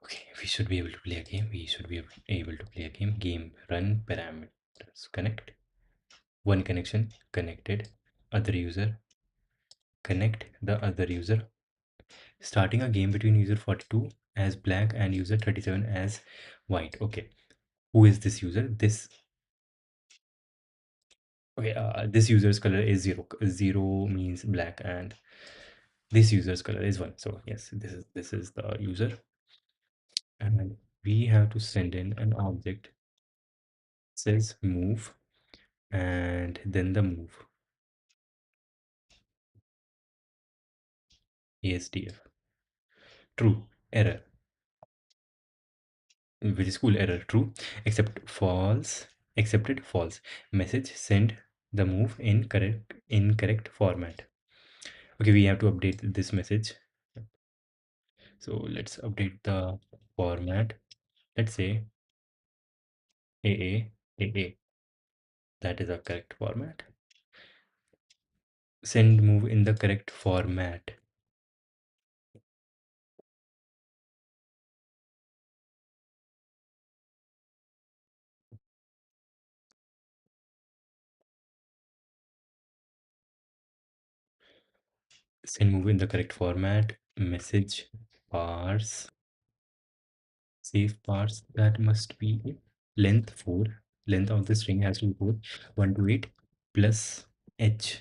Okay, we should be able to play a game. We should be able to play a game. Game run parameters connect. One connection connected. Other user connect the other user. Starting a game between user 42 as black and user 37 as white. Okay, who is this user? This user's color is 0. 0 means black, and this user's color is 1. So yes, this is the user, and we have to send in an object says move, and then the move ASDF. True, error, which is cool, error, true, except false, accepted, false. Message send the move in incorrect format. Okay, we have to update this message. So let's update the format. Let's say AA, AA. That is a correct format. Send move in the correct format. Send move in the correct format. Message parse. Save parse. That must be it. Length 4. Length of the string has to be 4. 128 plus h.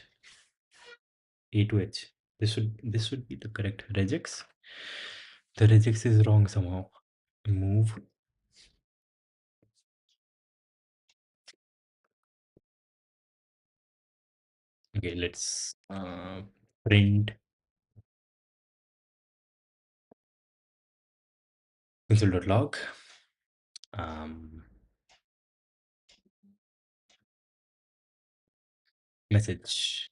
A to h. This should be the correct regex. The regex is wrong somehow. Move. Okay, let's print console.log. Um, message.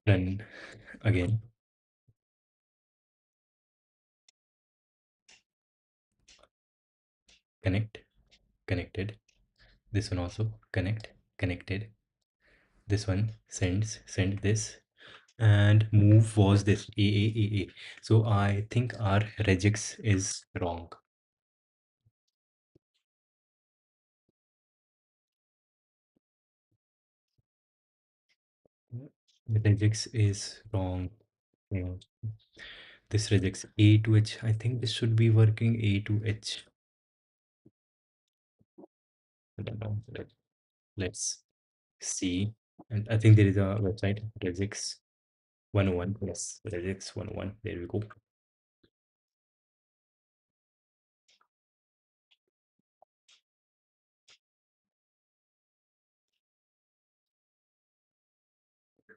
Run again. Connect. Connected. This one also connect. Connected. This one send this, and move was this a. So I think our regex is wrong. The regex is wrong. Yeah. This regex a to h. I think this should be working a to h. I don't know. Let's see. And I think there is a website, regex 101. Yes, regex 101. There we go.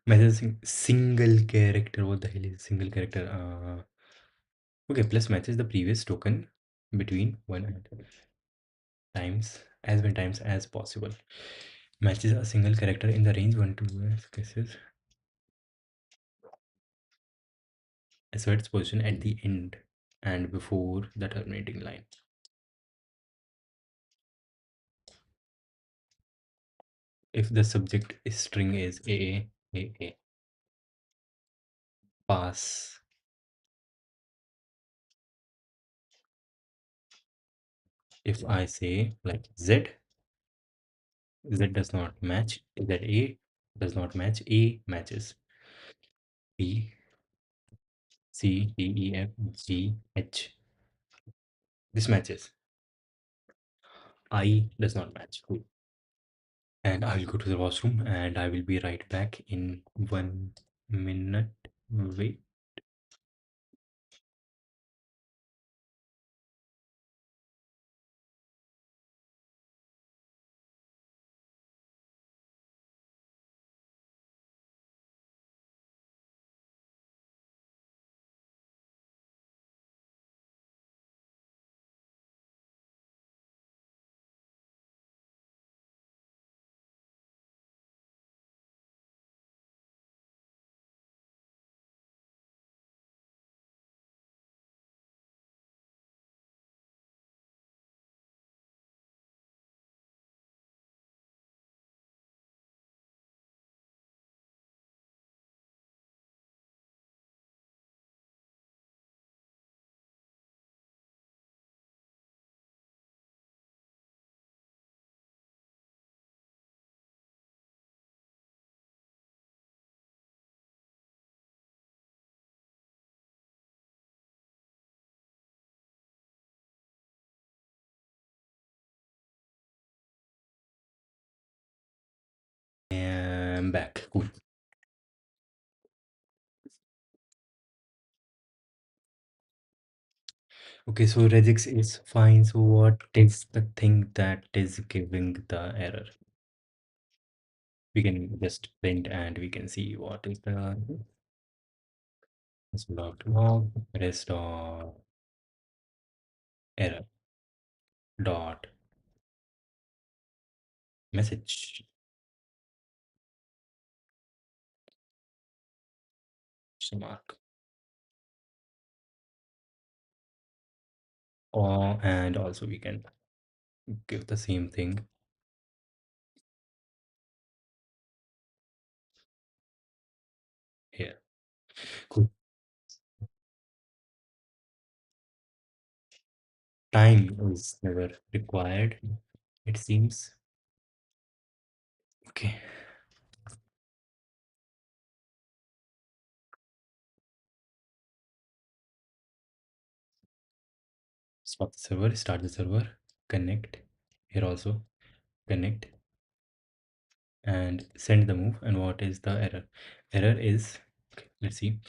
Messaging single character. What the hell is single character? Okay, plus matches the previous token between one and times as many times as possible. Matches a single character in the range 1 to cases. Asserts position at the end and before the terminating line. If the subject string is a, pass. If I say like Z, Z does not match. That A does not match. A matches. B, C, D, E, F, G, H. This matches. I does not match. Cool. And I will go to the washroom and I will be right back in 1 minute. Wait. I'm back. Cool. Okay, so regex is fine. So what is the thing that is giving the error? We can just print and we can see what is the log rest of error dot message. question mark. Or and also we can give the same thing here. Cool. Time is never required, it seems. Okay. Start the server, connect. Here also, connect and send the move. And what is the error? Error is, okay, let's see.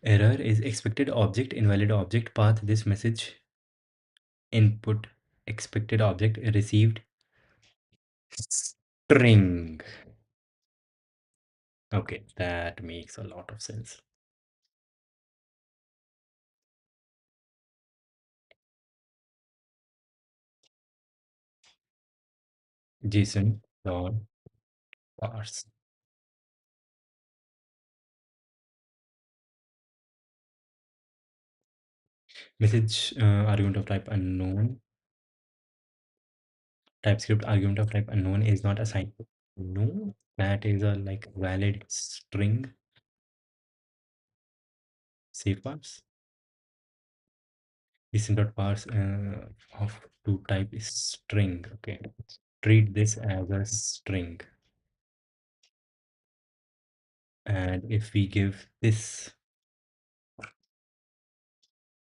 Error is expected object, invalid object path. This message input expected object received string. Okay, that makes a lot of sense. JSON dot parse. Message argument of type unknown. TypeScript argument of type unknown is not assigned. No, that is a like valid string. Save parse. Listen.parse of to type is string. Okay, treat this as a string. And if we give this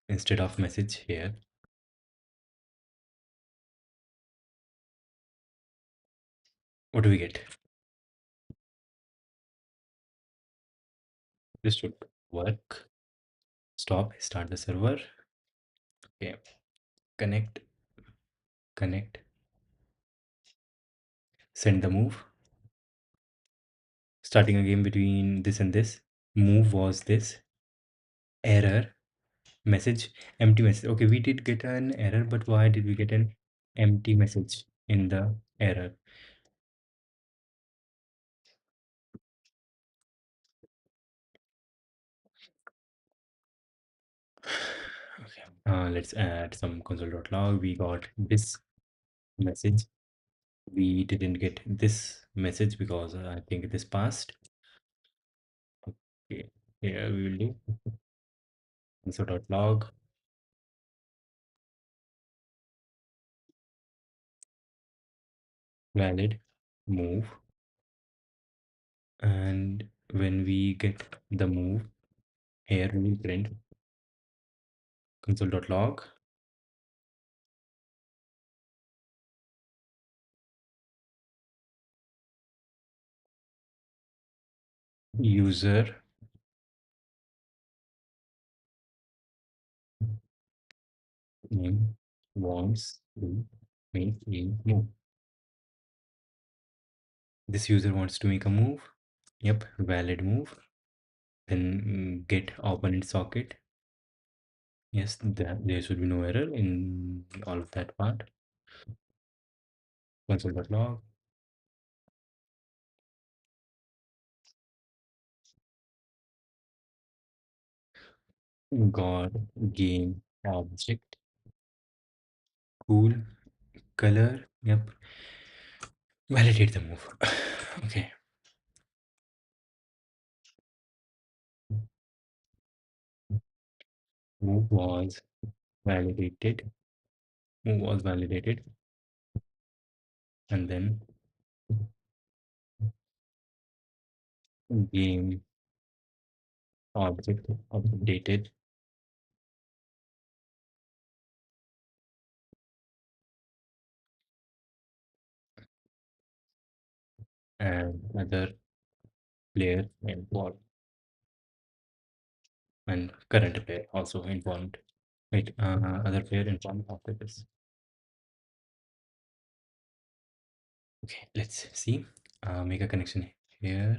instead of message here, what do we get? This should work. Start the server. Okay, connect, connect, send the move. Starting a game between this and this. Move was this. Error, message, empty message. Okay, we did get an error, but why did we get an empty message in the error? Okay, let's add some console.log. We got this message. We didn't get this message because I think this passed. Okay, here we will do console.log valid move, and when we get the move, here we will print console.log user name wants to make a move. This user wants to make a move. Yep, valid move. Then get opponent socket. Yes, there should be no error in all of that part. Console.log got game object cool color. Yep, validate the move. Okay, move was validated. Move was validated, and then game object updated, and other player involved, and current player also informed. Wait, other player informed after this. Okay, let's see. Make a connection here,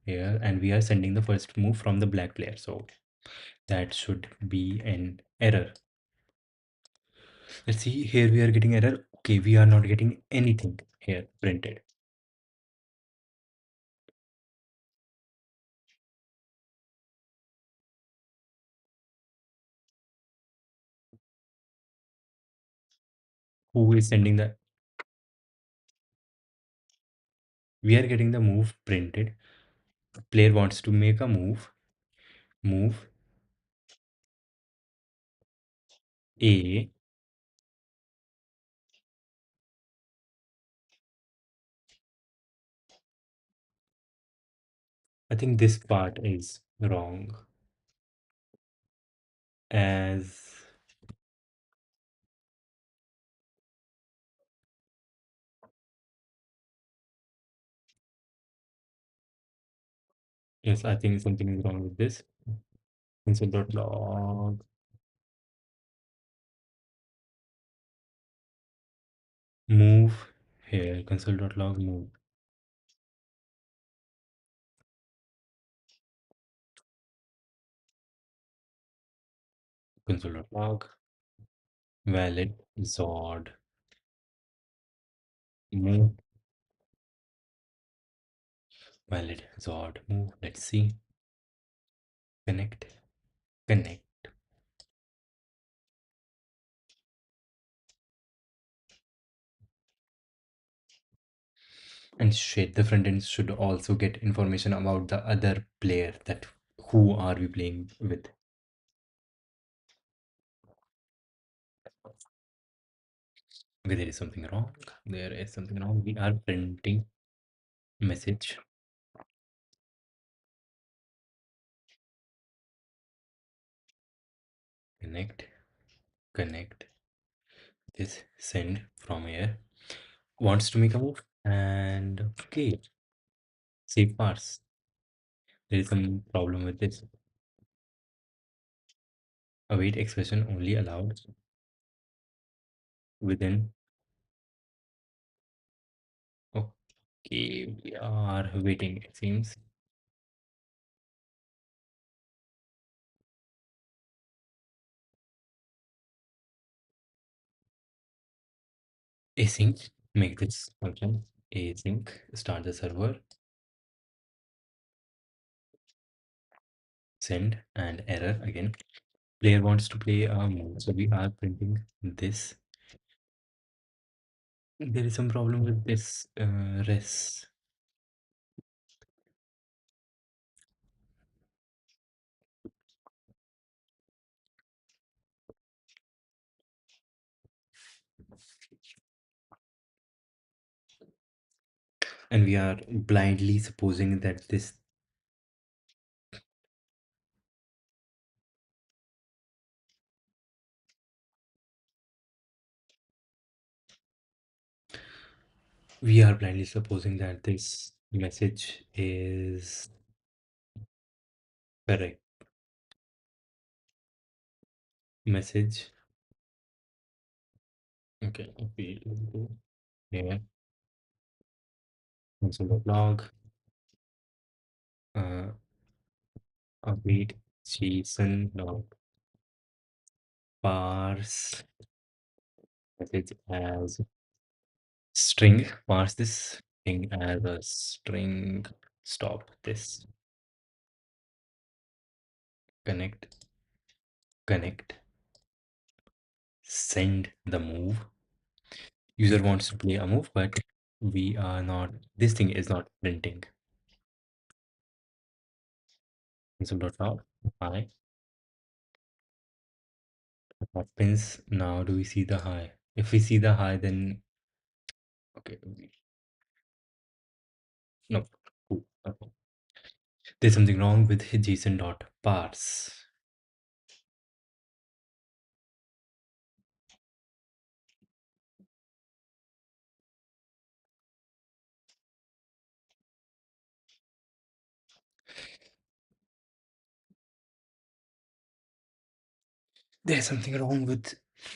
here, and we are sending the first move from the black player, so that should be an error. Let's see, here we are getting error. Okay, we are not getting anything here printed. Who is sending the? We are getting the move printed. Player wants to make a move. Move A. I think this part is wrong. As yes, I think something is wrong with this. Console.log move here. Console.log move. Console.log valid Zord move valid Zord move. Let's see. Connect. Connect. And shit, the front end should also get information about the other player, that who are we playing with. Okay, there is something wrong. There is something wrong. We are printing message. Connect. Connect. This send from here. Wants to make a move. And okay. Save parse. There is some problem with this. Await expression only allowed within. Okay, we are waiting, it seems. Async, make this function. Async, start the server, send, and error again. Player wants to play a move, so we are printing this. There is some problem with this res. And we are blindly supposing that this. We are blindly supposing that this message is correct. Message. Okay, we do here. Console.log. Uh, await JSON log parse message as string. Parse this thing as a string. Stop this. Connect. Connect. Send the move. User wants to play a move, but we are not. This thing is not printing. Console.log. Hi. What happens now? Do we see the high? If we see the high, then okay. No. Cool. Okay. There's something wrong with JSON.parse. There's something wrong with.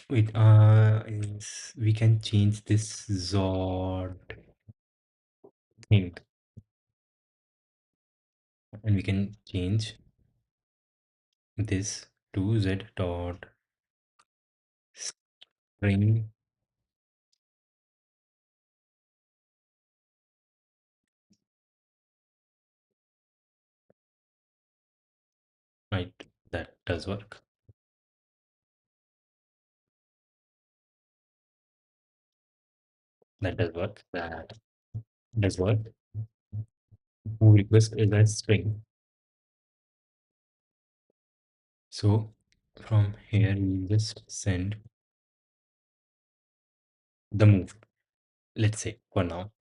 Wait, we can change this Zord thing, and we can change this to Z dot string. Right, that does work. That does work. That does work. Move request is a string. So from here we just send the move. Let's say for now.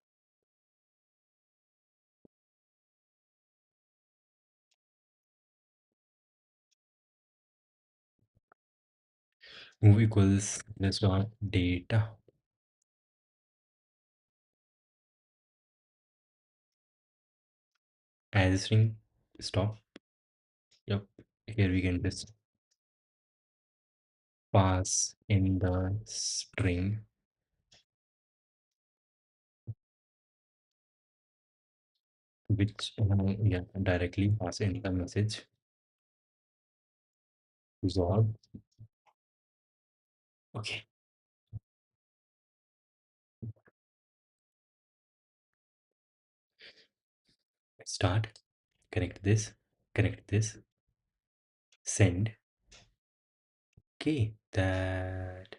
Move equals this dot data as a string stop. Yep. Here we can just pass in the string, which yeah, directly pass in the message resolve. Okay. Start. Connect this, send. Okay, that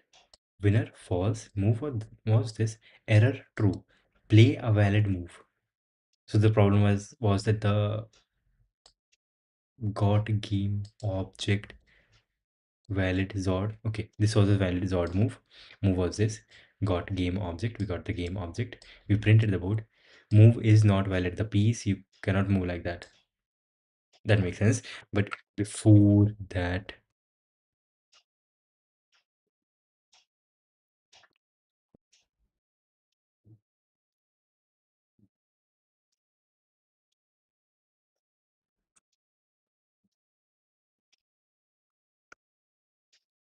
winner false move was this error true. Play a valid move. So the problem was that the got game object valid Zord. Okay, this was a valid Zord move. Move was this. Got game object. We got the game object. We printed the board. Move is not valid. The piece you cannot move like that. That makes sense. But before that,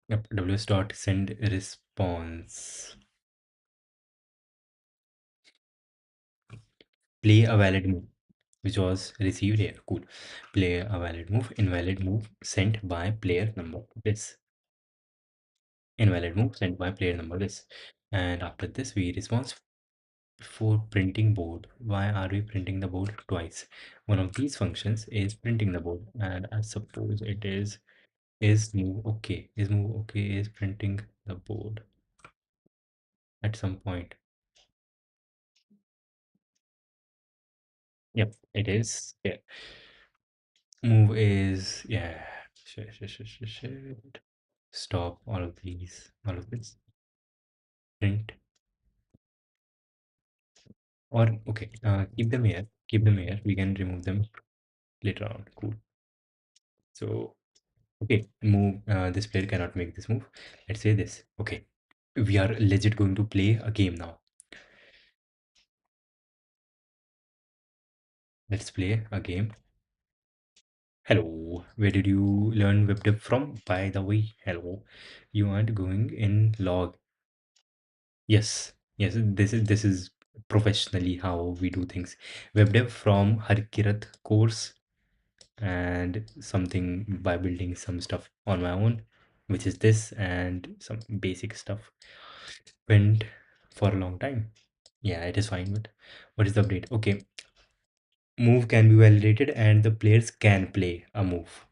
yep, ws dot send response. Play a valid move, which was received here. Cool. Play a valid move. Invalid move sent by player number this. Invalid move sent by player number this. And after this, we respond for printing board. Why are we printing the board twice? One of these functions is printing the board, and I suppose it is move okay. Is move okay is printing the board at some point. Yep, it is. Yeah. Move is yeah. Shit. Stop all of these, all of this. Print or okay. Keep them here. Keep them here. We can remove them later on. Cool. So okay, move. This player cannot make this move. Let's say this. Okay, we are legit going to play a game now. Let's play a game. Hello, where did you learn WebDev from? By the way, hello. You aren't going in log. Yes, yes. This is professionally how we do things. WebDev from Harkirat course and something by building some stuff on my own, which is this and some basic stuff. Went for a long time. Yeah, it is fine, but what is the update? Okay, move can be validated and the players can play a move,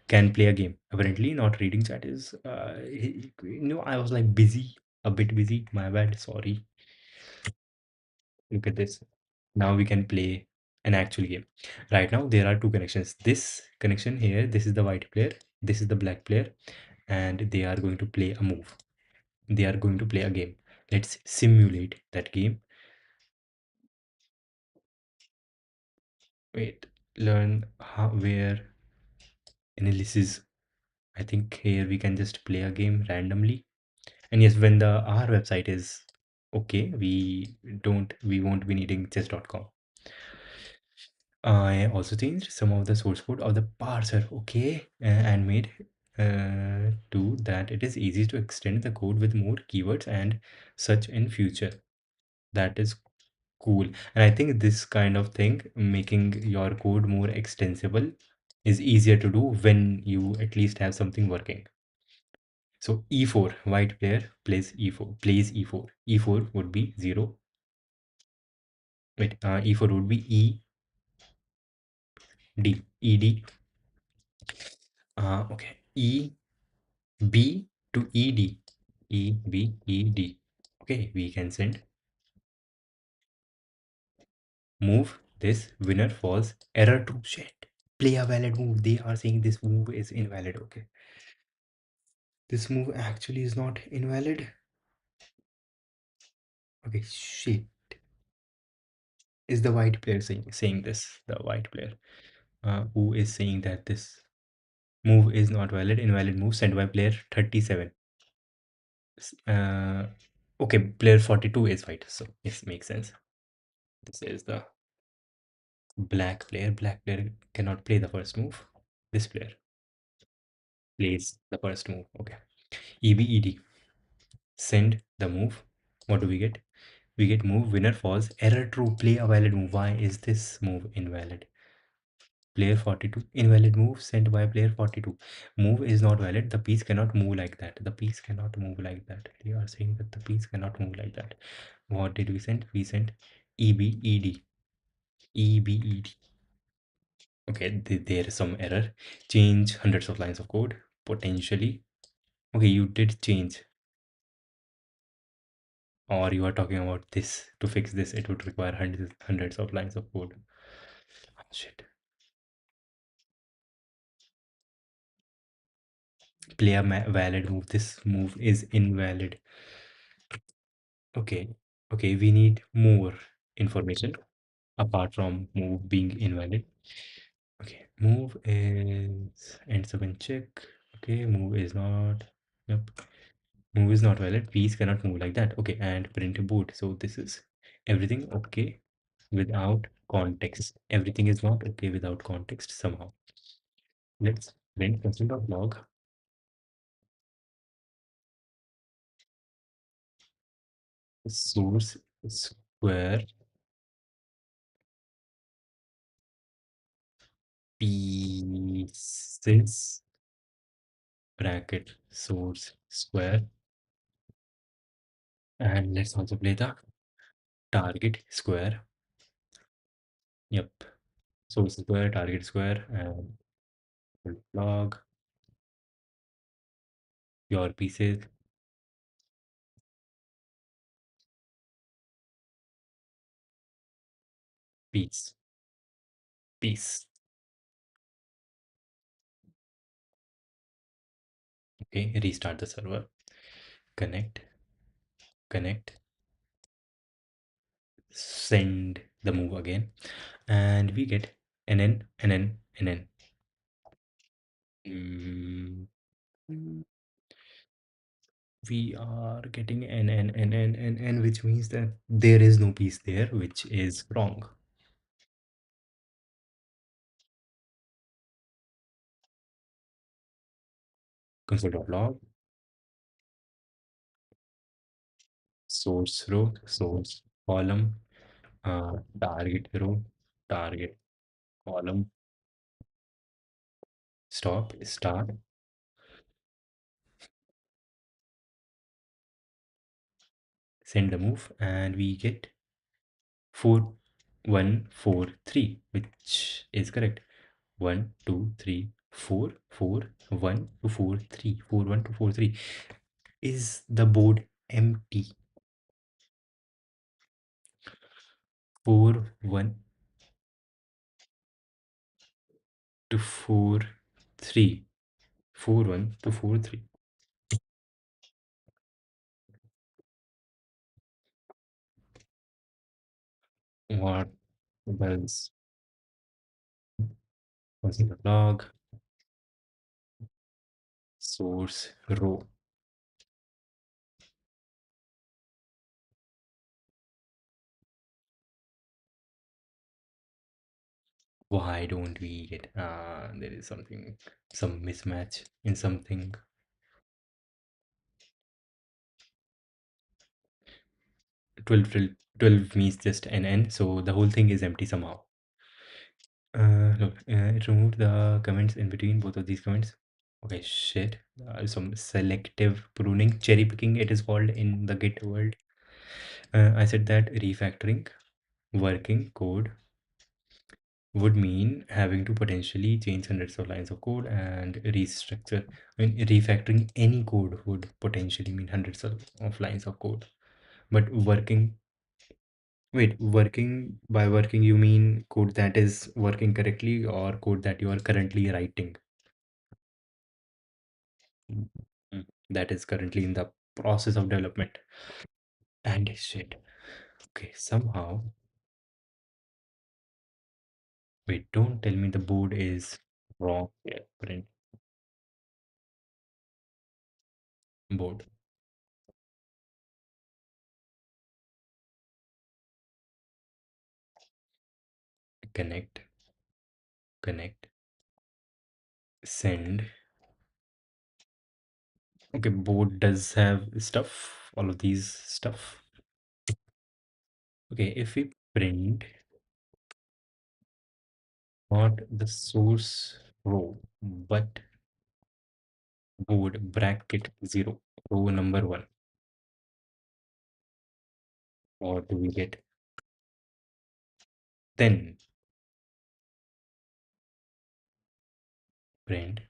can play a game. Apparently, not reading chat is, I was like busy, a bit busy. My bad, sorry. Look at this. Now we can play an actual game. Right now, there are two connections. This connection here, this is the white player, this is the black player, and they are going to play a move. They are going to play a game. Let's simulate that game. Wait, learn how, where analysis. I think here we can just play a game randomly. And yes, when the our website is okay, we won't be needing chess.com. I also changed some of the source code of the parser, okay, and made to that it is easy to extend the code with more keywords and such in future. That is cool. And I think this kind of thing, making your code more extensible, is easier to do when you at least have something working. So e4, white player plays e4, e4 would be 0. Wait, e4 would be ed. Okay, eb to ed, eb ed. Okay, we can send. Move this winner falls error true. Shit. Play a valid move. They are saying this move is invalid. Okay. This move actually is not invalid. Okay, shit. Is the white player saying this? The white player who is saying that this move is not valid. Invalid move sent by player 37. Uh, okay, player 42 is white. So this makes sense. This is the black player. Black player cannot play the first move. This player plays the first move. Okay. EBED. Send the move. What do we get? We get move winner falls error true. Play a valid move. Why is this move invalid? Player 42. Invalid move sent by player 42. Move is not valid. The piece cannot move like that. The piece cannot move like that. They are saying that the piece cannot move like that. What did we send? We sent EBED. EBED. Okay, there is some error. Change hundreds of lines of code. Potentially. Okay, you did change. Or you are talking about this. To fix this, it would require hundreds of lines of code. Oh, shit. Play a valid move. This move is invalid. Okay. Okay, we need more information apart from move being invalid. Okay, move is ends up in check. Okay, move is not. Yep. Move is not valid. Piece cannot move like that. Okay, and print boot. So this is everything okay without context. Everything is not okay without context somehow. Let's print console.log source square pieces bracket source square, and let's also play the target square. Yep, source square, target square, and log your pieces. Piece. Okay, restart the server. Connect. Connect. Send the move again, and we get nn nn nn. Mm, we are getting nn, which means that there is no piece there, which is wrong. Console.log source row, source column, target row, target column, stop, start, send the move, and we get 4143, which is correct. 1 2 3 4 4 1 2 4 3 4 1 2 4 3. Is the board empty? 4 1 to 4 3 4 1 to 4 3. What does the log source row? Why don't we get there is something, some mismatch in something. 12 means just an n, so the whole thing is empty somehow. Look, it removed the comments in between both of these comments. Okay, shit. Some selective pruning, cherry picking it is called in the Git world. I said that refactoring working code would mean having to potentially change hundreds of lines of code and restructure. I mean, refactoring any code would potentially mean hundreds of lines of code. But working Wait, working by working you mean code that is working correctly or code that you are currently writing? Mm, That is currently in the process of development. And shit. Okay, somehow. Wait, don't tell me the board is wrong. Yeah, print board. Connect, connect, send. Okay, board does have stuff, all of these stuff. Okay, if we print not the source row, but board bracket 0, row number 1, what do we get? Then print,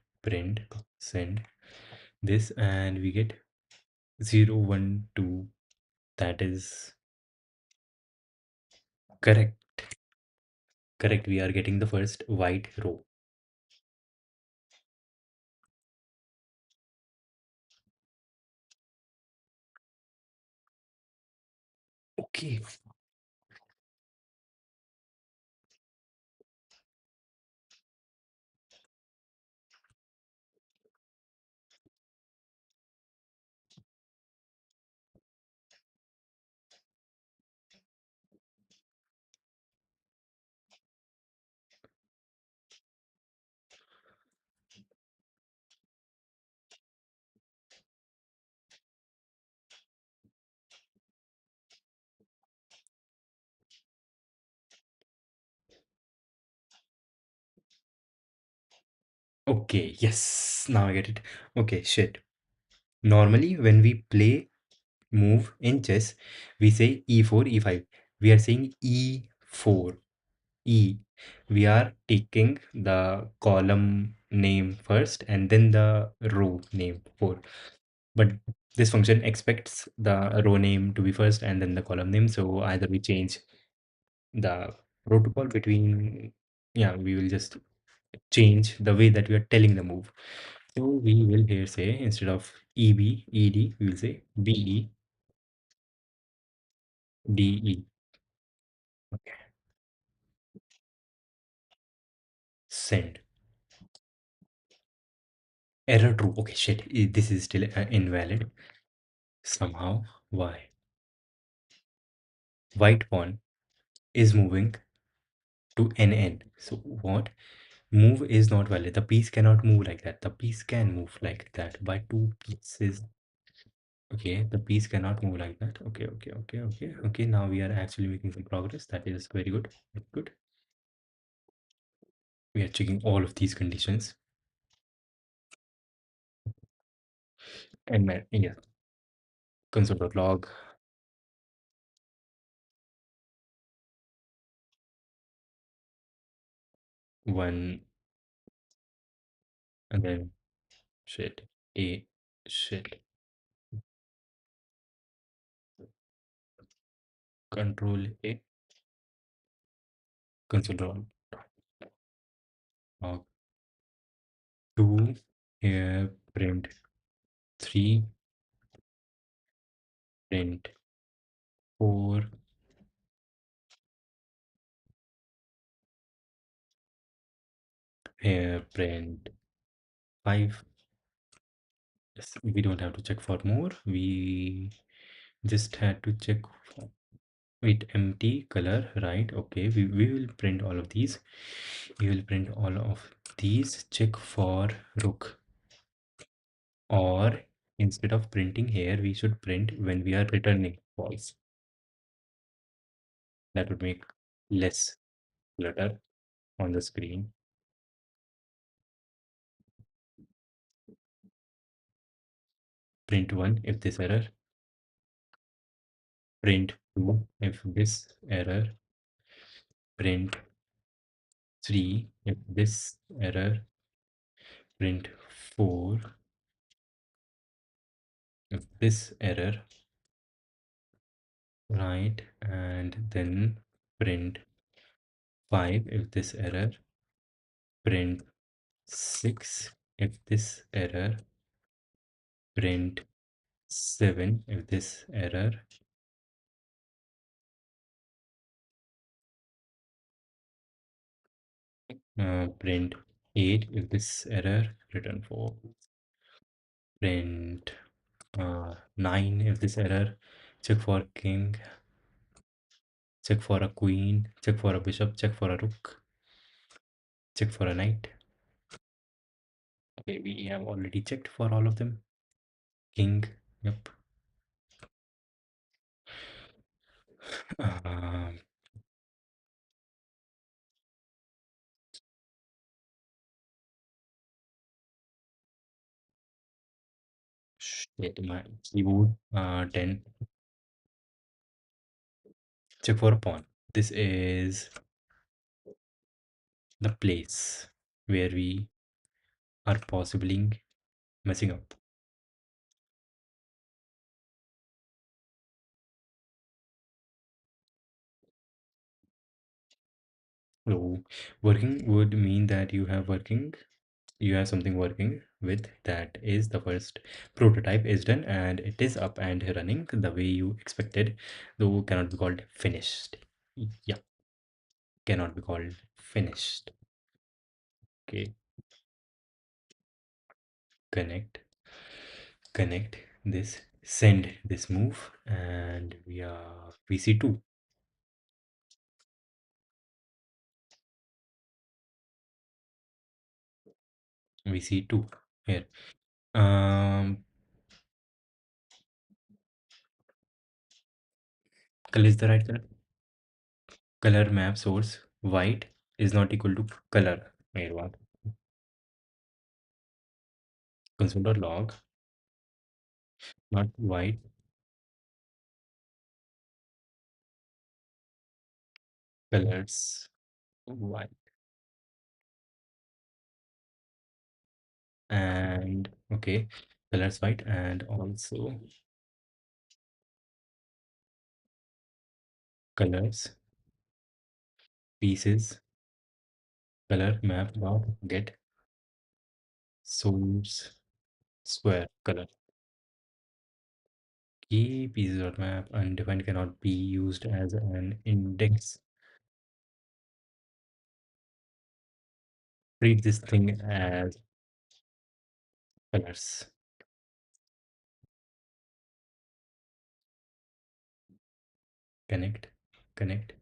send this, and we get 0, 1, 2. That is correct. Correct. We are getting the first white row. Okay. Okay. Yes. Now I get it. Okay. Shit. Normally, when we play move in chess, we say e4, e5. We are saying e4, e. We are taking the column name first and then the row name 4. But this function expects the row name to be first and then the column name. So either we change the protocol between, yeah, we will just change the way that we are telling the move. So we will here say instead of EB, ED, we will say BE, DE. Okay. Send. Error true. Okay, shit. This is still invalid. Somehow. Why? White pawn is moving to NN. So what? Move is not valid. The piece cannot move like that. The piece can move like that by two pieces. Okay, the piece cannot move like that. Okay. Now we are actually making some progress. That is very good. Very good. We are checking all of these conditions. And yeah, console.log, one, and then shit, a shit, control a, console.log, 2, here, print 3, print 4, here, print 5. Yes, we don't have to check for more. We just had to check for, wait, empty color, right? Okay, we will print all of these. We will print all of these. Check for rook. Or instead of printing here, we should print when we are returning false. That would make less clutter on the screen. Print 1 if this error. Print 2 if this error. Print 3 if this error. Print 4 if this error. right, and then print 5 if this error, print 6 if this error, print 7 if this error, print 8 if this error, return 4, print 9 if this error, check for king, check for a queen, check for a bishop, check for a rook, check for a knight. Okay, we have already checked for all of them. King, yep. Um, shit, my keyboard. 10. Check for a pawn. This is the place where we are possibly messing up. So working would mean that you have something working with, that is the first prototype is done and it is up and running the way you expected, though cannot be called finished. Yeah, cannot be called finished. Okay, connect, connect this, send this move, and we are VC2, VC2 here. Um, color is the right color. Color map source white is not equal to color. Wait, what? Console.log, not white, colors white, and okay, colors white, and also colors pieces color map dot get source square color. Key pieces dot map undefined cannot be used as an index. Treat this thing as colors. Connect, connect,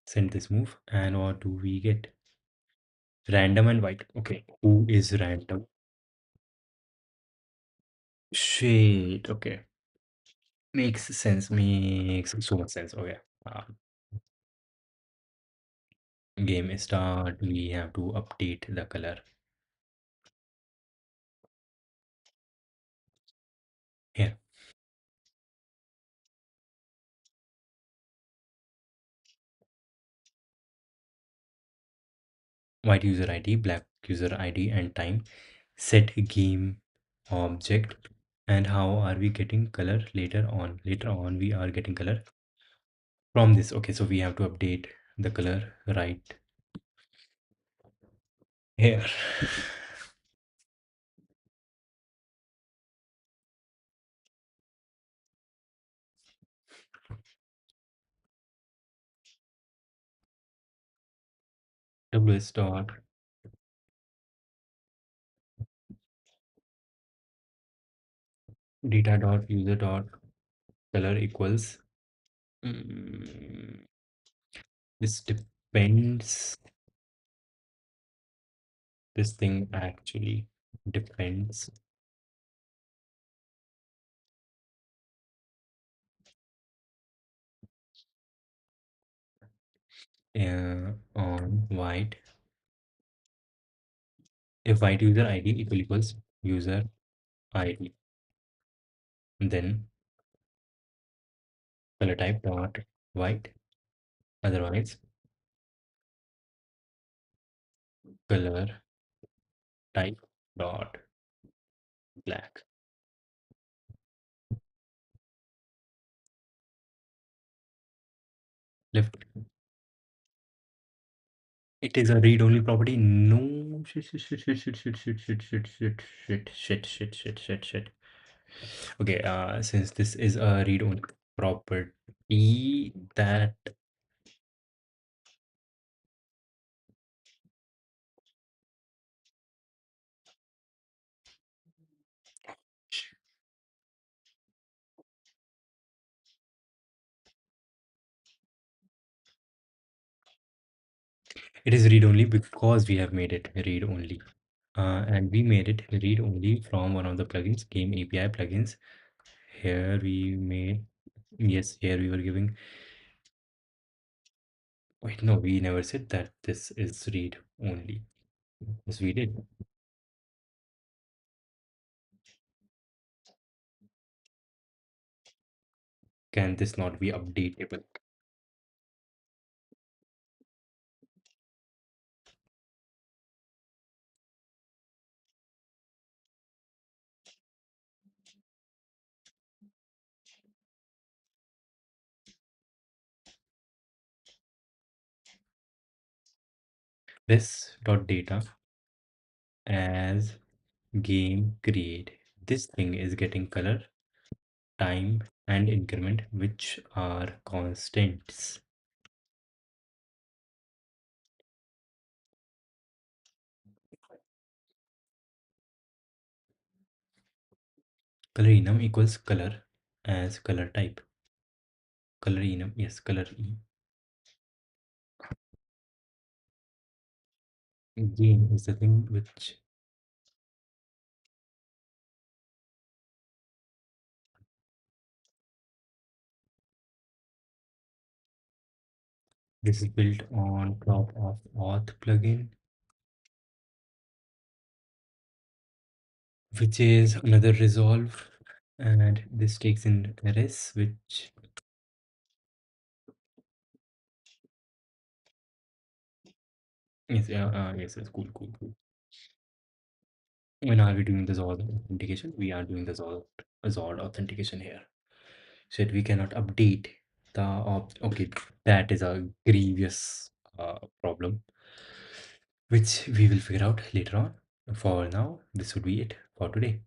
send this move, and what do we get? Random and white. Okay, who is random? Shit. Okay, makes sense. Makes so much sense. Okay. Game start. We have to update the color here. White user ID, black user ID, and time. Set game object. And how are we getting color later on? Later on, we are getting color from this. Okay, so we have to update the color right here. ws dot data dot user dot color equals. mm, this depends. This thing actually depends on white. If white user ID equals user ID, then color type dot white. Otherwise, color type dot black. Left. It is a read-only property. No. Shit, shit, shit, shit, shit, shit, shit, shit, shit, shit, shit, shit, shit, shit, shit, shit. Okay, since this is a read-only property, that it is read-only because we have made it read-only. And we made it read-only from one of the plugins, Game API plugins. Here we made, yes, here we were giving, wait, no, we never said that this is read-only. Yes, we did. Can this not be updatable? This dot data as game create. This thing is getting color, time, and increment, which are constants. Color enum equals color as color type. Color enum, yes, color e. Game is the thing which this is built on top of auth plugin, which is another resolve, and this takes in res, which is yes, yes, cool, cool, cool. When are we doing the Zord authentication? We are doing the Zord authentication here. Said we cannot update the okay, that is a grievous problem, which we will figure out later on. For now, this would be it for today.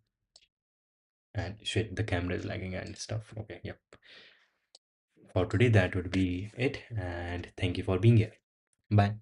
And shit, the camera is lagging and stuff. Okay, yep. For today, that would be it. And thank you for being here. Bye.